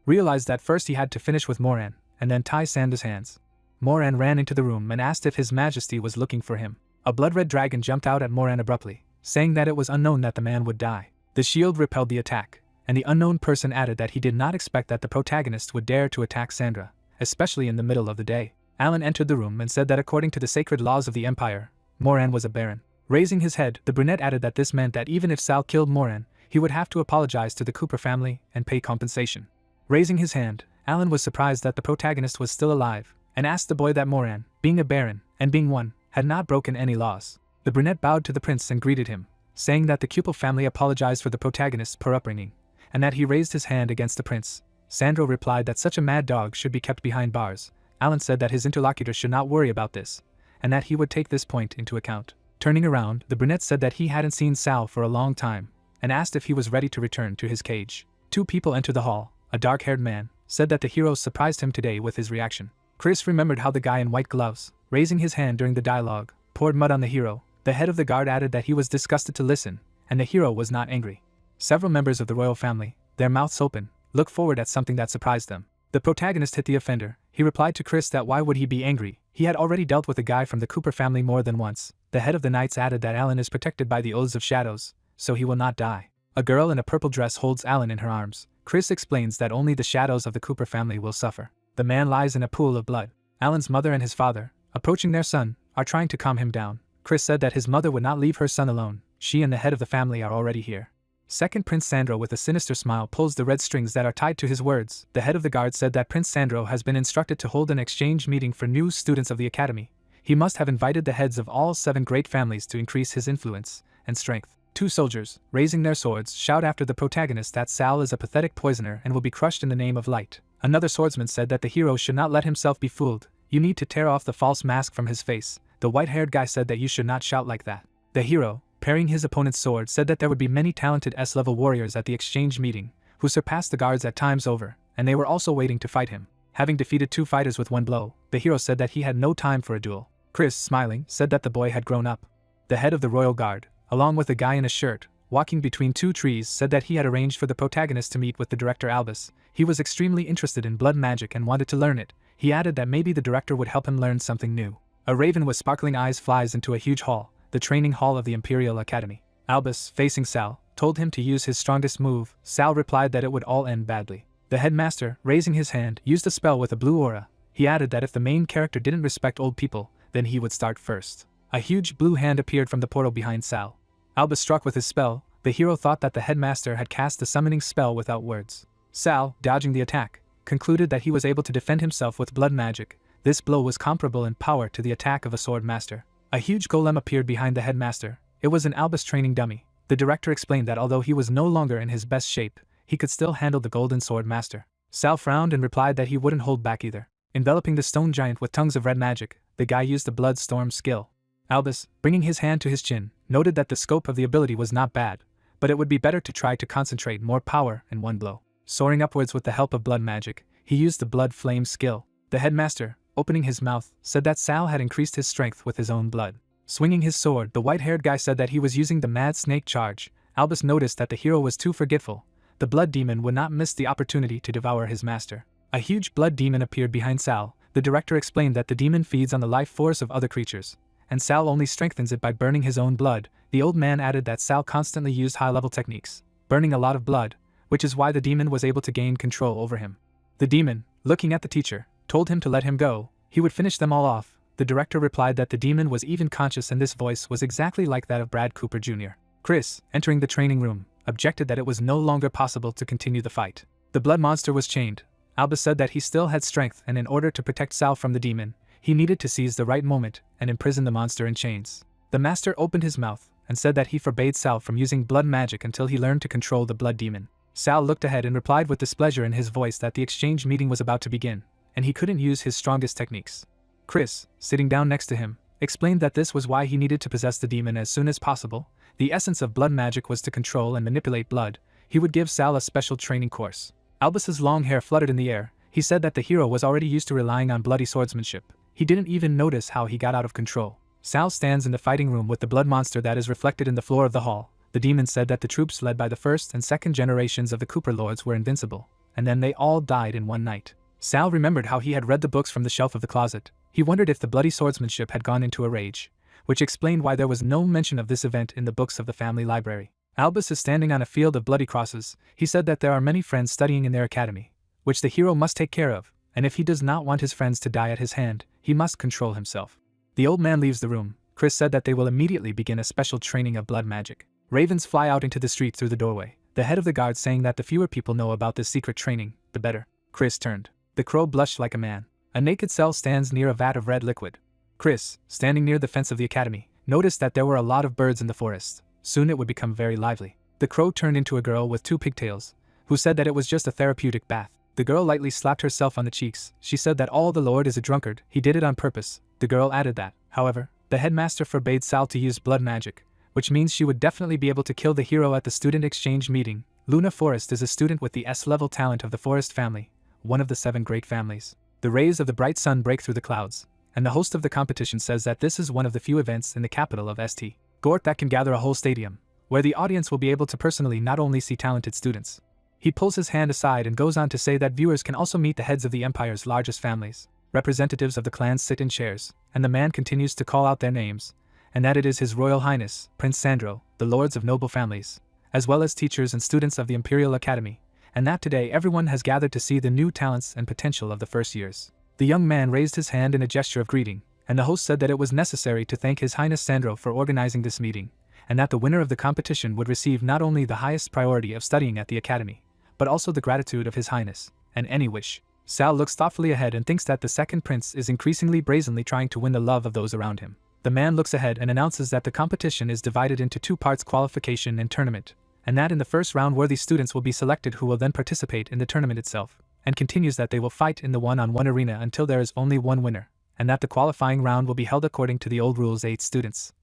S1: realized that first he had to finish with Moran, and then tie Sandra's hands. Moran ran into the room and asked if His Majesty was looking for him. A blood-red dragon jumped out at Moran abruptly, saying that it was unknown that the man would die. The shield repelled the attack, and the unknown person added that he did not expect that the protagonist would dare to attack Sandra, especially in the middle of the day. Alan entered the room and said that according to the sacred laws of the Empire, Moran was a baron. Raising his head, the brunette added that this meant that even if Sal killed Moran, he would have to apologize to the Cooper family and pay compensation. Raising his hand, Alan was surprised that the protagonist was still alive, and asked the boy that Moran, being a baron, and being one, had not broken any laws. The brunette bowed to the prince and greeted him, saying that the Cupel family apologized for the protagonist's poor upbringing, and that he raised his hand against the prince. Sandro replied that such a mad dog should be kept behind bars. Alan said that his interlocutor should not worry about this, and that he would take this point into account. Turning around, the brunette said that he hadn't seen Sal for a long time, and asked if he was ready to return to his cage. 2 people entered the hall. A dark-haired man said that the hero surprised him today with his reaction. Chris remembered how the guy in white gloves, raising his hand during the dialogue, poured mud on the hero. The head of the guard added that he was disgusted to listen, and the hero was not angry. Several members of the royal family, their mouths open, looked forward at something that surprised them. The protagonist hit the offender. He replied to Chris that why would he be angry? He had already dealt with a guy from the Cooper family more than once. The head of the knights added that Alan is protected by the oaths of shadows, so he will not die. A girl in a purple dress holds Alan in her arms. Chris explains that only the shadows of the Cooper family will suffer. The man lies in a pool of blood. Alan's mother and his father, approaching their son, are trying to calm him down. Chris said that his mother would not leave her son alone. She and the head of the family are already here. Second Prince Sandro with a sinister smile pulls the red strings that are tied to his words. The head of the guard said that Prince Sandro has been instructed to hold an exchange meeting for new students of the academy. He must have invited the heads of all 7 great families to increase his influence and strength. two soldiers, raising their swords, shout after the protagonist that Sal is a pathetic poisoner and will be crushed in the name of light. Another swordsman said that the hero should not let himself be fooled. You need to tear off the false mask from his face. The white-haired guy said that you should not shout like that. The hero, parrying his opponent's sword, said that there would be many talented S-level warriors at the exchange meeting, who surpassed the guards at times over, and they were also waiting to fight him. Having defeated two fighters with one blow, the hero said that he had no time for a duel. Chris, smiling, said that the boy had grown up. The head of the royal guard, along with a guy in a shirt, walking between two trees, said that he had arranged for the protagonist to meet with the director Albus. He was extremely interested in blood magic and wanted to learn it. He added that maybe the director would help him learn something new. A raven with sparkling eyes flies into a huge hall, the training hall of the Imperial Academy. Albus, facing Sal, told him to use his strongest move. Sal replied that it would all end badly. The headmaster, raising his hand, used a spell with a blue aura. He added that if the main character didn't respect old people, then he would start first. A huge blue hand appeared from the portal behind Sal. Albus struck with his spell. The hero thought that the headmaster had cast the summoning spell without words. Sal, dodging the attack, concluded that he was able to defend himself with blood magic. This blow was comparable in power to the attack of a sword master. A huge golem appeared behind the headmaster. It was an Albus training dummy. The director explained that although he was no longer in his best shape, he could still handle the golden sword master. Sal frowned and replied that he wouldn't hold back either. Enveloping the stone giant with tongues of red magic, the guy used the blood storm skill. Albus, bringing his hand to his chin, noted that the scope of the ability was not bad, but it would be better to try to concentrate more power in one blow. Soaring upwards with the help of blood magic, he used the blood flame skill. The headmaster, opening his mouth, said that Sal had increased his strength with his own blood. Swinging his sword, the white-haired guy said that he was using the mad snake charge. Albus noticed that the hero was too forgetful. The blood demon would not miss the opportunity to devour his master. A huge blood demon appeared behind Sal. The director explained that the demon feeds on the life force of other creatures, and Sal only strengthens it by burning his own blood. The old man added that Sal constantly used high-level techniques, burning a lot of blood, which is why the demon was able to gain control over him. The demon, looking at the teacher, told him to let him go. He would finish them all off. The director replied that the demon was even conscious, and this voice was exactly like that of Brad Cooper Jr. Chris, entering the training room, objected that it was no longer possible to continue the fight. The blood monster was chained. Albus said that he still had strength, and in order to protect Sal from the demon, he needed to seize the right moment and imprison the monster in chains. The master opened his mouth and said that he forbade Sal from using blood magic until he learned to control the blood demon. Sal looked ahead and replied with displeasure in his voice that the exchange meeting was about to begin, and he couldn't use his strongest techniques. Chris, sitting down next to him, explained that this was why he needed to possess the demon as soon as possible. The essence of blood magic was to control and manipulate blood. He would give Sal a special training course. Albus's long hair fluttered in the air. He said that the hero was already used to relying on bloody swordsmanship. He didn't even notice how he got out of control. Sal stands in the fighting room with the blood monster that is reflected in the floor of the hall. The demon said that the troops led by the first and second generations of the Cooper Lords were invincible, and then they all died in one night. Sal remembered how he had read the books from the shelf of the closet. He wondered if the bloody swordsmanship had gone into a rage, which explained why there was no mention of this event in the books of the family library. Albus is standing on a field of bloody crosses. He said that there are many friends studying in their academy, which the hero must take care of, and if he does not want his friends to die at his hand, he must control himself. The old man leaves the room. Chris said that they will immediately begin a special training of blood magic. Ravens fly out into the street through the doorway, the head of the guard saying that the fewer people know about this secret training, the better. Chris turned. The crow blushed like a man. A naked cell stands near a vat of red liquid. Chris, standing near the fence of the academy, noticed that there were a lot of birds in the forest. Soon it would become very lively. The crow turned into a girl with two pigtails, who said that it was just a therapeutic bath. The girl lightly slapped herself on the cheeks. She said that all the Lord is a drunkard. He did it on purpose. The girl added that, however, the headmaster forbade Sal to use blood magic, which means she would definitely be able to kill the hero at the student exchange meeting. Luna Forest is a student with the S-level talent of the Forest family, one of the 7 great families. The rays of the bright sun break through the clouds, and the host of the competition says that this is one of the few events in the capital of St. Gort that can gather a whole stadium, where the audience will be able to personally not only see talented students. He pulls his hand aside and goes on to say that viewers can also meet the heads of the empire's largest families. Representatives of the clans sit in chairs, and the man continues to call out their names, and that it is His Royal Highness, Prince Sandro, the lords of noble families, as well as teachers and students of the Imperial Academy, and that today everyone has gathered to see the new talents and potential of the first years. The young man raised his hand in a gesture of greeting, and the host said that it was necessary to thank His Highness Sandro for organizing this meeting, and that the winner of the competition would receive not only the highest priority of studying at the academy, but also the gratitude of His Highness, and any wish. Sal looks thoughtfully ahead and thinks that the second prince is increasingly brazenly trying to win the love of those around him. The man looks ahead and announces that the competition is divided into 2 parts: qualification and tournament, and that in the first round worthy students will be selected who will then participate in the tournament itself, and continues that they will fight in the one-on-one arena until there is only one winner, and that the qualifying round will be held according to the old rules: 8 students.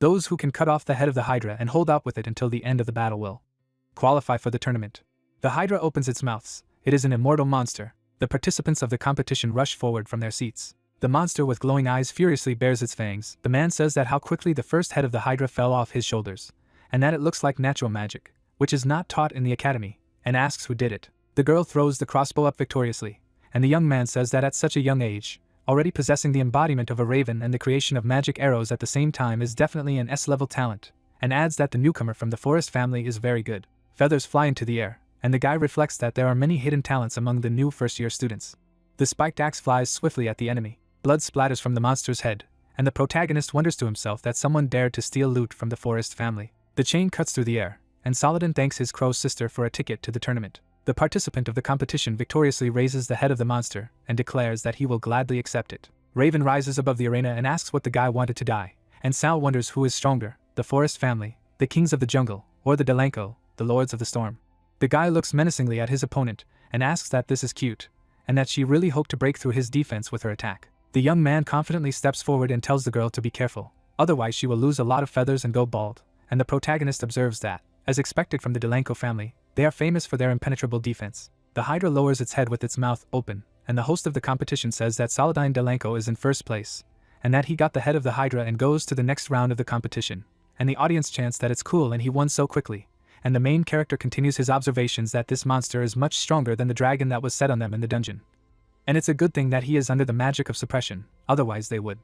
S1: Those who can cut off the head of the Hydra and hold out with it until the end of the battle will qualify for the tournament. The Hydra opens its mouths. It is an immortal monster. The participants of the competition rush forward from their seats. The monster with glowing eyes furiously bares its fangs. The man says that how quickly the first head of the Hydra fell off his shoulders, and that it looks like natural magic, which is not taught in the academy, and asks who did it. The girl throws the crossbow up victoriously, and the young man says that at such a young age, already possessing the embodiment of a raven and the creation of magic arrows at the same time is definitely an S-level talent, and adds that the newcomer from the forest family is very good. Feathers fly into the air, and the guy reflects that there are many hidden talents among the new first-year students. The spiked axe flies swiftly at the enemy. Blood splatters from the monster's head, and the protagonist wonders to himself that someone dared to steal loot from the forest family. The chain cuts through the air, and Saladin thanks his crow's sister for a ticket to the tournament. The participant of the competition victoriously raises the head of the monster and declares that he will gladly accept it. Raven rises above the arena and asks what the guy wanted to die, and Sal wonders who is stronger, the forest family, the kings of the jungle, or the Delanco, the lords of the storm. The guy looks menacingly at his opponent and asks that this is cute, and that she really hoped to break through his defense with her attack. The young man confidently steps forward and tells the girl to be careful, otherwise she will lose a lot of feathers and go bald, and the protagonist observes that, as expected from the Delanco family, they are famous for their impenetrable defense. The Hydra lowers its head with its mouth open, and the host of the competition says that Saladin Delanco is in first place, and that he got the head of the Hydra and goes to the next round of the competition, and the audience chants that it's cool and he won so quickly, and the main character continues his observations that this monster is much stronger than the dragon that was set on them in the dungeon. And it's a good thing that he is under the magic of suppression, otherwise they would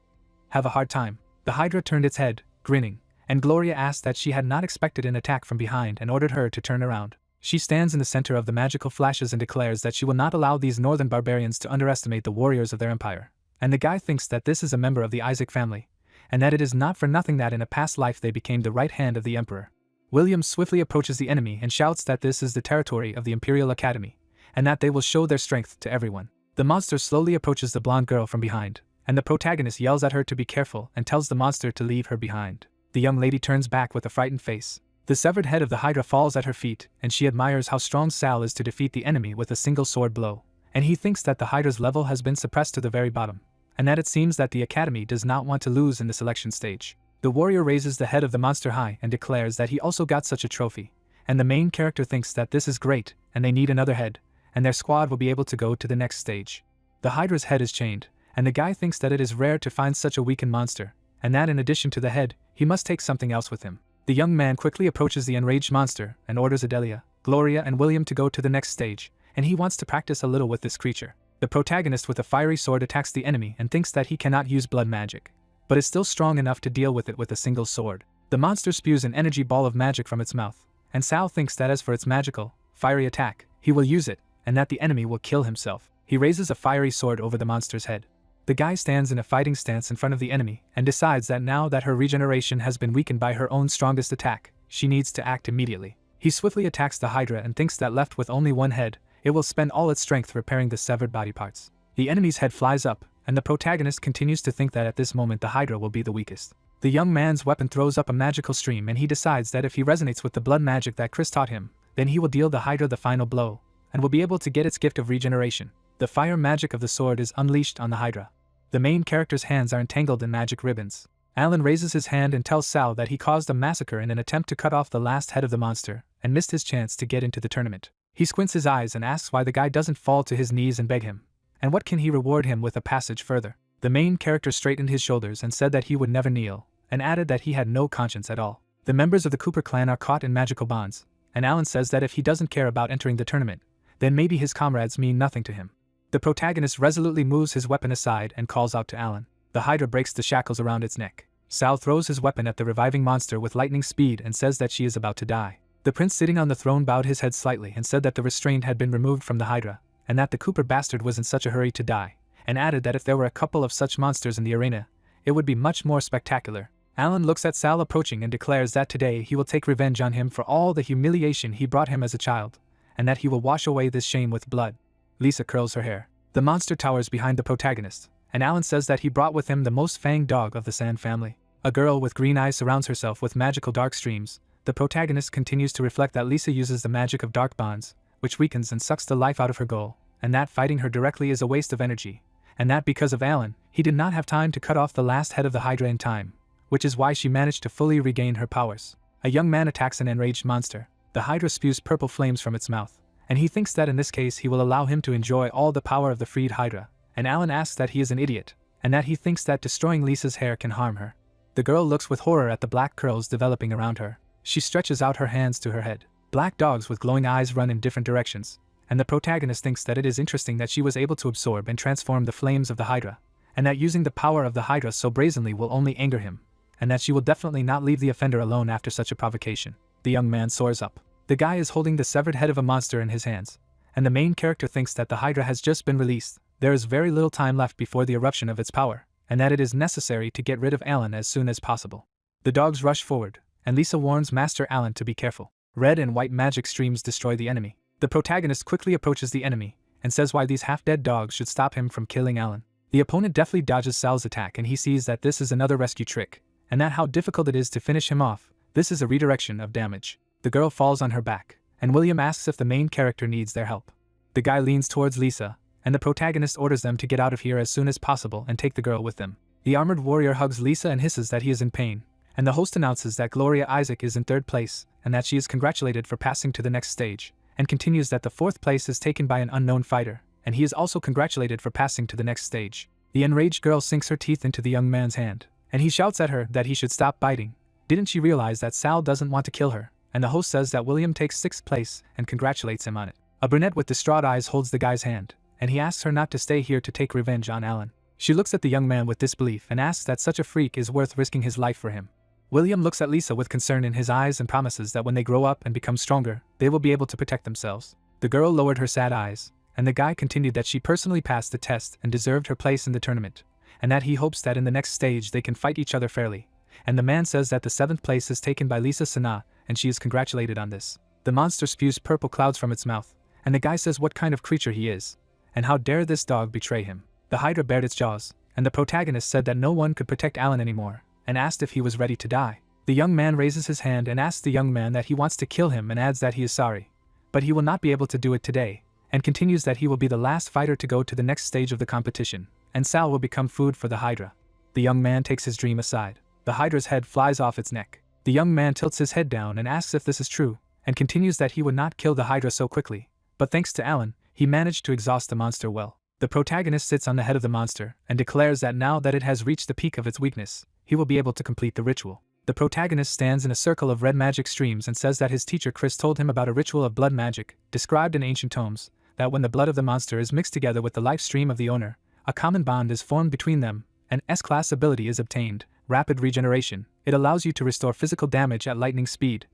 S1: have a hard time. The Hydra turned its head, grinning, and Gloria asked that she had not expected an attack from behind and ordered her to turn around. She stands in the center of the magical flashes and declares that she will not allow these northern barbarians to underestimate the warriors of their empire. And the guy thinks that this is a member of the Isaac family, and that it is not for nothing that in a past life they became the right hand of the emperor. William swiftly approaches the enemy and shouts that this is the territory of the Imperial Academy, and that they will show their strength to everyone. The monster slowly approaches the blonde girl from behind, and the protagonist yells at her to be careful and tells the monster to leave her behind. The young lady turns back with a frightened face. The severed head of the Hydra falls at her feet, and she admires how strong Sal is to defeat the enemy with a single sword blow, and he thinks that the Hydra's level has been suppressed to the very bottom, and that it seems that the Academy does not want to lose in the selection stage. The warrior raises the head of the monster high and declares that he also got such a trophy, and the main character thinks that this is great, and they need another head, and their squad will be able to go to the next stage. The Hydra's head is chained, and the guy thinks that it is rare to find such a weakened monster, and that in addition to the head, he must take something else with him. The young man quickly approaches the enraged monster and orders Adelia, Gloria and William to go to the next stage, and he wants to practice a little with this creature. The protagonist with a fiery sword attacks the enemy and thinks that he cannot use blood magic, but is still strong enough to deal with it with a single sword. The monster spews an energy ball of magic from its mouth, and Sal thinks that as for its magical, fiery attack, he will use it, and that the enemy will kill himself. He raises a fiery sword over the monster's head. The guy stands in a fighting stance in front of the enemy and decides that now that her regeneration has been weakened by her own strongest attack, she needs to act immediately. He swiftly attacks the Hydra and thinks that left with only one head, it will spend all its strength repairing the severed body parts. The enemy's head flies up, and the protagonist continues to think that at this moment the Hydra will be the weakest. The young man's weapon throws up a magical stream and he decides that if he resonates with the blood magic that Chris taught him, then he will deal the Hydra the final blow, and will be able to get its gift of regeneration. The fire magic of the sword is unleashed on the Hydra. The main character's hands are entangled in magic ribbons. Alan raises his hand and tells Sal that he caused a massacre in an attempt to cut off the last head of the monster, and missed his chance to get into the tournament. He squints his eyes and asks why the guy doesn't fall to his knees and beg him, and what can he reward him with a passage further. The main character straightened his shoulders and said that he would never kneel, and added that he had no conscience at all. The members of the Cooper clan are caught in magical bonds, and Alan says that if he doesn't care about entering the tournament, then maybe his comrades mean nothing to him. The protagonist resolutely moves his weapon aside and calls out to Alan. The Hydra breaks the shackles around its neck. Sal throws his weapon at the reviving monster with lightning speed and says that she is about to die. The prince sitting on the throne bowed his head slightly and said that the restraint had been removed from the Hydra, and that the Cooper bastard was in such a hurry to die, and added that if there were a couple of such monsters in the arena, it would be much more spectacular. Alan looks at Sal approaching and declares that today he will take revenge on him for all the humiliation he brought him as a child, and that he will wash away this shame with blood. Lisa curls her hair. The monster towers behind the protagonist, and Alan says that he brought with him the most fanged dog of the Sand family. A girl with green eyes surrounds herself with magical dark streams. The protagonist continues to reflect that Lisa uses the magic of dark bonds, which weakens and sucks the life out of her goal, and that fighting her directly is a waste of energy, and that because of Alan, he did not have time to cut off the last head of the Hydra in time, which is why she managed to fully regain her powers. A young man attacks an enraged monster. The Hydra spews purple flames from its mouth, and he thinks that in this case he will allow him to enjoy all the power of the freed Hydra, and Alan asks that he is an idiot, and that he thinks that destroying Lisa's hair can harm her. The girl looks with horror at the black curls developing around her. She stretches out her hands to her head. Black dogs with glowing eyes run in different directions, and the protagonist thinks that it is interesting that she was able to absorb and transform the flames of the Hydra, and that using the power of the Hydra so brazenly will only anger him, and that she will definitely not leave the offender alone after such a provocation. The young man soars up. The guy is holding the severed head of a monster in his hands, and the main character thinks that the Hydra has just been released. There is very little time left before the eruption of its power, and that it is necessary to get rid of Alan as soon as possible. The dogs rush forward, and Lisa warns Master Alan to be careful. Red and white magic streams destroy the enemy. The protagonist quickly approaches the enemy, and says why these half-dead dogs should stop him from killing Alan. The opponent deftly dodges Sal's attack, and he sees that this is another rescue trick, and that how difficult it is to finish him off. This is a redirection of damage. The girl falls on her back, and William asks if the main character needs their help. The guy leans towards Lisa, and the protagonist orders them to get out of here as soon as possible and take the girl with them. The armored warrior hugs Lisa and hisses that he is in pain, and the host announces that Gloria Isaac is in third place, and that she is congratulated for passing to the next stage, and continues that the fourth place is taken by an unknown fighter, and he is also congratulated for passing to the next stage. The enraged girl sinks her teeth into the young man's hand, and he shouts at her that he should stop biting. Didn't she realize that Sal doesn't want to kill her? And the host says that William takes sixth place and congratulates him on it. A brunette with distraught eyes holds the guy's hand, and he asks her not to stay here to take revenge on Alan. She looks at the young man with disbelief and asks that such a freak is worth risking his life for him. William looks at Lisa with concern in his eyes and promises that when they grow up and become stronger, they will be able to protect themselves. The girl lowered her sad eyes, and the guy continued that she personally passed the test and deserved her place in the tournament, and that he hopes that in the next stage they can fight each other fairly. And the man says that the seventh place is taken by Lisa Sana, and she is congratulated on this. The monster spews purple clouds from its mouth, and the guy says what kind of creature he is, and how dare this dog betray him. The Hydra bared its jaws, and the protagonist said that no one could protect Alan anymore, and asked if he was ready to die. The young man raises his hand and asks the young man that he wants to kill him and adds that he is sorry, but he will not be able to do it today, and continues that he will be the last fighter to go to the next stage of the competition, and Sal will become food for the Hydra. The young man takes his dream aside. The Hydra's head flies off its neck. The young man tilts his head down and asks if this is true, and continues that he would not kill the Hydra so quickly, but thanks to Alan, he managed to exhaust the monster well. The protagonist sits on the head of the monster and declares that now that it has reached the peak of its weakness, he will be able to complete the ritual. The protagonist stands in a circle of red magic streams and says that his teacher Chris told him about a ritual of blood magic, described in ancient tomes, that when the blood of the monster is mixed together with the life stream of the owner, a common bond is formed between them, an S-class ability is obtained, rapid regeneration. It allows you to restore physical damage at lightning speed,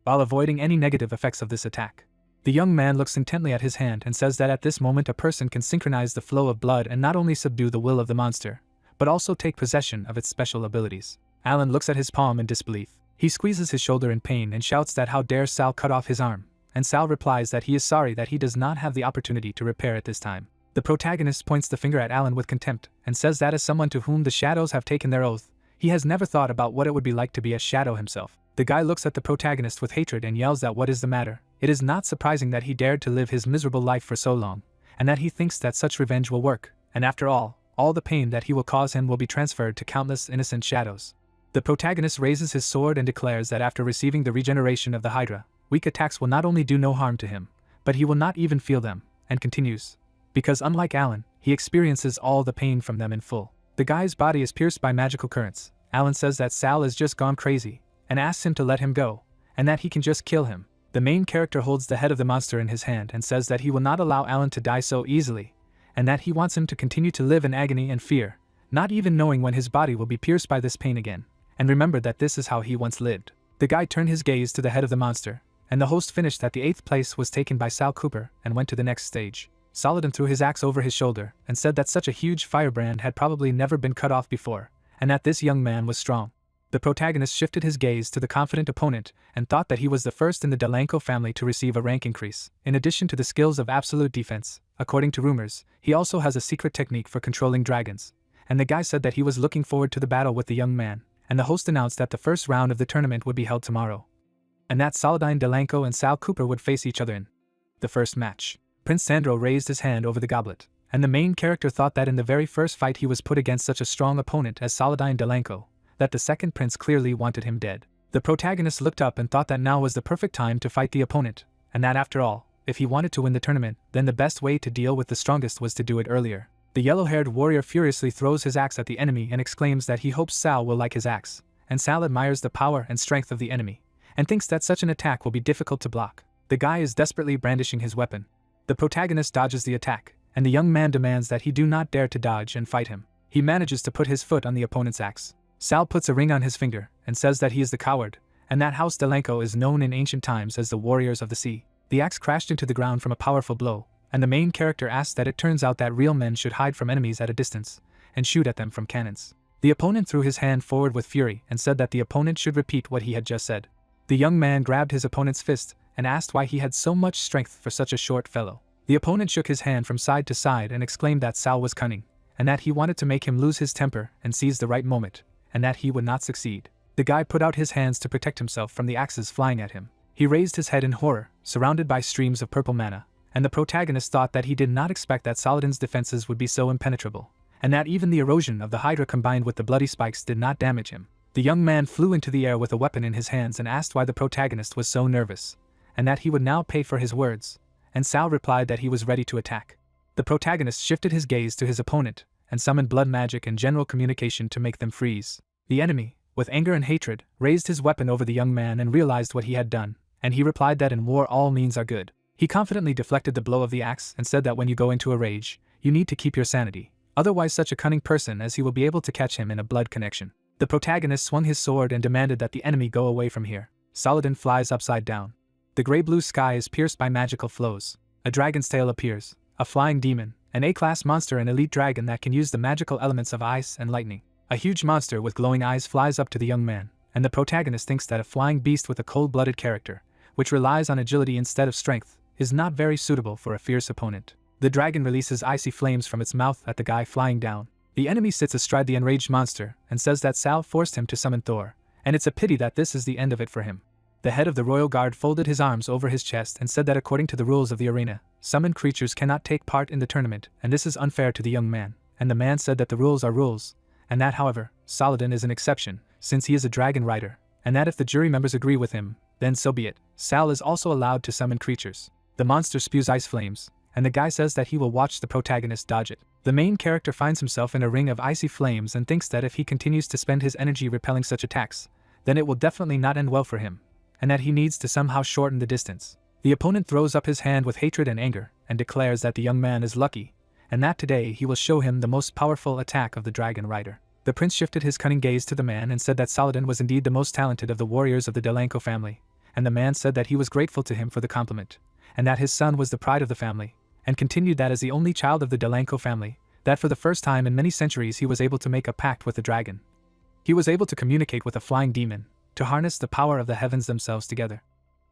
S1: while avoiding any negative effects of this attack. The young man looks intently at his hand and says that at this moment a person can synchronize the flow of blood and not only subdue the will of the monster, but also take possession of its special abilities. Alan looks at his palm in disbelief. He squeezes his shoulder in pain and shouts that how dare Sal cut off his arm, and Sal replies that he is sorry that he does not have the opportunity to repair it this time. The protagonist points the finger at Alan with contempt and says that as someone to whom the shadows have taken their oath, he has never thought about what it would be like to be a shadow himself. The guy looks at the protagonist with hatred and yells that what is the matter. It is not surprising that he dared to live his miserable life for so long, and that he thinks that such revenge will work, and after all the pain that he will cause him will be transferred to countless innocent shadows. The protagonist raises his sword and declares that after receiving the regeneration of the Hydra, weak attacks will not only do no harm to him, but he will not even feel them, and continues, because unlike Alan, he experiences all the pain from them in full. The guy's body is pierced by magical currents. Alan says that Sal has just gone crazy, and asks him to let him go, and that he can just kill him. The main character holds the head of the monster in his hand and says that he will not allow Alan to die so easily, and that he wants him to continue to live in agony and fear, not even knowing when his body will be pierced by this pain again, and remember that this is how he once lived. The guy turned his gaze to the head of the monster, and the host finished that the 8th place was taken by Sal Cooper and went to the next stage. Saladin threw his axe over his shoulder and said that such a huge firebrand had probably never been cut off before, and that this young man was strong. The protagonist shifted his gaze to the confident opponent and thought that he was the first in the Delanco family to receive a rank increase. In addition to the skills of absolute defense, according to rumors, he also has a secret technique for controlling dragons, and the guy said that he was looking forward to the battle with the young man, and the host announced that the first round of the tournament would be held tomorrow, and that Saladin Delanco and Sal Cooper would face each other in the first match. Prince Sandro raised his hand over the goblet, and the main character thought that in the very first fight he was put against such a strong opponent as Saladin Delanco, that the second prince clearly wanted him dead. The protagonist looked up and thought that now was the perfect time to fight the opponent, and that after all, if he wanted to win the tournament, then the best way to deal with the strongest was to do it earlier. The yellow-haired warrior furiously throws his axe at the enemy and exclaims that he hopes Sal will like his axe, and Sal admires the power and strength of the enemy, and thinks that such an attack will be difficult to block. The guy is desperately brandishing his weapon. The protagonist dodges the attack, and the young man demands that he do not dare to dodge and fight him. He manages to put his foot on the opponent's axe. Sal puts a ring on his finger and says that he is the coward, and that House Delanco is known in ancient times as the Warriors of the Sea. The axe crashed into the ground from a powerful blow, and the main character asks that it turns out that real men should hide from enemies at a distance and shoot at them from cannons. The opponent threw his hand forward with fury and said that the opponent should repeat what he had just said. The young man grabbed his opponent's fist and asked why he had so much strength for such a short fellow. The opponent shook his hand from side to side and exclaimed that Sal was cunning, and that he wanted to make him lose his temper and seize the right moment, and that he would not succeed. The guy put out his hands to protect himself from the axes flying at him. He raised his head in horror, surrounded by streams of purple mana, and the protagonist thought that he did not expect that Saladin's defenses would be so impenetrable, and that even the erosion of the Hydra combined with the bloody spikes did not damage him. The young man flew into the air with a weapon in his hands and asked why the protagonist was so nervous, and that he would now pay for his words, and Sal replied that he was ready to attack. The protagonist shifted his gaze to his opponent, and summoned blood magic and general communication to make them freeze. The enemy, with anger and hatred, raised his weapon over the young man and realized what he had done, and he replied that in war all means are good. He confidently deflected the blow of the axe and said that when you go into a rage, you need to keep your sanity, otherwise such a cunning person as he will be able to catch him in a blood connection. The protagonist swung his sword and demanded that the enemy go away from here. Saladin flies upside down. The gray-blue sky is pierced by magical flows. A dragon's tail appears, a flying demon, an A-class monster, an elite dragon that can use the magical elements of ice and lightning. A huge monster with glowing eyes flies up to the young man, and the protagonist thinks that a flying beast with a cold-blooded character, which relies on agility instead of strength, is not very suitable for a fierce opponent. The dragon releases icy flames from its mouth at the guy flying down. The enemy sits astride the enraged monster and says that Sal forced him to summon Thor, and it's a pity that this is the end of it for him. The head of the royal guard folded his arms over his chest and said that according to the rules of the arena, summoned creatures cannot take part in the tournament, and this is unfair to the young man. And the man said that the rules are rules, and that however, Saladin is an exception, since he is a dragon rider, and that if the jury members agree with him, then so be it. Sal is also allowed to summon creatures. The monster spews ice flames, and the guy says that he will watch the protagonist dodge it. The main character finds himself in a ring of icy flames and thinks that if he continues to spend his energy repelling such attacks, then it will definitely not end well for him, and that he needs to somehow shorten the distance. The opponent throws up his hand with hatred and anger, and declares that the young man is lucky, and that today he will show him the most powerful attack of the dragon rider. The prince shifted his cunning gaze to the man and said that Saladin was indeed the most talented of the warriors of the Delanco family, and the man said that he was grateful to him for the compliment, and that his son was the pride of the family, and continued that as the only child of the Delanco family, that for the first time in many centuries he was able to make a pact with the dragon. He was able to communicate with a flying demon, to harness the power of the heavens themselves together,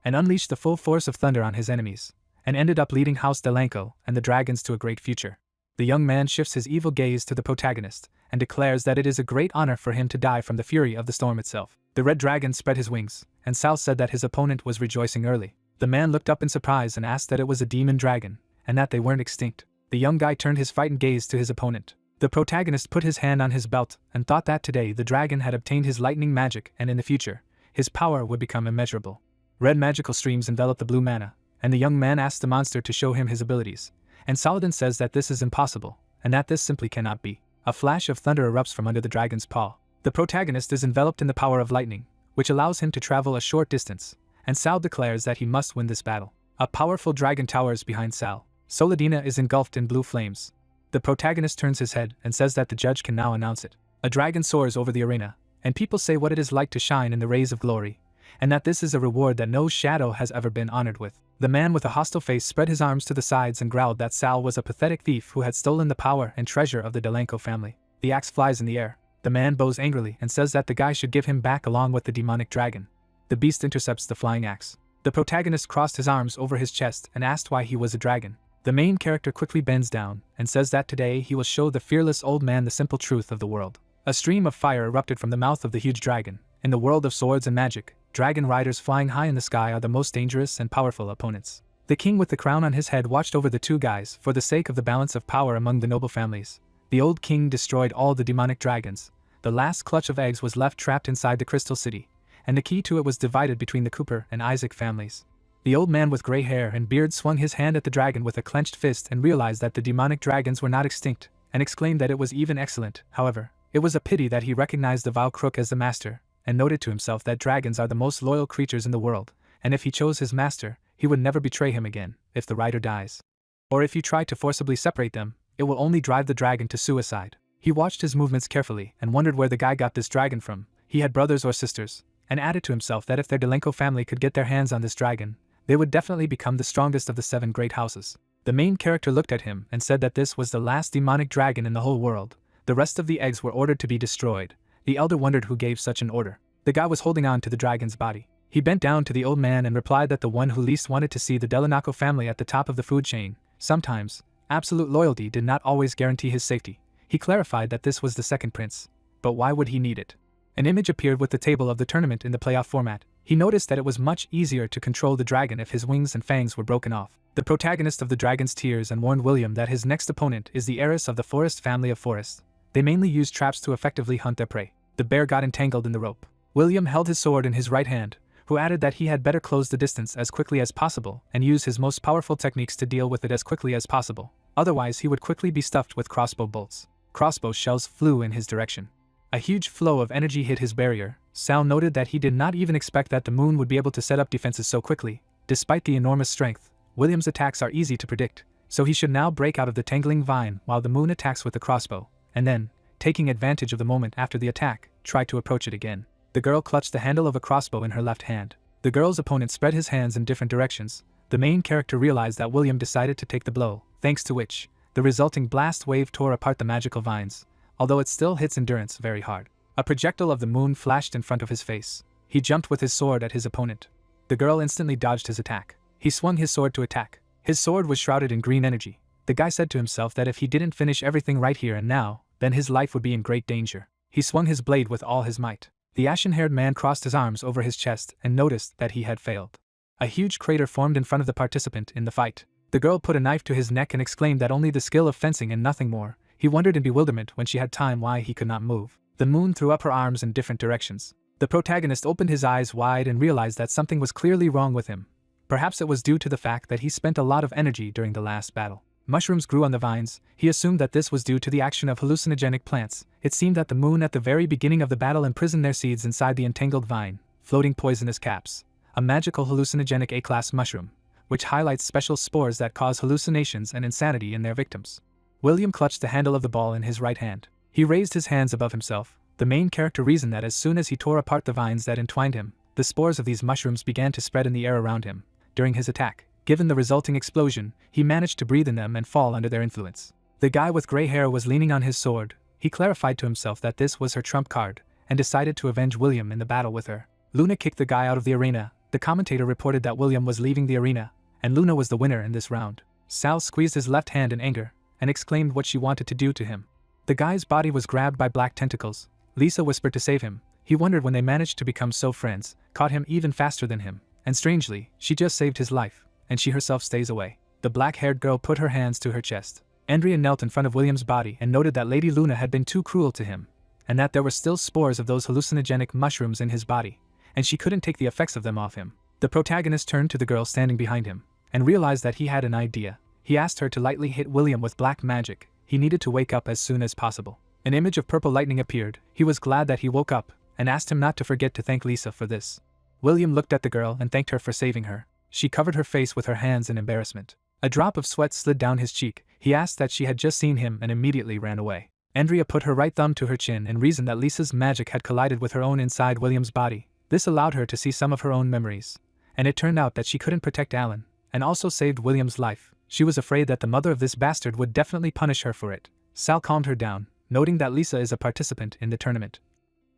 S1: and unleash the full force of thunder on his enemies, and ended up leading House Delanco and the dragons to a great future. The young man shifts his evil gaze to the protagonist, and declares that it is a great honor for him to die from the fury of the storm itself. The red dragon spread his wings, and Sal said that his opponent was rejoicing early. The man looked up in surprise and asked that it was a demon dragon, and that they weren't extinct. The young guy turned his frightened gaze to his opponent. The protagonist put his hand on his belt and thought that today the dragon had obtained his lightning magic, and in the future, his power would become immeasurable. Red magical streams enveloped the blue mana, and the young man asked the monster to show him his abilities, and Saladin says that this is impossible, and that this simply cannot be. A flash of thunder erupts from under the dragon's paw. The protagonist is enveloped in the power of lightning, which allows him to travel a short distance, and Sal declares that he must win this battle. A powerful dragon towers behind Sal. Soladina is engulfed in blue flames. The protagonist turns his head and says that the judge can now announce it. A dragon soars over the arena, and people say what it is like to shine in the rays of glory, and that this is a reward that no shadow has ever been honored with. The man with a hostile face spread his arms to the sides and growled that Sal was a pathetic thief who had stolen the power and treasure of the Delanco family. The axe flies in the air. The man bows angrily and says that the guy should give him back along with the demonic dragon. The beast intercepts the flying axe. The protagonist crossed his arms over his chest and asked why he was a dragon. The main character quickly bends down and says that today he will show the fearless old man the simple truth of the world. A stream of fire erupted from the mouth of the huge dragon. In the world of swords and magic, dragon riders flying high in the sky are the most dangerous and powerful opponents. The king with the crown on his head watched over the two guys for the sake of the balance of power among the noble families. The old king destroyed all the demonic dragons. The last clutch of eggs was left trapped inside the crystal city, and the key to it was divided between the Cooper and Isaac families. The old man with gray hair and beard swung his hand at the dragon with a clenched fist and realized that the demonic dragons were not extinct, and exclaimed that it was even excellent. However, it was a pity that he recognized the vile crook as the master, and noted to himself that dragons are the most loyal creatures in the world, and if he chose his master, he would never betray him again, if the rider dies. Or if you try to forcibly separate them, it will only drive the dragon to suicide. He watched his movements carefully and wondered where the guy got this dragon from. He had brothers or sisters, and added to himself that if their Delenko family could get their hands on this dragon, they would definitely become the strongest of the 7 great houses. The main character looked at him and said that this was the last demonic dragon in the whole world. The rest of the eggs were ordered to be destroyed. The elder wondered who gave such an order. The guy was holding on to the dragon's body. He bent down to the old man and replied that the one who least wanted to see the Delenako family at the top of the food chain. Sometimes, absolute loyalty did not always guarantee his safety. He clarified that this was the second prince. But why would he need it? An image appeared with the table of the tournament in the playoff format. He noticed that it was much easier to control the dragon if his wings and fangs were broken off. The protagonist of the dragon's tears and warned William that his next opponent is the heiress of the Forest family of Forest. They mainly use traps to effectively hunt their prey. The bear got entangled in the rope. William held his sword in his right hand, who added that he had better close the distance as quickly as possible and use his most powerful techniques to deal with it as quickly as possible. Otherwise he would quickly be stuffed with crossbow bolts. Crossbow shells flew in his direction. A huge flow of energy hit his barrier. Sal noted that he did not even expect that the moon would be able to set up defenses so quickly. Despite the enormous strength, William's attacks are easy to predict, so he should now break out of the tangling vine while the moon attacks with the crossbow, and then, taking advantage of the moment after the attack, try to approach it again. The girl clutched the handle of a crossbow in her left hand. The girl's opponent spread his hands in different directions. The main character realized that William decided to take the blow, thanks to which, the resulting blast wave tore apart the magical vines, although it still hits endurance very hard. A projectile of the moon flashed in front of his face. He jumped with his sword at his opponent. The girl instantly dodged his attack. He swung his sword to attack. His sword was shrouded in green energy. The guy said to himself that if he didn't finish everything right here and now, then his life would be in great danger. He swung his blade with all his might. The ashen-haired man crossed his arms over his chest and noticed that he had failed. A huge crater formed in front of the participant in the fight. The girl put a knife to his neck and exclaimed that only the skill of fencing and nothing more. He wondered in bewilderment when she had time why he could not move. The moon threw up her arms in different directions. The protagonist opened his eyes wide and realized that something was clearly wrong with him. Perhaps it was due to the fact that he spent a lot of energy during the last battle. Mushrooms grew on the vines. He assumed that this was due to the action of hallucinogenic plants. It seemed that the moon at the very beginning of the battle imprisoned their seeds inside the entangled vine, floating poisonous caps. A magical hallucinogenic A-class mushroom, which highlights special spores that cause hallucinations and insanity in their victims. William clutched the handle of the ball in his right hand. He raised his hands above himself. The main character reasoned that as soon as he tore apart the vines that entwined him, the spores of these mushrooms began to spread in the air around him. During his attack, given the resulting explosion, he managed to breathe in them and fall under their influence. The guy with gray hair was leaning on his sword. He clarified to himself that this was her trump card, and decided to avenge William in the battle with her. Luna kicked the guy out of the arena. The commentator reported that William was leaving the arena, and Luna was the winner in this round. Sal squeezed his left hand in anger, and exclaimed what she wanted to do to him. The guy's body was grabbed by black tentacles. Lisa whispered to save him. He wondered when they managed to become so friends, caught him even faster than him, and strangely, she just saved his life, and she herself stays away. The black-haired girl put her hands to her chest. Andrea knelt in front of William's body and noted that Lady Luna had been too cruel to him, and that there were still spores of those hallucinogenic mushrooms in his body, and she couldn't take the effects of them off him. The protagonist turned to the girl standing behind him, and realized that he had an idea. He asked her to lightly hit William with black magic. He needed to wake up as soon as possible. An image of purple lightning appeared. He was glad that he woke up, and asked him not to forget to thank Lisa for this. William looked at the girl and thanked her for saving her. She covered her face with her hands in embarrassment. A drop of sweat slid down his cheek. He asked that she had just seen him and immediately ran away. Andrea put her right thumb to her chin and reasoned that Lisa's magic had collided with her own inside William's body. This allowed her to see some of her own memories. And it turned out that she couldn't protect Alan, and also saved William's life. She was afraid that the mother of this bastard would definitely punish her for it. Sal calmed her down, noting that Lisa is a participant in the tournament.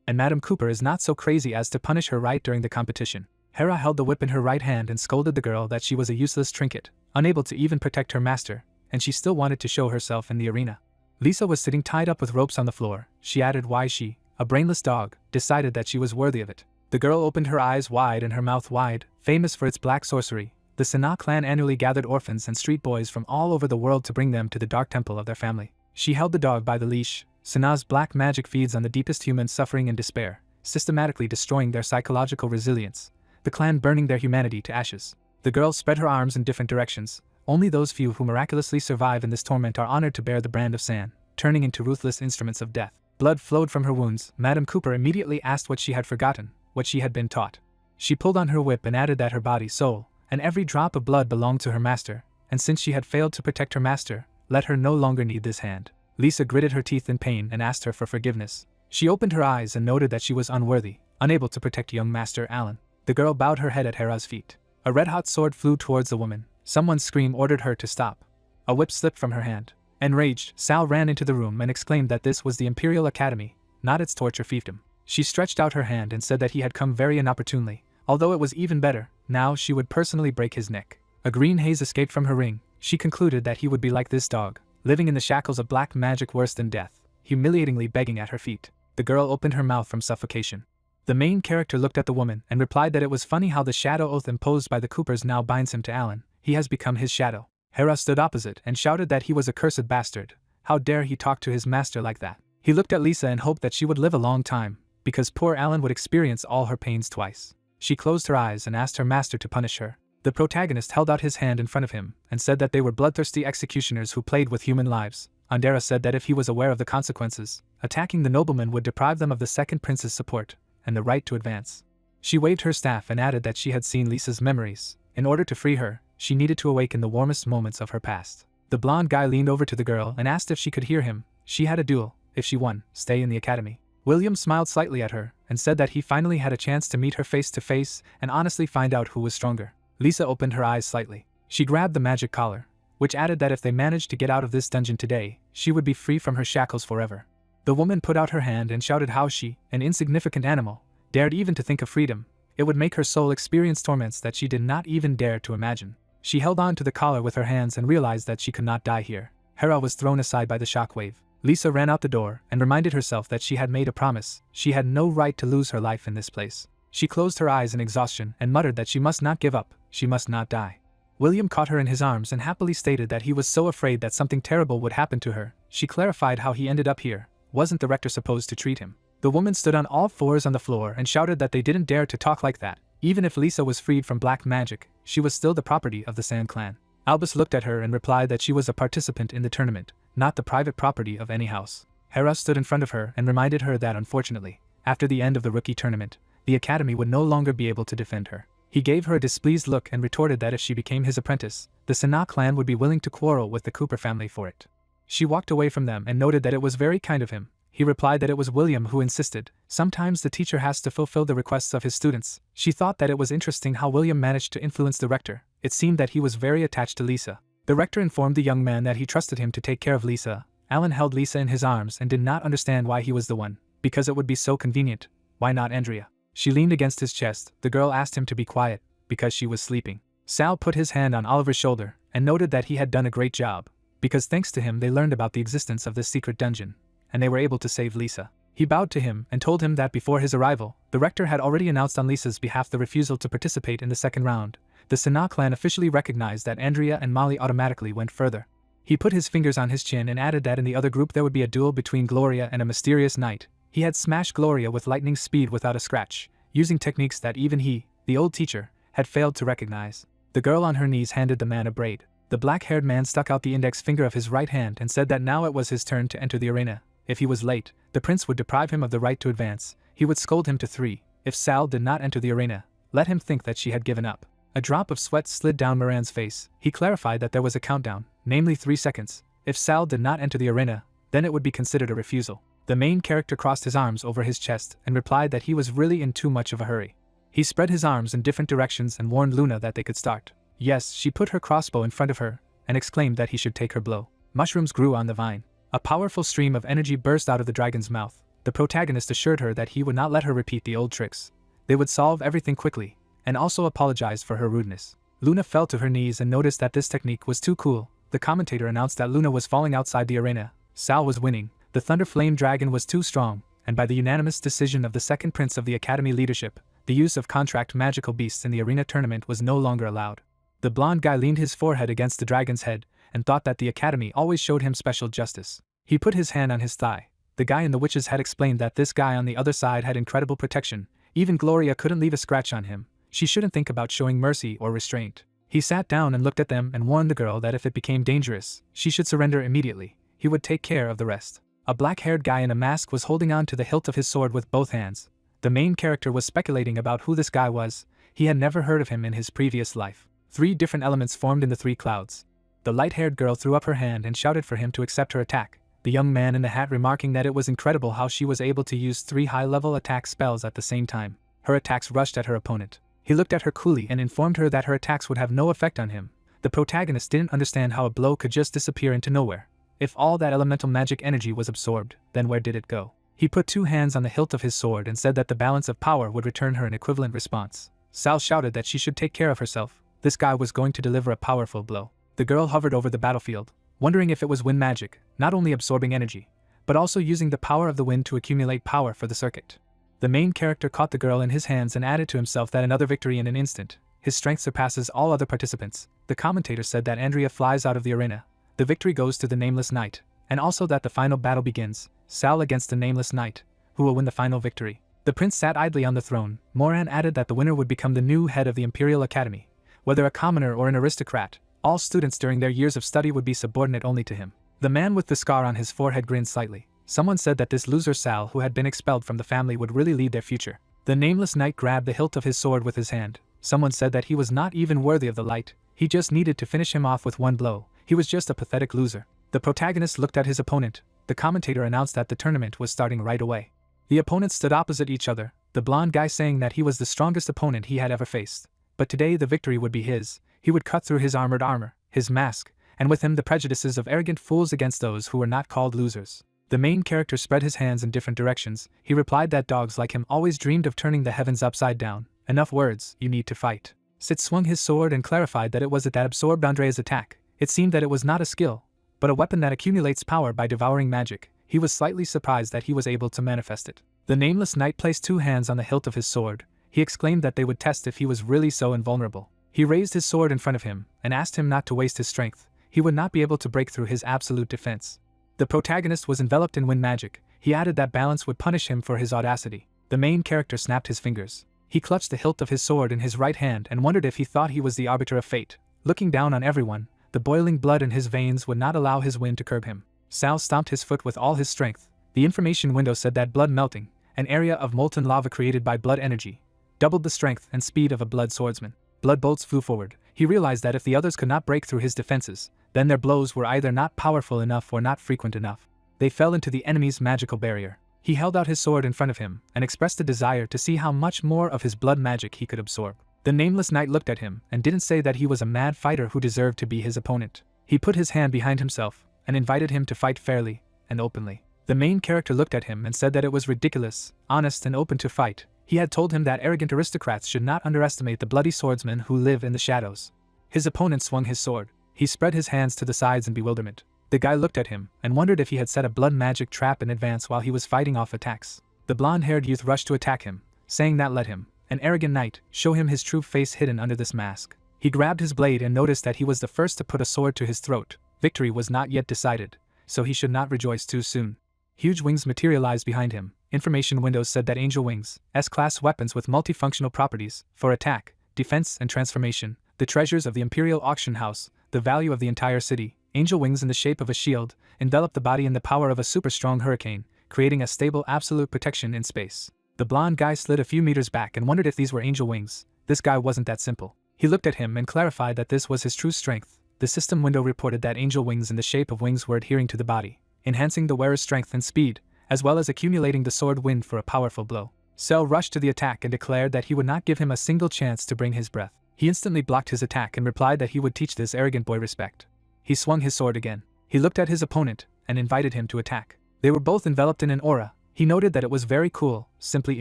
S1: And Madame Cooper is not so crazy as to punish her right during the competition. Hera held the whip in her right hand and scolded the girl that she was a useless trinket, unable to even protect her master, and she still wanted to show herself in the arena. Lisa was sitting tied up with ropes on the floor. She added why she, a brainless dog, decided that she was worthy of it. The girl opened her eyes wide and her mouth wide. Famous for its black sorcery, the Sana clan annually gathered orphans and street boys from all over the world to bring them to the dark temple of their family. She held the dog by the leash. Sana's black magic feeds on the deepest human suffering and despair, systematically destroying their psychological resilience, the clan burning their humanity to ashes. The girl spread her arms in different directions. Only those few who miraculously survive in this torment are honored to bear the brand of San, turning into ruthless instruments of death. Blood flowed from her wounds. Madame Cooper immediately asked what she had forgotten, what she had been taught. She pulled on her whip and added that her body, soul, and every drop of blood belonged to her master, and since she had failed to protect her master, let her no longer need this hand. Lisa gritted her teeth in pain and asked her for forgiveness. She opened her eyes and noted that she was unworthy, unable to protect young Master Alan. The girl bowed her head at Hera's feet. A red-hot sword flew towards the woman. Someone's scream ordered her to stop. A whip slipped from her hand. Enraged, Sal ran into the room and exclaimed that this was the Imperial Academy, not its torture fiefdom. She stretched out her hand and said that he had come very inopportunely, although it was even better, now she would personally break his neck. A green haze escaped from her ring. She concluded that he would be like this dog, living in the shackles of black magic worse than death, humiliatingly begging at her feet. The girl opened her mouth from suffocation. The main character looked at the woman and replied that it was funny how the shadow oath imposed by the Coopers now binds him to Alan. He has become his shadow. Hera stood opposite and shouted that he was a cursed bastard. How dare he talk to his master like that? He looked at Lisa and hoped that she would live a long time, because poor Alan would experience all her pains twice. She closed her eyes and asked her master to punish her. The protagonist held out his hand in front of him and said that they were bloodthirsty executioners who played with human lives. Andera said that if he was aware of the consequences, attacking the nobleman would deprive them of the second prince's support and the right to advance. She waved her staff and added that she had seen Lisa's memories. In order to free her, she needed to awaken the warmest moments of her past. The blonde guy leaned over to the girl and asked if she could hear him. She had a duel. If she won, stay in the academy. William smiled slightly at her and said that he finally had a chance to meet her face to face and honestly find out who was stronger. Lisa opened her eyes slightly. She grabbed the magic collar, which added that if they managed to get out of this dungeon today, she would be free from her shackles forever. The woman put out her hand and shouted how she, an insignificant animal, dared even to think of freedom. It would make her soul experience torments that she did not even dare to imagine. She held on to the collar with her hands and realized that she could not die here. Hera was thrown aside by the shockwave. Lisa ran out the door and reminded herself that she had made a promise. She had no right to lose her life in this place. She closed her eyes in exhaustion and muttered that she must not give up, she must not die. William caught her in his arms and happily stated that he was so afraid that something terrible would happen to her. She clarified how he ended up here. Wasn't the rector supposed to treat him? The woman stood on all fours on the floor and shouted that they didn't dare to talk like that. Even if Lisa was freed from black magic, she was still the property of the Sand clan. Albus looked at her and replied that she was a participant in the tournament, not the private property of any house. Hera stood in front of her and reminded her that unfortunately, after the end of the rookie tournament, the academy would no longer be able to defend her. He gave her a displeased look and retorted that if she became his apprentice, the Sana clan would be willing to quarrel with the Cooper family for it. She walked away from them and noted that it was very kind of him. He replied that it was William who insisted. Sometimes the teacher has to fulfill the requests of his students. She thought that it was interesting how William managed to influence the rector. It seemed that he was very attached to Lisa. The rector informed the young man that he trusted him to take care of Lisa. Alan held Lisa in his arms and did not understand why he was the one. Because it would be so convenient. Why not Andrea? She leaned against his chest. The girl asked him to be quiet, because she was sleeping. Sal put his hand on Oliver's shoulder and noted that he had done a great job, because thanks to him they learned about the existence of this secret dungeon, and they were able to save Lisa. He bowed to him and told him that before his arrival, the rector had already announced on Lisa's behalf the refusal to participate in the second round. The Sana clan officially recognized that Andrea and Molly automatically went further. He put his fingers on his chin and added that in the other group there would be a duel between Gloria and a mysterious knight. He had smashed Gloria with lightning speed without a scratch, using techniques that even he, the old teacher, had failed to recognize. The girl on her knees handed the man a braid. The black-haired man stuck out the index finger of his right hand and said that now it was his turn to enter the arena. If he was late, the prince would deprive him of the right to advance. He would scold him to 3. If Sal did not enter the arena, let him think that she had given up. A drop of sweat slid down Moran's face. He clarified that there was a countdown, namely 3 seconds. If Sal did not enter the arena, then it would be considered a refusal. The main character crossed his arms over his chest and replied that he was really in too much of a hurry. He spread his arms in different directions and warned Luna that they could start. Yes, she put her crossbow in front of her and exclaimed that he should take her blow. Mushrooms grew on the vine. A powerful stream of energy burst out of the dragon's mouth. The protagonist assured her that he would not let her repeat the old tricks. They would solve everything quickly, and also apologized for her rudeness. Luna fell to her knees and noticed that this technique was too cool. The commentator announced that Luna was falling outside the arena. Sal was winning. The Thunder Flame Dragon was too strong, and by the unanimous decision of the second prince of the Academy leadership, the use of contract magical beasts in the arena tournament was no longer allowed. The blonde guy leaned his forehead against the dragon's head and thought that the Academy always showed him special justice. He put his hand on his thigh. The guy in the witch's head explained that this guy on the other side had incredible protection. Even Gloria couldn't leave a scratch on him. She shouldn't think about showing mercy or restraint. He sat down and looked at them and warned the girl that if it became dangerous, she should surrender immediately. He would take care of the rest. A black-haired guy in a mask was holding on to the hilt of his sword with both hands. The main character was speculating about who this guy was. He had never heard of him in his previous life. 3 different elements formed in the 3 clouds. The light-haired girl threw up her hand and shouted for him to accept her attack, the young man in the hat remarking that it was incredible how she was able to use 3 high-level attack spells at the same time. Her attacks rushed at her opponent. He looked at her coolly and informed her that her attacks would have no effect on him. The protagonist didn't understand how a blow could just disappear into nowhere. If all that elemental magic energy was absorbed, then where did it go? He put 2 hands on the hilt of his sword and said that the balance of power would return her an equivalent response. Sal shouted that she should take care of herself. This guy was going to deliver a powerful blow. The girl hovered over the battlefield, wondering if it was wind magic, not only absorbing energy, but also using the power of the wind to accumulate power for the circuit. The main character caught the girl in his hands and added to himself that another victory in an instant. His strength surpasses all other participants. The commentator said that Andrea flies out of the arena. The victory goes to the Nameless Knight, and also that the final battle begins, Sal against the Nameless Knight, who will win the final victory. The prince sat idly on the throne. Moran added that the winner would become the new head of the Imperial Academy. Whether a commoner or an aristocrat, all students during their years of study would be subordinate only to him. The man with the scar on his forehead grinned slightly. Someone said that this loser Sal who had been expelled from the family would really lead their future. The Nameless Knight grabbed the hilt of his sword with his hand. Someone said that he was not even worthy of the light. He just needed to finish him off with one blow. He was just a pathetic loser. The protagonist looked at his opponent. The commentator announced that the tournament was starting right away. The opponents stood opposite each other, the blonde guy saying that he was the strongest opponent he had ever faced. But today the victory would be his. He would cut through his armored armor, his mask, and with him the prejudices of arrogant fools against those who were not called losers. The main character spread his hands in different directions. He replied that dogs like him always dreamed of turning the heavens upside down. Enough words, you need to fight. Sid swung his sword and clarified that it was it that absorbed Andrea's attack. It seemed that it was not a skill, but a weapon that accumulates power by devouring magic. He was slightly surprised that he was able to manifest it. The Nameless Knight placed 2 hands on the hilt of his sword. He exclaimed that they would test if he was really so invulnerable. He raised his sword in front of him and asked him not to waste his strength. He would not be able to break through his absolute defense. The protagonist was enveloped in wind magic. He added that balance would punish him for his audacity. The main character snapped his fingers. He clutched the hilt of his sword in his right hand and wondered if he thought he was the arbiter of fate. Looking down on everyone, the boiling blood in his veins would not allow his wind to curb him. Sal stomped his foot with all his strength. The information window said that blood melting, an area of molten lava created by blood energy, doubled the strength and speed of a blood swordsman. Blood bolts flew forward. He realized that if the others could not break through his defenses, then their blows were either not powerful enough or not frequent enough. They fell into the enemy's magical barrier. He held out his sword in front of him and expressed a desire to see how much more of his blood magic he could absorb. The Nameless Knight looked at him and didn't say that he was a mad fighter who deserved to be his opponent. He put his hand behind himself and invited him to fight fairly and openly. The main character looked at him and said that it was ridiculous, honest and open to fight. He had told him that arrogant aristocrats should not underestimate the bloody swordsmen who live in the shadows. His opponent swung his sword. He spread his hands to the sides in bewilderment. The guy looked at him and wondered if he had set a blood magic trap in advance while he was fighting off attacks. The blonde-haired youth rushed to attack him, saying that let him, an arrogant knight, show him his true face hidden under this mask. He grabbed his blade and noticed that he was the first to put a sword to his throat. Victory was not yet decided, so he should not rejoice too soon. Huge wings materialized behind him. Information windows said that angel wings, S-class weapons with multifunctional properties, for attack, defense and transformation, the treasures of the Imperial Auction House, the value of the entire city. Angel wings in the shape of a shield, enveloped the body in the power of a super-strong hurricane, creating a stable absolute protection in space. The blonde guy slid a few meters back and wondered if these were angel wings. This guy wasn't that simple. He looked at him and clarified that this was his true strength. The system window reported that angel wings in the shape of wings were adhering to the body, enhancing the wearer's strength and speed, as well as accumulating the sword wind for a powerful blow. Sel rushed to the attack and declared that he would not give him a single chance to bring his breath. He instantly blocked his attack and replied that he would teach this arrogant boy respect. He swung his sword again. He looked at his opponent and invited him to attack. They were both enveloped in an aura. He noted that it was very cool, simply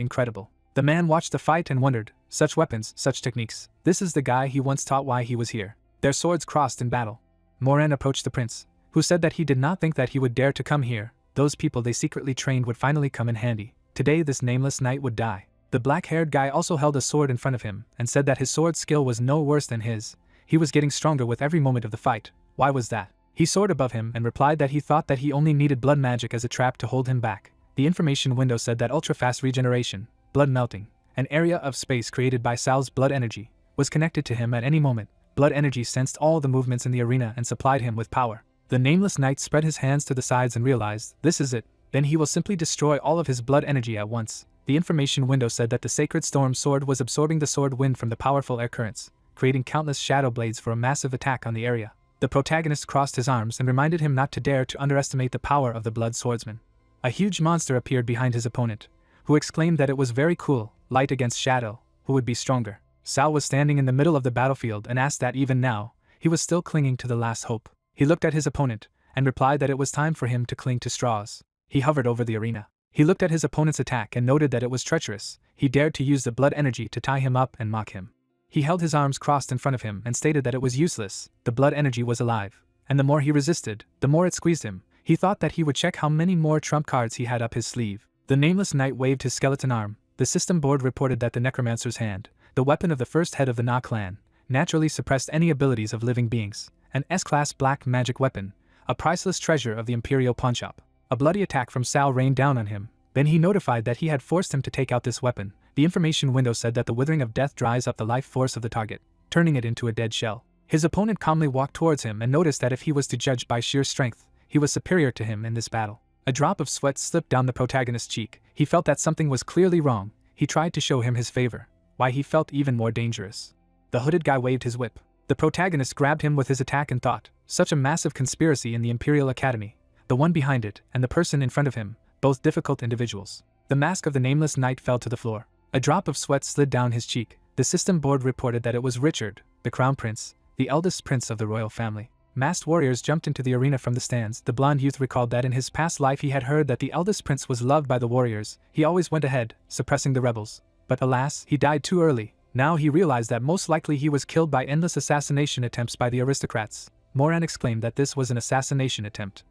S1: incredible. The man watched the fight and wondered, such weapons, such techniques, this is the guy he once taught why he was here. Their swords crossed in battle. Moran approached the prince, who said that he did not think that he would dare to come here. Those people they secretly trained would finally come in handy. Today this nameless knight would die. The black-haired guy also held a sword in front of him and said that his sword skill was no worse than his. He was getting stronger with every moment of the fight. Why was that? He soared above him and replied that he thought that he only needed blood magic as a trap to hold him back. The information window said that ultra-fast regeneration, blood melting, an area of space created by Sal's blood energy, was connected to him at any moment. Blood energy sensed all the movements in the arena and supplied him with power. The nameless knight spread his hands to the sides and realized, this is it, then he will simply destroy all of his blood energy at once. The information window said that the sacred storm sword was absorbing the sword wind from the powerful air currents, creating countless shadow blades for a massive attack on the area. The protagonist crossed his arms and reminded him not to dare to underestimate the power of the blood swordsman. A huge monster appeared behind his opponent, who exclaimed that it was very cool, light against shadow, who would be stronger. Sal was standing in the middle of the battlefield and asked that even now, he was still clinging to the last hope. He looked at his opponent, and replied that it was time for him to cling to straws. He hovered over the arena. He looked at his opponent's attack and noted that it was treacherous. He dared to use the blood energy to tie him up and mock him. He held his arms crossed in front of him and stated that it was useless. The blood energy was alive, and the more he resisted, the more it squeezed him. He thought that he would check how many more trump cards he had up his sleeve. The nameless knight waved his skeleton arm. The system board reported that the necromancer's hand, the weapon of the first head of the Na clan, naturally suppressed any abilities of living beings. An S-class black magic weapon, a priceless treasure of the Imperial pawnshop. A bloody attack from Sal rained down on him. Then he notified that he had forced him to take out this weapon. The information window said that the withering of death dries up the life force of the target, turning it into a dead shell. His opponent calmly walked towards him and noticed that if he was to judge by sheer strength, he was superior to him in this battle. A drop of sweat slipped down the protagonist's cheek. He felt that something was clearly wrong. He tried to show him his favor. Why he felt even more dangerous. The hooded guy waved his whip. The protagonist grabbed him with his attack and thought, such a massive conspiracy in the Imperial Academy. The one behind it, and the person in front of him, both difficult individuals. The mask of the nameless knight fell to the floor. A drop of sweat slid down his cheek. The system board reported that it was Richard, the crown prince, the eldest prince of the royal family. Masked warriors jumped into the arena from the stands. The blonde youth recalled that in his past life he had heard that the eldest prince was loved by the warriors. He always went ahead, suppressing the rebels. But alas, he died too early. Now he realized that most likely he was killed by endless assassination attempts by the aristocrats. Moran exclaimed that this was an assassination attempt.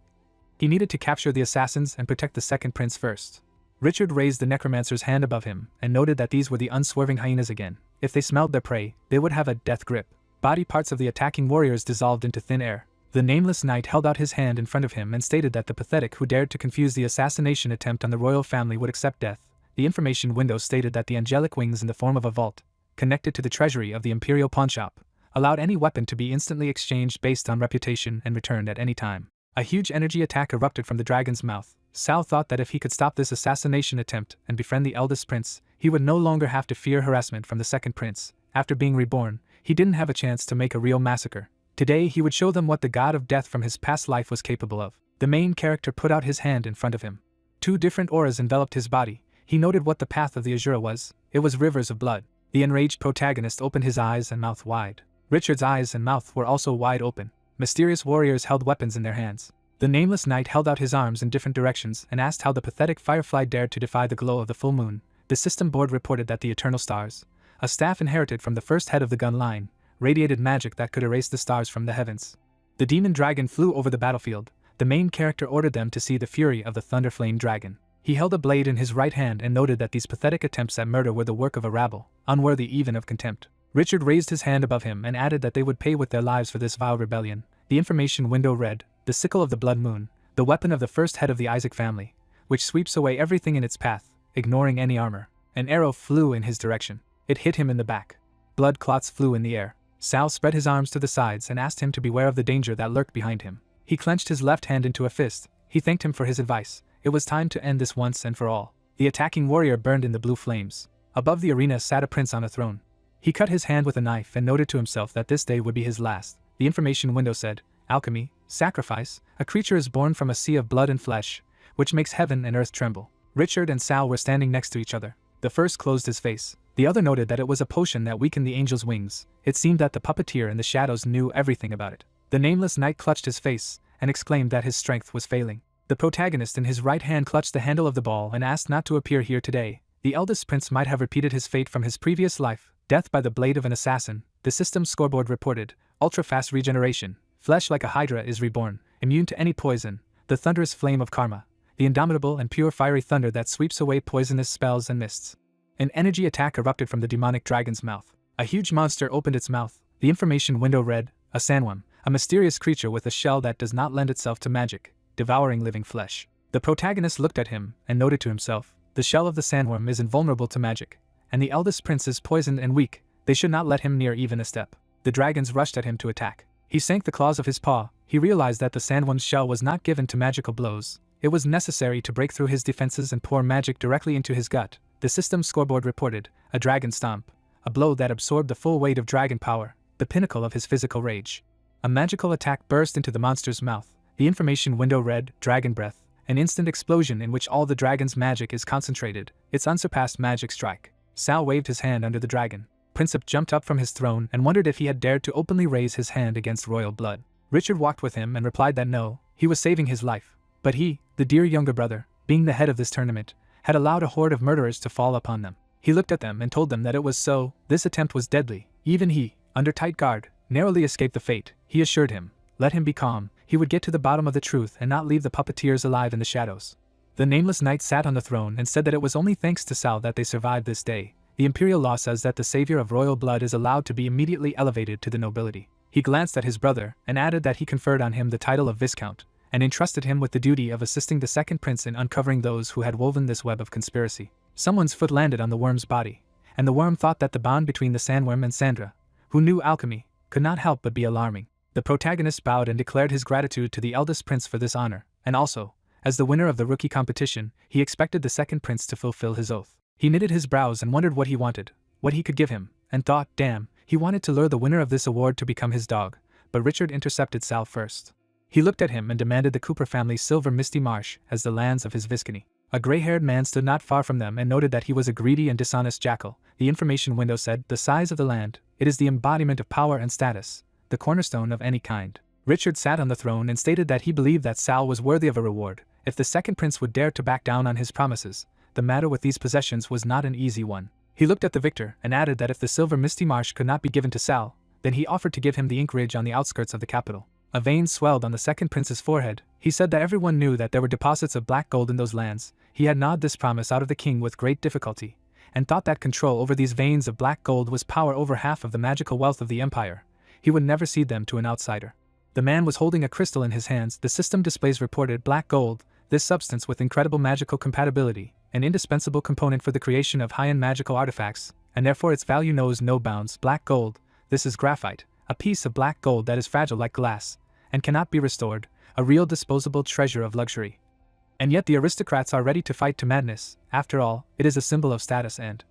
S1: He needed to capture the assassins and protect the second prince first. Richard raised the necromancer's hand above him and noted that these were the unswerving hyenas again. If they smelled their prey, they would have a death grip. Body parts of the attacking warriors dissolved into thin air. The nameless knight held out his hand in front of him and stated that the pathetic who dared to confuse the assassination attempt on the royal family would accept death. The information window stated that the angelic wings in the form of a vault, connected to the treasury of the Imperial pawnshop, allowed any weapon to be instantly exchanged based on reputation and returned at any time. A huge energy attack erupted from the dragon's mouth. Sal thought that if he could stop this assassination attempt and befriend the eldest prince, he would no longer have to fear harassment from the second prince. After being reborn, he didn't have a chance to make a real massacre. Today he would show them what the god of death from his past life was capable of. The main character put out his hand in front of him. Two different auras enveloped his body. He noted what the path of the Azura was. It was rivers of blood. The enraged protagonist opened his eyes and mouth wide. Richard's eyes and mouth were also wide open. Mysterious warriors held weapons in their hands. The nameless knight held out his arms in different directions and asked how the pathetic firefly dared to defy the glow of the full moon. The system board reported that the eternal stars, a staff inherited from the first head of the gun line, radiated magic that could erase the stars from the heavens. The demon dragon flew over the battlefield. The main character ordered them to see the fury of the thunderflame dragon. He held a blade in his right hand and noted that these pathetic attempts at murder were the work of a rabble, unworthy even of contempt. Richard raised his hand above him and added that they would pay with their lives for this vile rebellion. The information window read, the sickle of the blood moon, the weapon of the first head of the Isaac family, which sweeps away everything in its path, ignoring any armor. An arrow flew in his direction. It hit him in the back. Blood clots flew in the air. Sal spread his arms to the sides and asked him to beware of the danger that lurked behind him. He clenched his left hand into a fist. He thanked him for his advice. It was time to end this once and for all. The attacking warrior burned in the blue flames. Above the arena sat a prince on a throne. He cut his hand with a knife and noted to himself that this day would be his last. The information window said, alchemy, sacrifice, a creature is born from a sea of blood and flesh, which makes heaven and earth tremble. Richard and Sal were standing next to each other. The first closed his face. The other noted that it was a potion that weakened the angel's wings. It seemed that the puppeteer in the shadows knew everything about it. The nameless knight clutched his face and exclaimed that his strength was failing. The protagonist in his right hand clutched the handle of the ball and asked not to appear here today. The eldest prince might have repeated his fate from his previous life, death by the blade of an assassin, the system scoreboard reported, ultra-fast regeneration, flesh like a hydra is reborn, immune to any poison, the thunderous flame of karma, the indomitable and pure fiery thunder that sweeps away poisonous spells and mists. An energy attack erupted from the demonic dragon's mouth. A huge monster opened its mouth. The information window read, a sandworm, a mysterious creature with a shell that does not lend itself to magic, devouring living flesh. The protagonist looked at him and noted to himself, the shell of the sandworm is invulnerable to magic, and the eldest prince is poisoned and weak, they should not let him near even a step. The dragons rushed at him to attack. He sank the claws of his paw. He realized that the sandworm's shell was not given to magical blows. It was necessary to break through his defenses and pour magic directly into his gut. The system scoreboard reported, a dragon stomp, a blow that absorbed the full weight of dragon power, the pinnacle of his physical rage. A magical attack burst into the monster's mouth. The information window read, dragon breath, an instant explosion in which all the dragon's magic is concentrated, its unsurpassed magic strike. Sal waved his hand under the dragon. Princip jumped up from his throne and wondered if he had dared to openly raise his hand against royal blood. Richard walked with him and replied that no, he was saving his life. But he, the dear younger brother, being the head of this tournament, had allowed a horde of murderers to fall upon them. He looked at them and told them that it was so. This attempt was deadly. Even he, under tight guard, narrowly escaped the fate. He assured him, let him be calm, he would get to the bottom of the truth and not leave the puppeteers alive in the shadows. The nameless knight sat on the throne and said that it was only thanks to Sal that they survived this day. The imperial law says that the savior of royal blood is allowed to be immediately elevated to the nobility. He glanced at his brother and added that he conferred on him the title of Viscount, and entrusted him with the duty of assisting the second prince in uncovering those who had woven this web of conspiracy. Someone's foot landed on the worm's body, and the worm thought that the bond between the sandworm and Sandra, who knew alchemy, could not help but be alarming. The protagonist bowed and declared his gratitude to the eldest prince for this honor, and also, as the winner of the rookie competition, he expected the second prince to fulfill his oath. He knitted his brows and wondered what he wanted, what he could give him, and thought, damn, he wanted to lure the winner of this award to become his dog, but Richard intercepted Sal first. He looked at him and demanded the Cooper family's silver misty marsh as the lands of his Viscony. A gray-haired man stood not far from them and noted that he was a greedy and dishonest jackal. The information window said, the size of the land, it is the embodiment of power and status, the cornerstone of any kind. Richard sat on the throne and stated that he believed that Sal was worthy of a reward. If the second prince would dare to back down on his promises, the matter with these possessions was not an easy one. He looked at the victor and added that if the silver misty marsh could not be given to Sal, then he offered to give him the ink ridge on the outskirts of the capital. A vein swelled on the second prince's forehead. He said that everyone knew that there were deposits of black gold in those lands. He had gnawed this promise out of the king with great difficulty, and thought that control over these veins of black gold was power over half of the magical wealth of the empire. He would never cede them to an outsider. The man was holding a crystal in his hands. The system displays reported black gold, this substance with incredible magical compatibility, an indispensable component for the creation of high-end magical artifacts, and therefore its value knows no bounds. Black gold, this is graphite, a piece of black gold that is fragile like glass, and cannot be restored, a real disposable treasure of luxury. And yet the aristocrats are ready to fight to madness. After all, it is a symbol of status and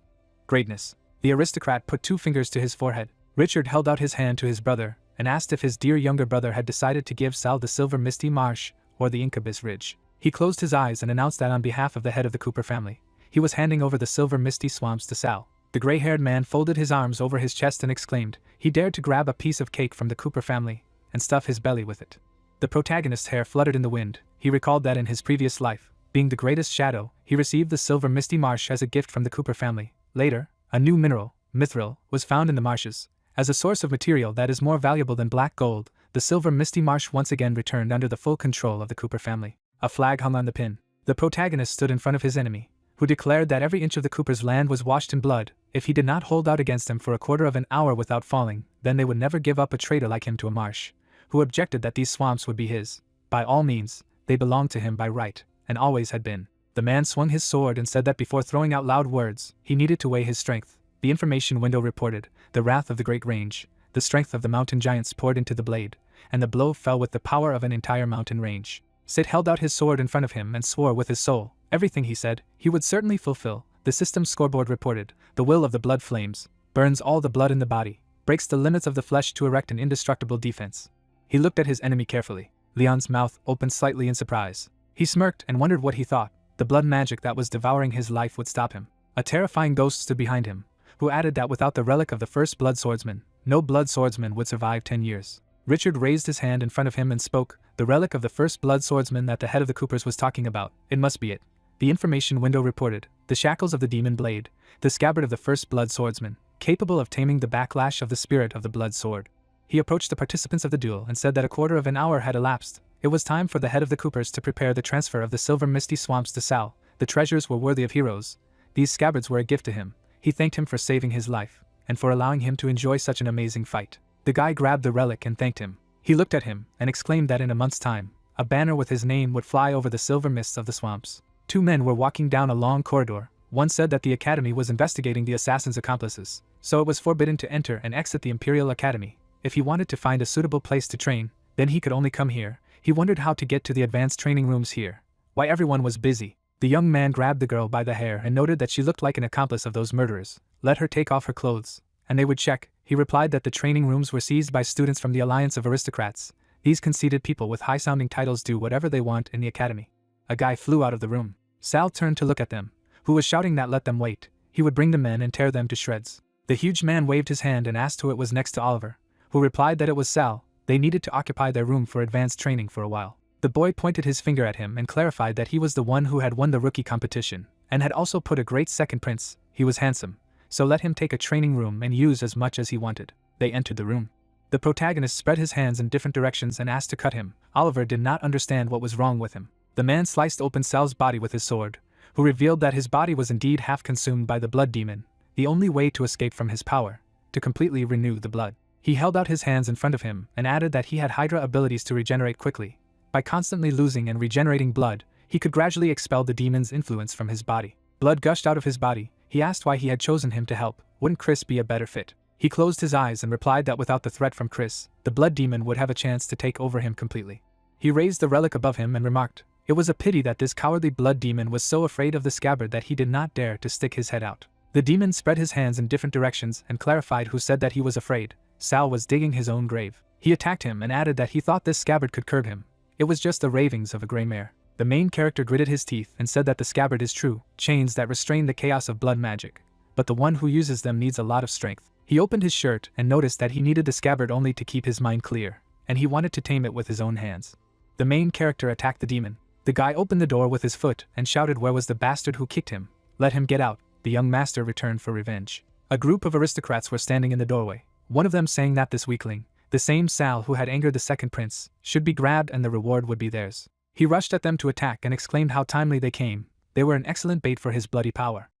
S1: greatness. The aristocrat put 2 fingers to his forehead. Richard held out his hand to his brother, and asked if his dear younger brother had decided to give Sal the silver misty marsh, or the incubus ridge. He closed his eyes and announced that on behalf of the head of the Cooper family, he was handing over the silver misty swamps to Sal. The gray-haired man folded his arms over his chest and exclaimed, he dared to grab a piece of cake from the Cooper family, and stuff his belly with it. The protagonist's hair fluttered in the wind. He recalled that in his previous life, being the greatest shadow, he received the silver misty marsh as a gift from the Cooper family. Later, a new mineral, mithril, was found in the marshes. As a source of material that is more valuable than black gold, the silver misty marsh once again returned under the full control of the Cooper family. A flag hung on the pin. The protagonist stood in front of his enemy, who declared that every inch of the Cooper's land was washed in blood. If he did not hold out against them for a quarter of an hour without falling, then they would never give up a traitor like him to a marsh, who objected that these swamps would be his. By all means, they belonged to him by right, and always had been. The man swung his sword and said that before throwing out loud words, he needed to weigh his strength. The information window reported, the wrath of the great range, the strength of the mountain giants poured into the blade, and the blow fell with the power of an entire mountain range. Sid held out his sword in front of him and swore with his soul. Everything he said, he would certainly fulfill. The system scoreboard reported, the will of the blood flames, burns all the blood in the body, breaks the limits of the flesh to erect an indestructible defense. He looked at his enemy carefully. Leon's mouth opened slightly in surprise. He smirked and wondered what he thought. The blood magic that was devouring his life would stop him. A terrifying ghost stood behind him, who added that without the relic of the first blood swordsman, no blood swordsman would survive 10 years. Richard raised his hand in front of him and spoke, the relic of the first blood swordsman that the head of the Coopers was talking about. It must be it. The information window reported, the shackles of the demon blade, the scabbard of the first blood swordsman, capable of taming the backlash of the spirit of the blood sword. He approached the participants of the duel and said that a quarter of an hour had elapsed. It was time for the head of the Coopers to prepare the transfer of the silver misty swamps to Sal. The treasures were worthy of heroes. These scabbards were a gift to him. He thanked him for saving his life, and for allowing him to enjoy such an amazing fight. The guy grabbed the relic and thanked him. He looked at him and exclaimed that in a month's time, a banner with his name would fly over the silver mists of the swamps. Two men were walking down a long corridor. One said that the academy was investigating the assassin's accomplices, so it was forbidden to enter and exit the Imperial Academy. If he wanted to find a suitable place to train, then he could only come here. He wondered how to get to the advanced training rooms here. Why everyone was busy. The young man grabbed the girl by the hair and noted that she looked like an accomplice of those murderers. Let her take off her clothes, and they would check. He replied that the training rooms were seized by students from the Alliance of Aristocrats. These conceited people with high-sounding titles do whatever they want in the academy. A guy flew out of the room. Sal turned to look at them, who was shouting that let them wait. He would bring the men and tear them to shreds. The huge man waved his hand and asked who it was next to Oliver, who replied that it was Sal. They needed to occupy their room for advanced training for a while. The boy pointed his finger at him and clarified that he was the one who had won the rookie competition, and had also put a great second prince. He was handsome, so let him take a training room and use as much as he wanted. They entered the room. The protagonist spread his hands in different directions and asked to cut him. Oliver did not understand what was wrong with him. The man sliced open Sal's body with his sword, who revealed that his body was indeed half consumed by the blood demon, the only way to escape from his power, to completely renew the blood. He held out his hands in front of him and added that he had Hydra abilities to regenerate quickly. By constantly losing and regenerating blood, he could gradually expel the demon's influence from his body. Blood gushed out of his body. He asked why he had chosen him to help. Wouldn't Chris be a better fit? He closed his eyes and replied that without the threat from Chris, the blood demon would have a chance to take over him completely. He raised the relic above him and remarked, it was a pity that this cowardly blood demon was so afraid of the scabbard that he did not dare to stick his head out. The demon spread his hands in different directions and clarified who said that he was afraid. Sal was digging his own grave. He attacked him and added that he thought this scabbard could curb him. It was just the ravings of a gray mare. The main character gritted his teeth and said that the scabbard is true, chains that restrain the chaos of blood magic. But the one who uses them needs a lot of strength. He opened his shirt and noticed that he needed the scabbard only to keep his mind clear, and he wanted to tame it with his own hands. The main character attacked the demon. The guy opened the door with his foot and shouted where was the bastard who kicked him. Let him get out. The young master returned for revenge. A group of aristocrats were standing in the doorway, one of them saying that this weakling, the same Sal who had angered the second prince, should be grabbed and the reward would be theirs. He rushed at them to attack and exclaimed how timely they came. They were an excellent bait for his bloody power.